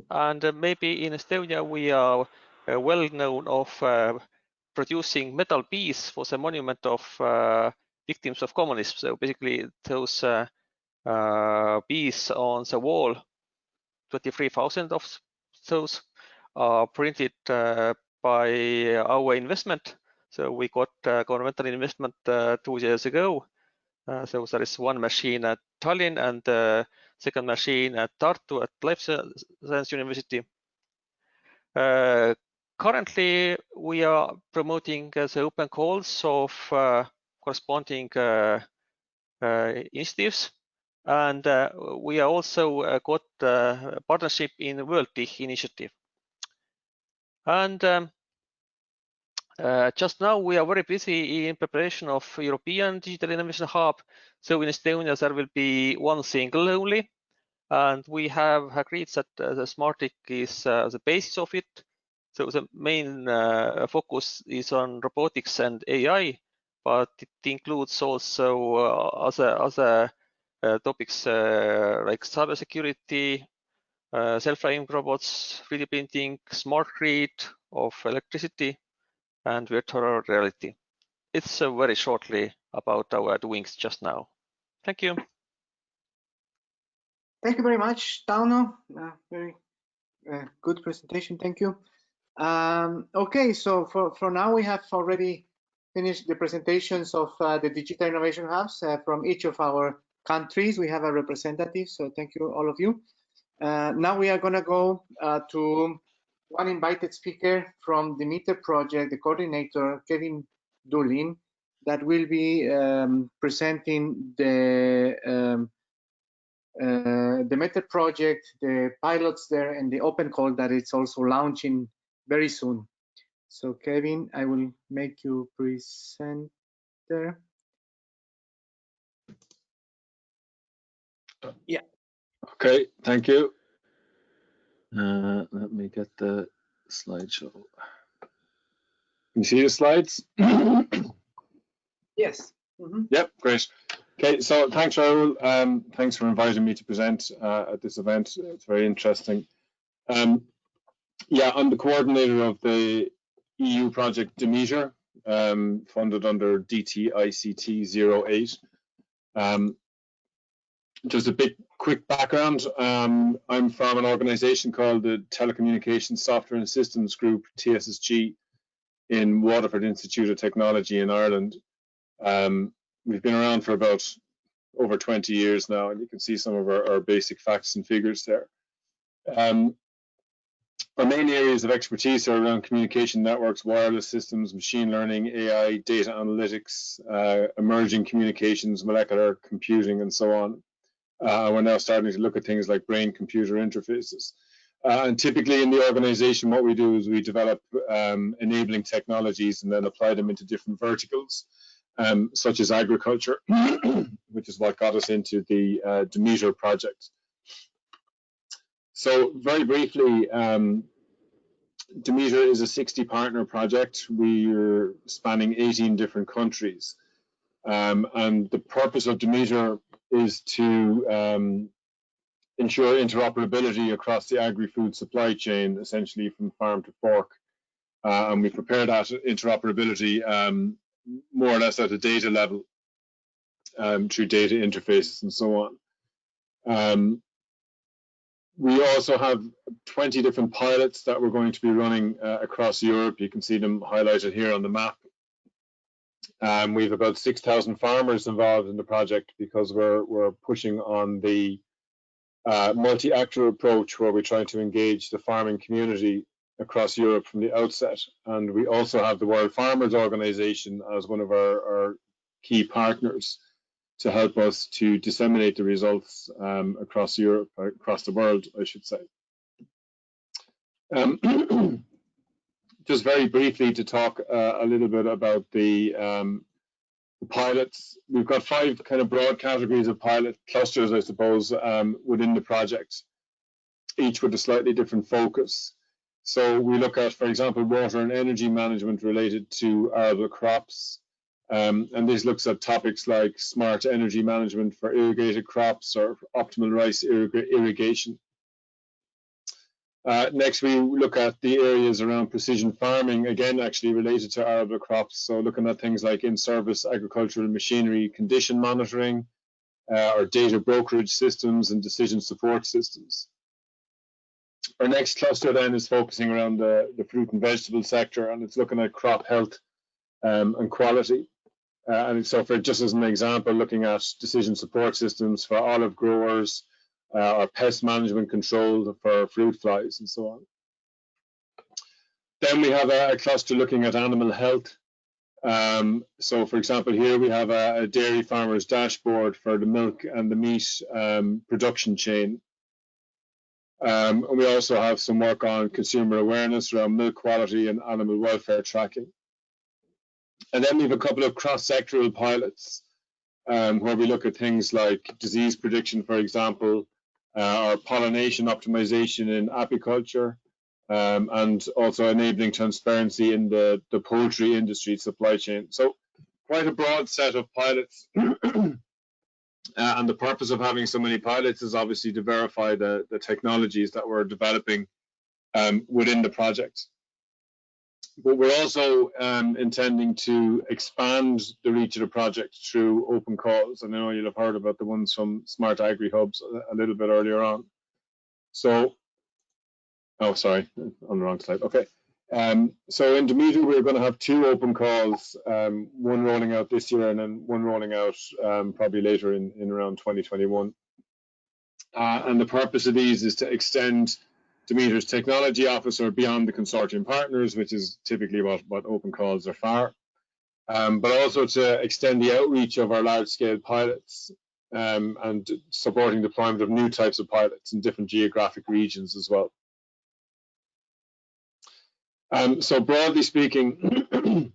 And maybe in Estonia we are well known of producing metal bees for the monument of victims of communism. So basically those bees on the wall, 23,000 of those are printed by our investment. So we got governmental investment 2 years ago. So there is one machine at Tallinn and second machine at Tartu at Life Science University. Currently, we are promoting the open calls of corresponding initiatives, and we are also got partnership in World DIH initiative. And just now we are very busy in preparation of European Digital Innovation Hub. So in Estonia there will be one single only, and we have agreed that the SmartAg is the basis of it. So the main focus is on robotics and AI, but it includes also other topics like cybersecurity, self-driving robots, 3D printing, smart grid of electricity, and virtual reality. It's very shortly about our doings just now. Thank you. Thank you very much, Tauno. Very good presentation. Thank you. Okay, so for now we have already finished the presentations of the Digital Innovation Hubs from each of our countries. We have a representative, so thank you all of you. Now we are going to go to one invited speaker from the Meter project, the coordinator, Kevin Dulin, that will be presenting the Meter project, the pilots there, and the open call that it's also launching very soon. So Kevin, I will make you presenter. Yeah. Okay, thank you. Let me get the slideshow. Can you see the slides? Yes. Yep, great. Okay, so thanks, Raoul. Thanks for inviting me to present at this event. It's very interesting. Yeah, I'm the coordinator of the EU project Demeter, funded under DTICT 08. Just a bit quick background. I'm from an organization called the Telecommunications Software and Systems Group, TSSG, in Waterford Institute of Technology in Ireland. We've been around for about over 20 years now, and you can see some of our basic facts and figures there. Our main areas of expertise are around communication networks, wireless systems, machine learning, AI, data analytics, emerging communications, molecular computing, and so on. We're now starting to look at things like brain-computer interfaces. And typically in the organization, what we do is we develop enabling technologies and then apply them into different verticals, such as agriculture, which is what got us into the Demeter project. So very briefly, Demeter is a 60-partner project. We're spanning 18 different countries. And the purpose of Demeter is to ensure interoperability across the agri-food supply chain, essentially from farm to fork. And we prepare that interoperability more or less at a data level through data interfaces and so on. We also have 20 different pilots that we're going to be running across Europe. You can see them highlighted here on the map. We have about 6,000 farmers involved in the project because we're pushing on the multi-actor approach, where we're trying to engage the farming community across Europe from the outset. And we also have the World Farmers Organization as one of our key partners to help us to disseminate the results across Europe, across the world, I should say. Just very briefly to talk a little bit about the pilots. We've got 5 kind of broad categories of pilot clusters, I suppose, within the project, each with a slightly different focus. So we look at, for example, water and energy management related to arable crops. And this looks at topics like smart energy management for irrigated crops or optimal rice irrigation. Next, we look at the areas around precision farming, again, actually related to arable crops. So looking at things like in-service agricultural machinery condition monitoring, or data brokerage systems and decision support systems. Our next cluster then is focusing around the fruit and vegetable sector, and it's looking at crop health and quality. And so for just as an example, looking at decision support systems for olive growers, or pest management control for fruit flies and so on. Then we have a cluster looking at animal health. So for example, here we have a dairy farmer's dashboard for the milk and the meat production chain. And we also have some work on consumer awareness around milk quality and animal welfare tracking. And then we have a couple of cross-sectoral pilots where we look at things like disease prediction, for example, or pollination optimization in apiculture, and also enabling transparency in the poultry industry supply chain. So quite a broad set of pilots. And the purpose of having so many pilots is obviously to verify the technologies that we're developing within the project. But we're also intending to expand the reach of the project through open calls. And I know you'll have heard about the ones from SmartAgriHubs a little bit earlier on. So, oh, sorry, on the wrong slide. Okay. So in Demeter, we're going to have 2 open calls, one rolling out this year and then one rolling out probably later in around 2021. And the purpose of these is to extend Demeter's technology officer beyond the consortium partners, which is typically what open calls are for, but also to extend the outreach of our large-scale pilots and supporting deployment of new types of pilots in different geographic regions as well. So broadly speaking,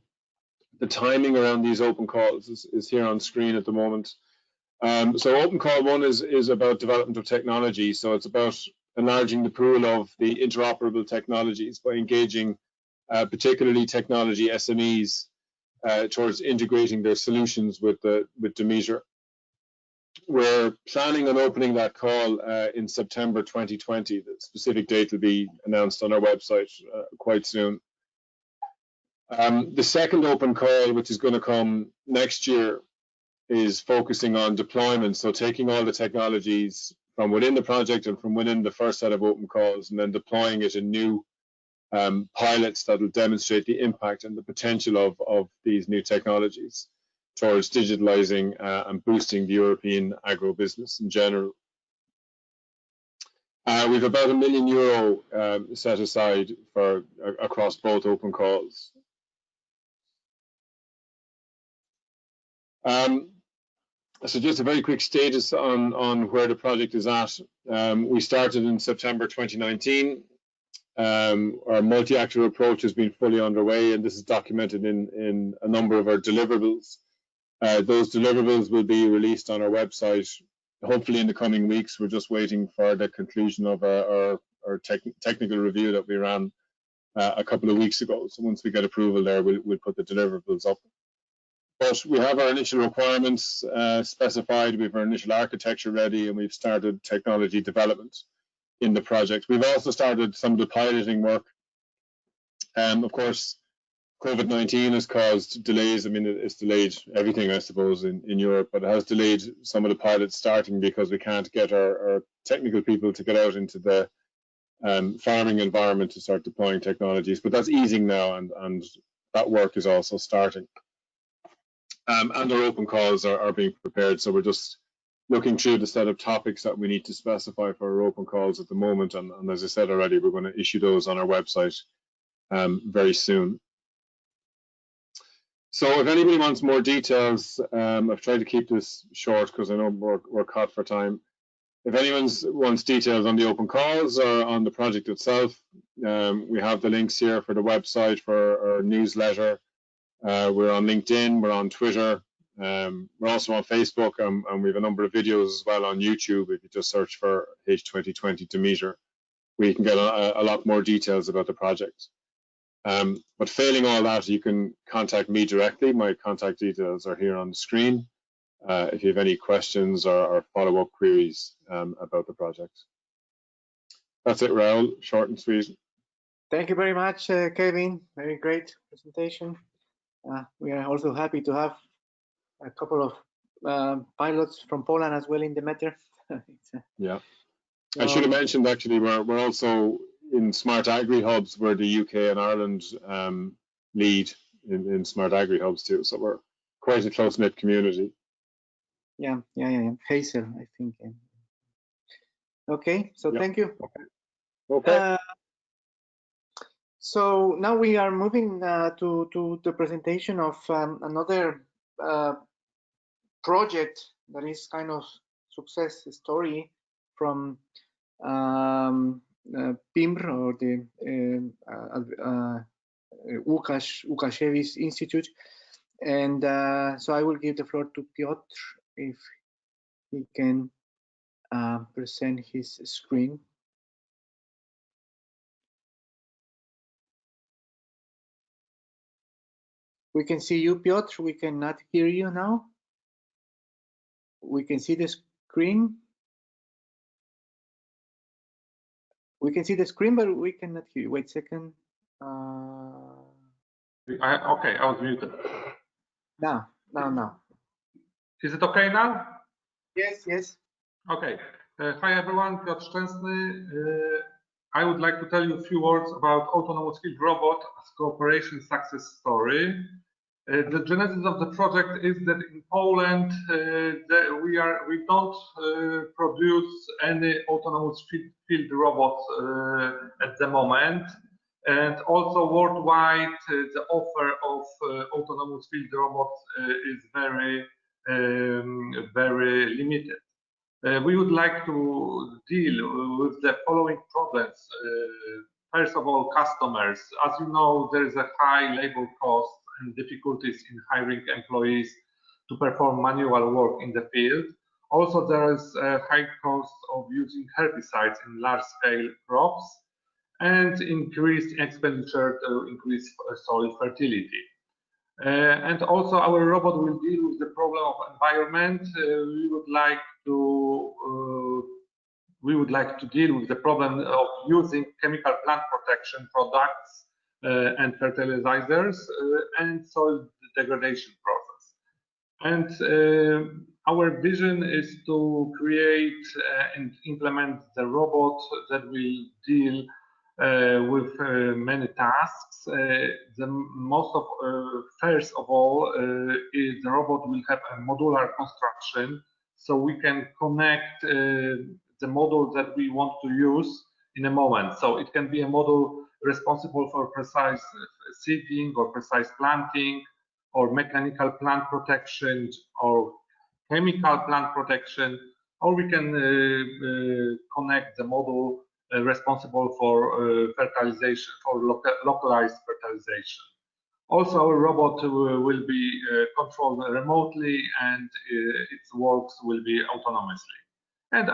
the timing around these open calls is here on screen at the moment. So open call 1 is about development of technology. So it's about enlarging the pool of the interoperable technologies by engaging particularly technology SMEs towards integrating their solutions with Demeter. We're planning on opening that call in September 2020. The specific date will be announced on our website quite soon. The second open call, which is going to come next year, is focusing on deployment. So taking all the technologies from within the project and from within the first set of open calls and then deploying it in new pilots that will demonstrate the impact and the potential of these new technologies towards digitalizing and boosting the European agro-business in general. We've about €1 million set aside for across both open calls. So just a very quick status on where the project is at. We started in September 2019. Our multi-actor approach has been fully underway, and this is documented in a number of our deliverables. Those deliverables will be released on our website, hopefully in the coming weeks. We're just waiting for the conclusion of our technical review that we ran a couple of weeks ago. So once we get approval there, we'll put the deliverables up. But we have our initial requirements specified, we have our initial architecture ready, and we've started technology development in the project. We've also started some of the piloting work. Of course, COVID-19 has caused delays. I mean, it's delayed everything, I suppose, in Europe, but it has delayed some of the pilots starting because we can't get our technical people to get out into the farming environment to start deploying technologies. But that's easing now, and that work is also starting. And our open calls are being prepared, so we're just looking through the set of topics that we need to specify for our open calls at the moment. And as I said already, we're going to issue those on our website very soon. So if anybody wants more details, I've tried to keep this short because I know we're caught for time. If anyone wants details on the open calls or on the project itself, we have the links here for the website, for our newsletter. We're on LinkedIn, we're on Twitter, we're also on Facebook, and we have a number of videos as well on YouTube. If you just search for H2020 Demeter, where you can get a lot more details about the project. But failing all that, you can contact me directly. My contact details are here on the screen if you have any questions or follow-up queries about the project. That's it, Raul, short and sweet. Thank you very much, Kevin. Very great presentation. We are also happy to have a couple of pilots from Poland as well in the matter. Yeah, I should have mentioned actually we're also in SmartAgriHubs. We're the UK and Ireland lead in SmartAgriHubs too, so we're quite a close-knit community. Yeah. Hazel, I think. Okay, so thank you. Okay. So now we are moving to the presentation of another project that is kind of success story from PIMR, or the Łukasiewicz Institute. And so I will give the floor to Piotr if he can present his screen. We can see you, Piotr. We cannot hear you now. We can see the screen. We can see the screen, but we cannot hear you. Wait a second. Okay, I was muted. Now. Is it okay now? Yes. Okay. Hi everyone, Piotr Szczęsny. I would like to tell you a few words about autonomous field robot as cooperation success story. The genesis of the project is that in Poland we don't produce any autonomous field robots at the moment, and also worldwide the offer of autonomous field robots is very limited. We would like to deal with the following problems. First of all, customers. As you know, there is a high labor cost and difficulties in hiring employees to perform manual work in the field. Also, there is a high cost of using herbicides in large-scale crops and increased expenditure to increase soil fertility. And also, our robot will deal with the problem of environment. We would like to deal with the problem of using chemical plant protection products and fertilizers and soil degradation process. And our vision is to create and implement the robot that will deal with many tasks. First of all, the robot will have a modular construction, so we can connect the model that we want to use in a moment. So it can be a model responsible for precise seeding or precise planting or mechanical plant protection or chemical plant protection, or we can connect the module responsible for fertilization, for localized fertilization. Also, our robot will be controlled remotely, and its works will be autonomously. And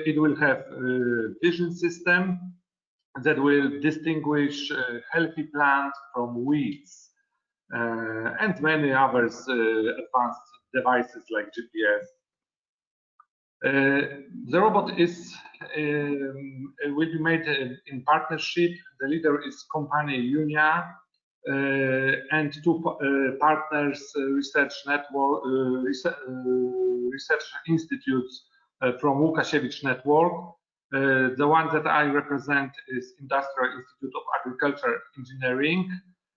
it will have a vision system that will distinguish healthy plants from weeds, and many others advanced devices like GPS. The robot will be made in partnership. The leader is company Unia, and two partners, research network, research institutes from Łukasiewicz network. The one that I represent is Industrial Institute of Agriculture Engineering,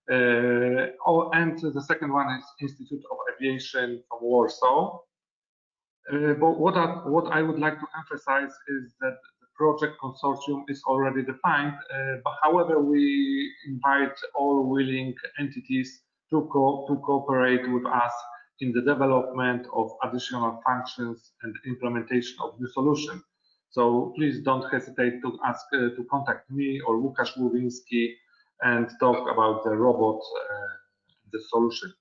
and the second one is Institute of Aviation from Warsaw. But what I would like to emphasize is that the project consortium is already defined, but however, we invite all willing entities to cooperate with us in the development of additional functions and implementation of new solutions. So please don't hesitate to ask to contact me or Łukasz Głowinski and talk about the robot, the solution.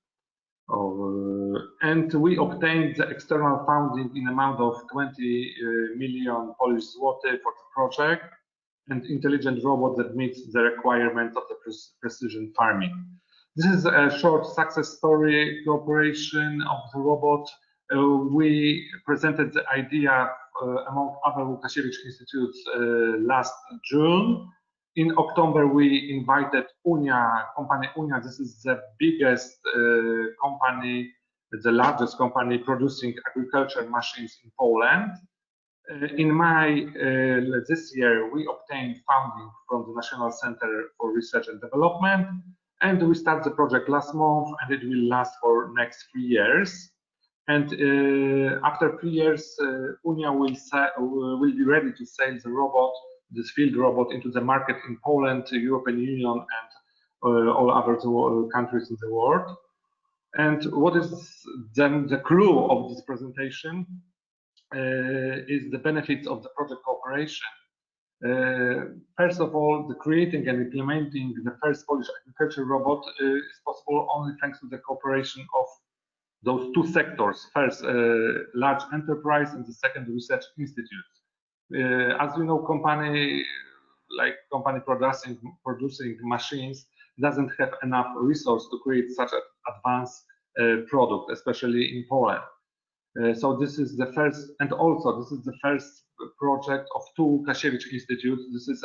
And we obtained the external funding in amount of 20 million Polish zloty for the project, and intelligent robot that meets the requirements of the precision farming. This is a short success story cooperation of the robot. We presented the idea among other Łukasiewicz institutes last June. In October, we invited Unia, company Unia. This is the biggest company, the largest company producing agriculture machines in Poland. In May this year, we obtained funding from the National Center for Research and Development, and we started the project last month, and it will last for next 3 years. And after 3 years, Unia will be ready to sell the robot, this field robot, into the market in Poland, European Union, and all other countries in the world. And what is then the clue of this presentation is the benefits of the project cooperation. First of all, the creating and implementing the first Polish agriculture robot is possible only thanks to the cooperation of those two sectors. First, large enterprise, and the second, research institutes. As you know, company producing machines doesn't have enough resource to create such an advanced product, especially in Poland. So this is the first, and also this is the first project of two Łukasiewicz institutes. This is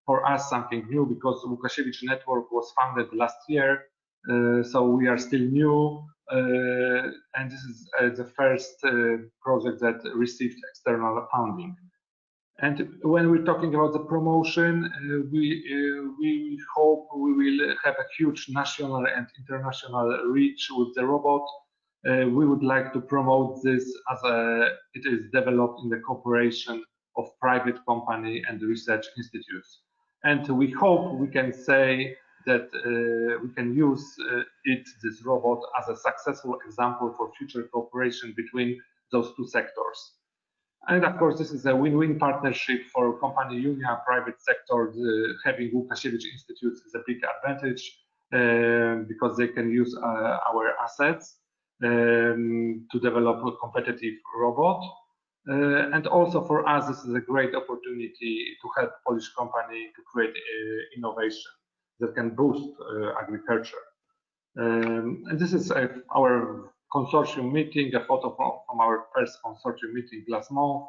for us something new, because Łukasiewicz network was founded last year, so we are still new, and this is the first project that received external funding. And when we're talking about the promotion, we hope we will have a huge national and international reach with the robot. We would like to promote this as it is developed in the cooperation of private company and research institutes. And we hope we can say that we can use this robot as a successful example for future cooperation between those two sectors. And of course, this is a win-win partnership for company Unia, private sector. Having Łukasiewicz institutes is a big advantage because they can use our assets to develop a competitive robot. And also for us, this is a great opportunity to help Polish company to create innovation that can boost agriculture. And this is our consortium meeting, a photo from our first consortium meeting last month.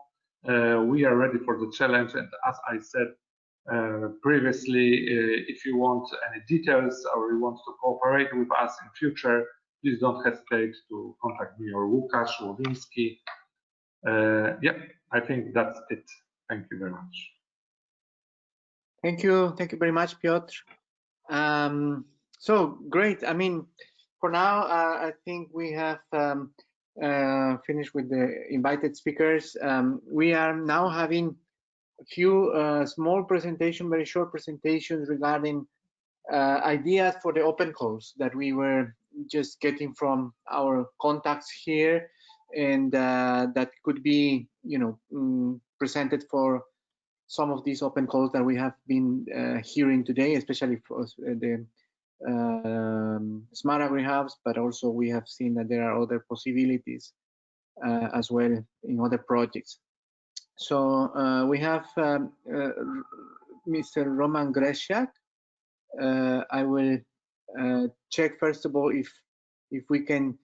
We are ready for the challenge, and as I said previously, if you want any details or you want to cooperate with us in future, please don't hesitate to contact me or Łukasz Głowinski. Yeah, I think that's it. Thank you very much. Thank you very much, Piotr. So great. I mean, for now, I think we have finished with the invited speakers. We are now having a few small presentations, very short presentations regarding ideas for the open calls that we were just getting from our contacts here. and that could be, presented for some of these open calls that we have been hearing today, especially for the SmartAgriHubs, but also we have seen that there are other possibilities as well in other projects. So we have Mr. Roman Gresiak. I will check first of all if we can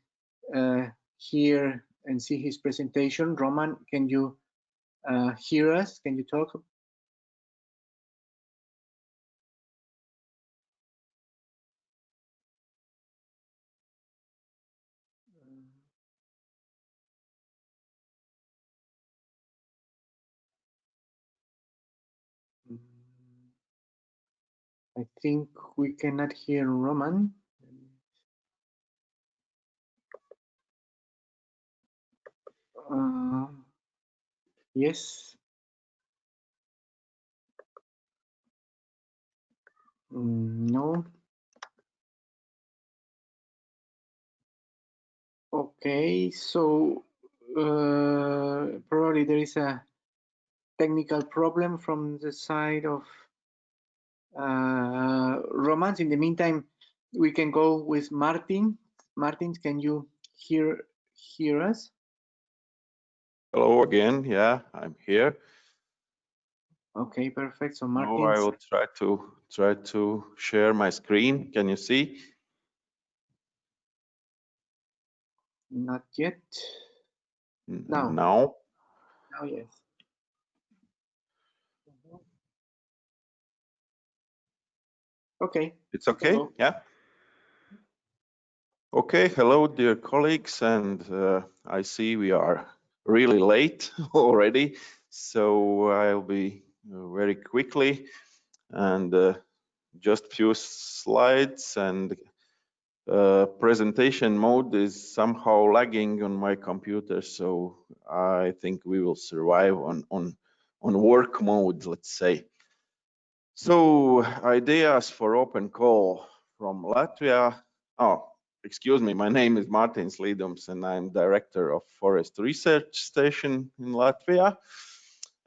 hear and see his presentation. Roman, can you hear us? Can you talk? I think we cannot hear Roman. Yes. No. Okay, so probably there is a technical problem from the side of Roman. In the meantime, we can go with Martin. Martin, can you hear us? Hello again. Yeah, I'm here. Okay, perfect. So Martin, now I will try to share my screen. Can you see? Not yet. Now. Now, yes. Okay. It's okay. Yeah. Okay. Hello, dear colleagues, and I see we are really late already, so I'll be very quickly and just few slides, and presentation mode is somehow lagging on my computer, so I think we will survive on work mode, let's say. So ideas for open call from Latvia. Oh, excuse me, my name is Martin Slīdums and I'm director of Forest Research Station in Latvia.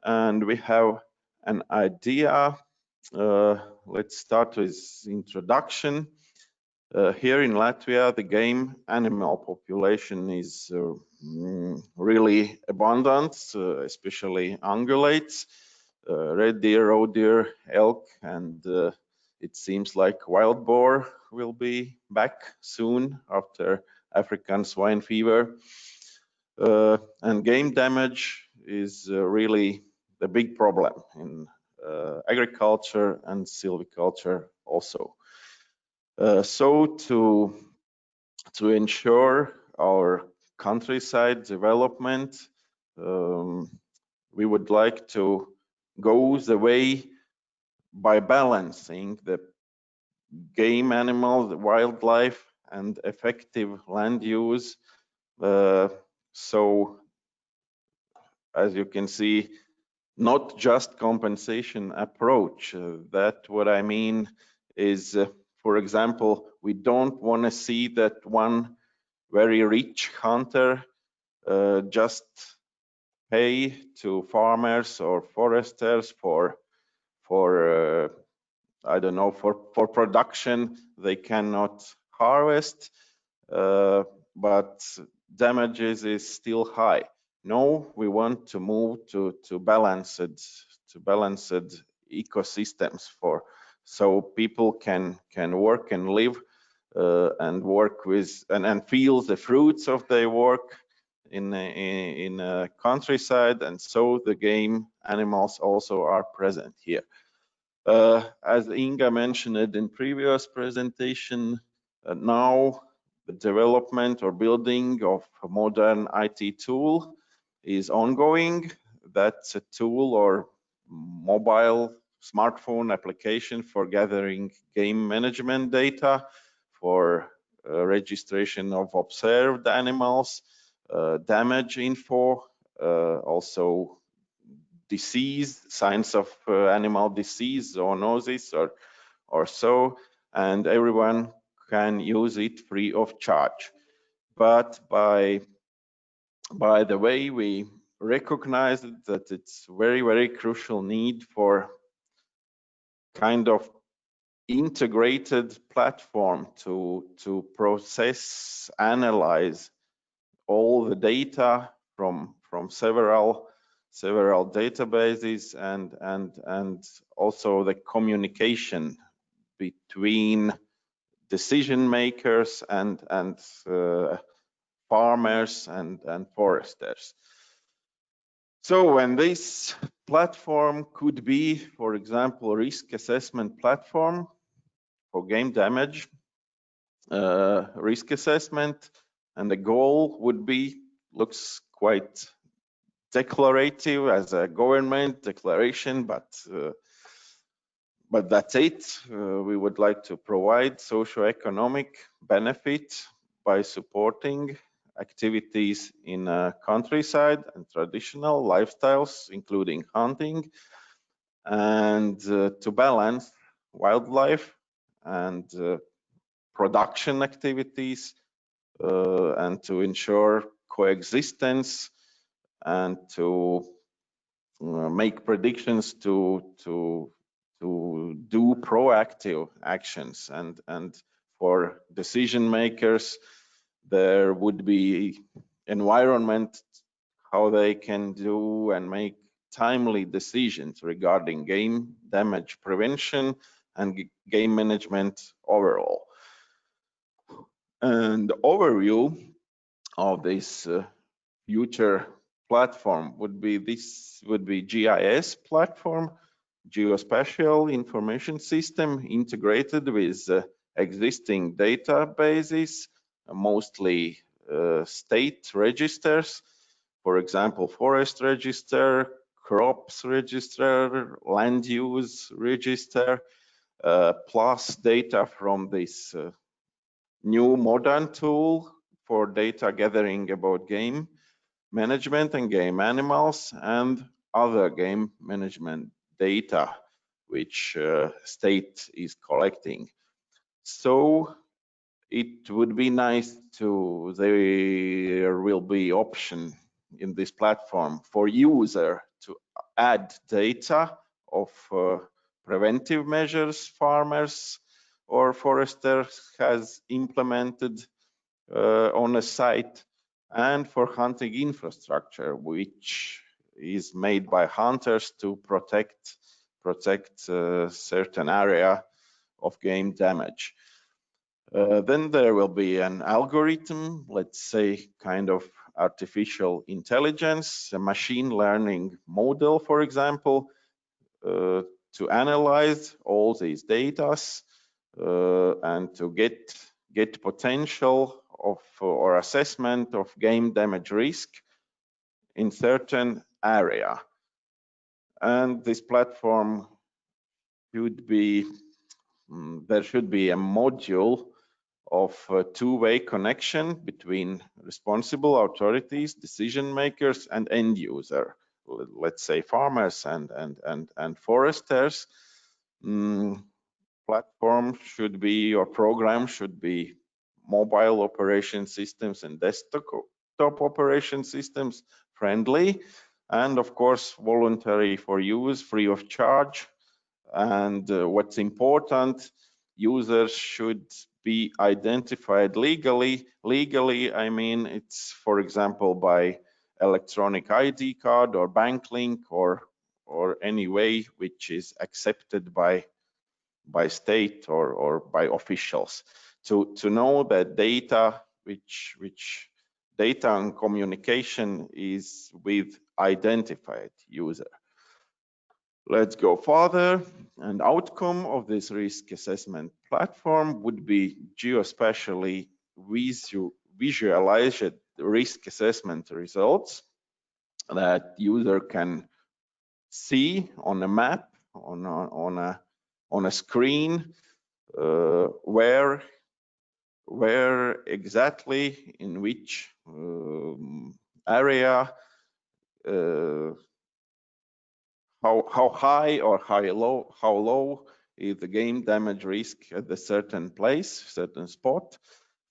And we have an idea. Let's start with introduction. Here in Latvia, the game animal population is really abundant, especially ungulates, red deer, roe deer, elk, and it seems like wild boar will be back soon after African swine fever. And game damage is really the big problem in agriculture and silviculture also. So to ensure our countryside development, we would like to go the way by balancing the game animal, the wildlife, and effective land use. So as you can see, not just compensation approach. That what I mean is, for example, we don't want to see that one very rich hunter just pay to farmers or foresters for I don't know, for production they cannot harvest, but damages is still high. No, we want to move to balanced ecosystems so people can work and live and work with and feel the fruits of their work in a countryside, and so the game animals also are present here. As Inga mentioned it in previous presentation, now the development or building of a modern IT tool is ongoing. That's a tool or mobile smartphone application for gathering game management data, for registration of observed animals, damage info, also disease, signs of animal disease, zoonosis or so, and everyone can use it free of charge. But by by the way, we recognize that it's very, very crucial need for kind of integrated platform to process, analyze all the data from several databases and also the communication between decision makers and farmers and foresters. So when this platform could be, for example, risk assessment platform for game damage, risk assessment, and the goal would be, looks quite declarative as a government declaration, but that's it. We would like to provide socio-economic benefit by supporting activities in countryside and traditional lifestyles, including hunting, and to balance wildlife and production activities, and to ensure coexistence and to make predictions to do proactive actions, and for decision makers there would be environment how they can do and make timely decisions regarding game damage prevention and game management overall. And the overview of this future platform would be, this would be GIS platform, geospatial information system, integrated with existing databases, mostly state registers, for example, forest register, crops register, land use register, plus data from this new modern tool for data gathering about game management and game animals and other game management data which state is collecting. So it would be nice to, there will be option in this platform for user to add data of preventive measures farmers or foresters has implemented on a site, and for hunting infrastructure, which is made by hunters to protect certain area of game damage. Then there will be an algorithm, let's say kind of artificial intelligence, a machine learning model, for example, to analyze all these data and to get potential of or assessment of game damage risk in certain area. And this platform should be, there should be a module of two-way connection between responsible authorities, decision makers, and end user, let's say farmers and foresters. Platform should be, or program should be, mobile operation systems and desktop operation systems friendly, and of course voluntary for use, free of charge. And what's important, users should be identified legally. Legally, I mean, it's, for example, by electronic ID card or bank link or any way which is accepted by state or by officials, to know that data which data and communication is with identified user. Let's go further. An outcome of this risk assessment platform would be geospatially visualized risk assessment results that user can see on a map, on a screen, where exactly in which area, how high or how low is the game damage risk at a certain place, certain spot,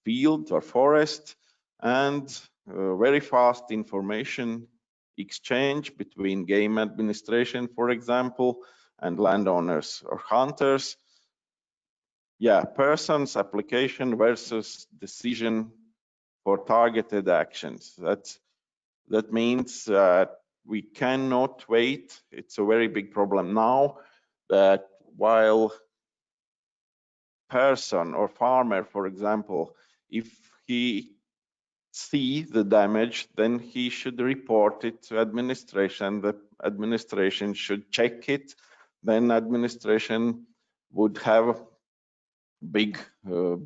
field or forest, and very fast information exchange between game administration, for example, and landowners or hunters. Yeah, persons, application versus decision for targeted actions. That means we cannot wait. It's a very big problem now that while person or farmer, for example, if he see the damage, then he should report it to administration. The administration should check it. Then administration would have big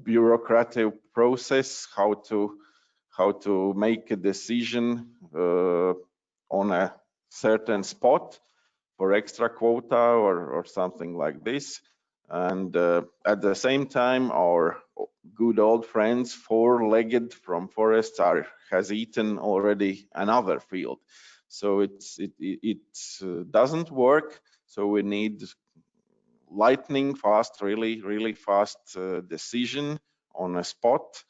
bureaucratic process how to make a decision on a certain spot for extra quota or something like this. And at the same time, our good old friends four-legged from forest has eaten already another field. So it doesn't work. So we need lightning fast, really fast decision on a spot.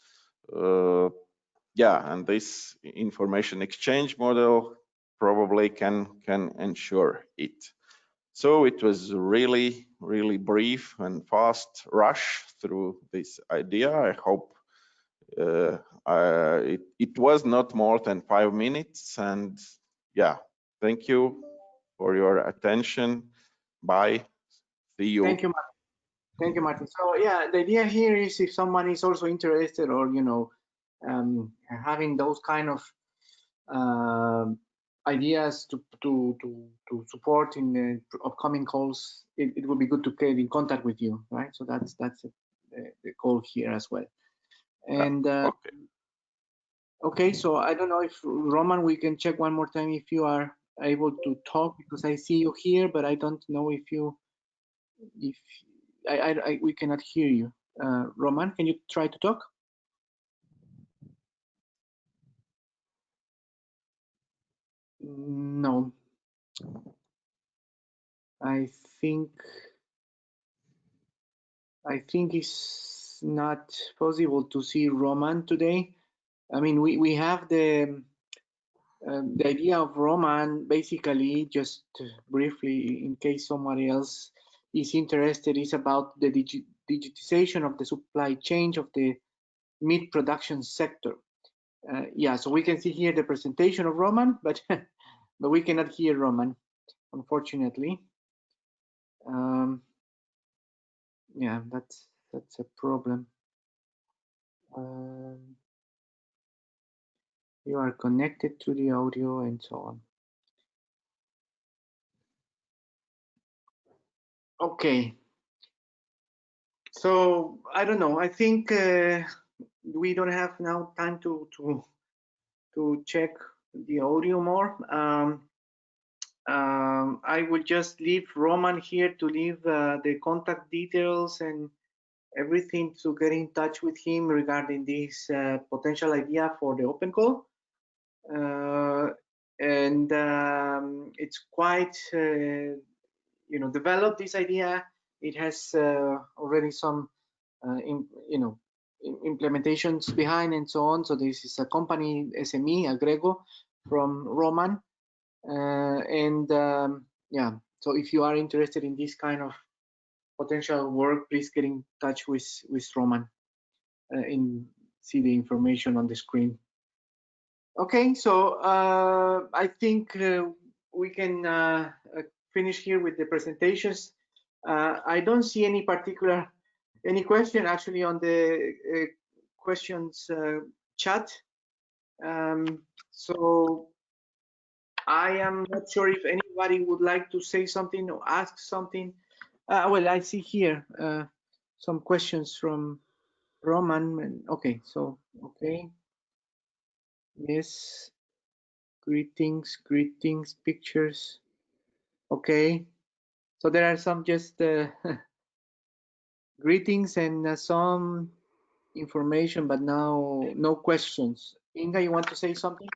Yeah, and this information exchange model probably can ensure it. So it was really brief and fast rush through this idea. I hope it was not more than 5 minutes. And yeah, thank you for your attention. Bye. See you. Thank you, Martin. Thank you, Martin. So yeah, the idea here is if someone is also interested or, you know, having those kind of ideas to support in the upcoming calls, it would be good to get in contact with you, right? So that's the goal here as well. And okay, so I don't know if Roman, we can check one more time if you are able to talk, because I see you here, but I don't know if we cannot hear you. Roman, can you try to talk? No, I think it's not possible to see Roman today. I mean, we have the idea of Roman, basically, just briefly, in case somebody else is interested, is about the digitization of the supply chain of the meat production sector. Yeah, so we can see here the presentation of Roman, but but we cannot hear Roman, unfortunately. Yeah, that's a problem. You are connected to the audio and so on. Okay. So I don't know. I think we don't have now time to check the audio more. I would just leave Roman here to leave the contact details and everything to get in touch with him regarding this potential idea for the open call. And it's quite, you know, developed this idea. It has already some, you know, implementations behind and so on. So this is a company SME, Agrego, from Roman. Yeah, so if you are interested in this kind of potential work, please get in touch with Roman and see the information on the screen. Okay, so I think we can finish here with the presentations. I don't see any question actually on the questions chat. So I am not sure if anybody would like to say something or ask something. Well, I see here some questions from Roman. Okay, so, okay. Yes, greetings, pictures. Okay, so there are some just greetings and some information, but now no questions. Inga, you want to say something?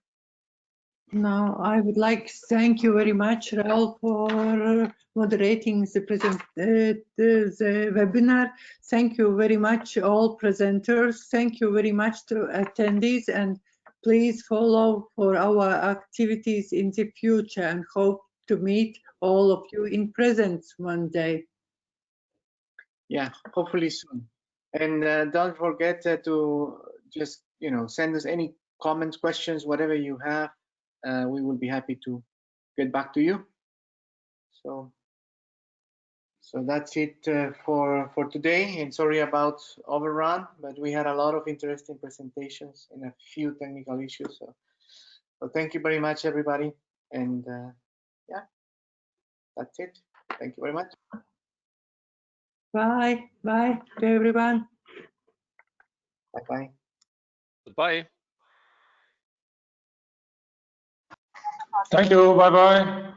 No, I would like to thank you very much, Raul, for moderating the webinar. Thank you very much, all presenters. Thank you very much to attendees, and Please follow for our activities in the future and hope to meet all of you in presence one day. Yeah, hopefully soon. And don't forget to just, send us any comments, questions, whatever you have. We will be happy to get back to you. So that's it for today. And sorry about overrun, but we had a lot of interesting presentations and a few technical issues. So thank you very much, everybody. And yeah, that's it. Thank you very much. Bye. Bye to everyone. Bye-bye. Bye. Thank you. Bye-bye.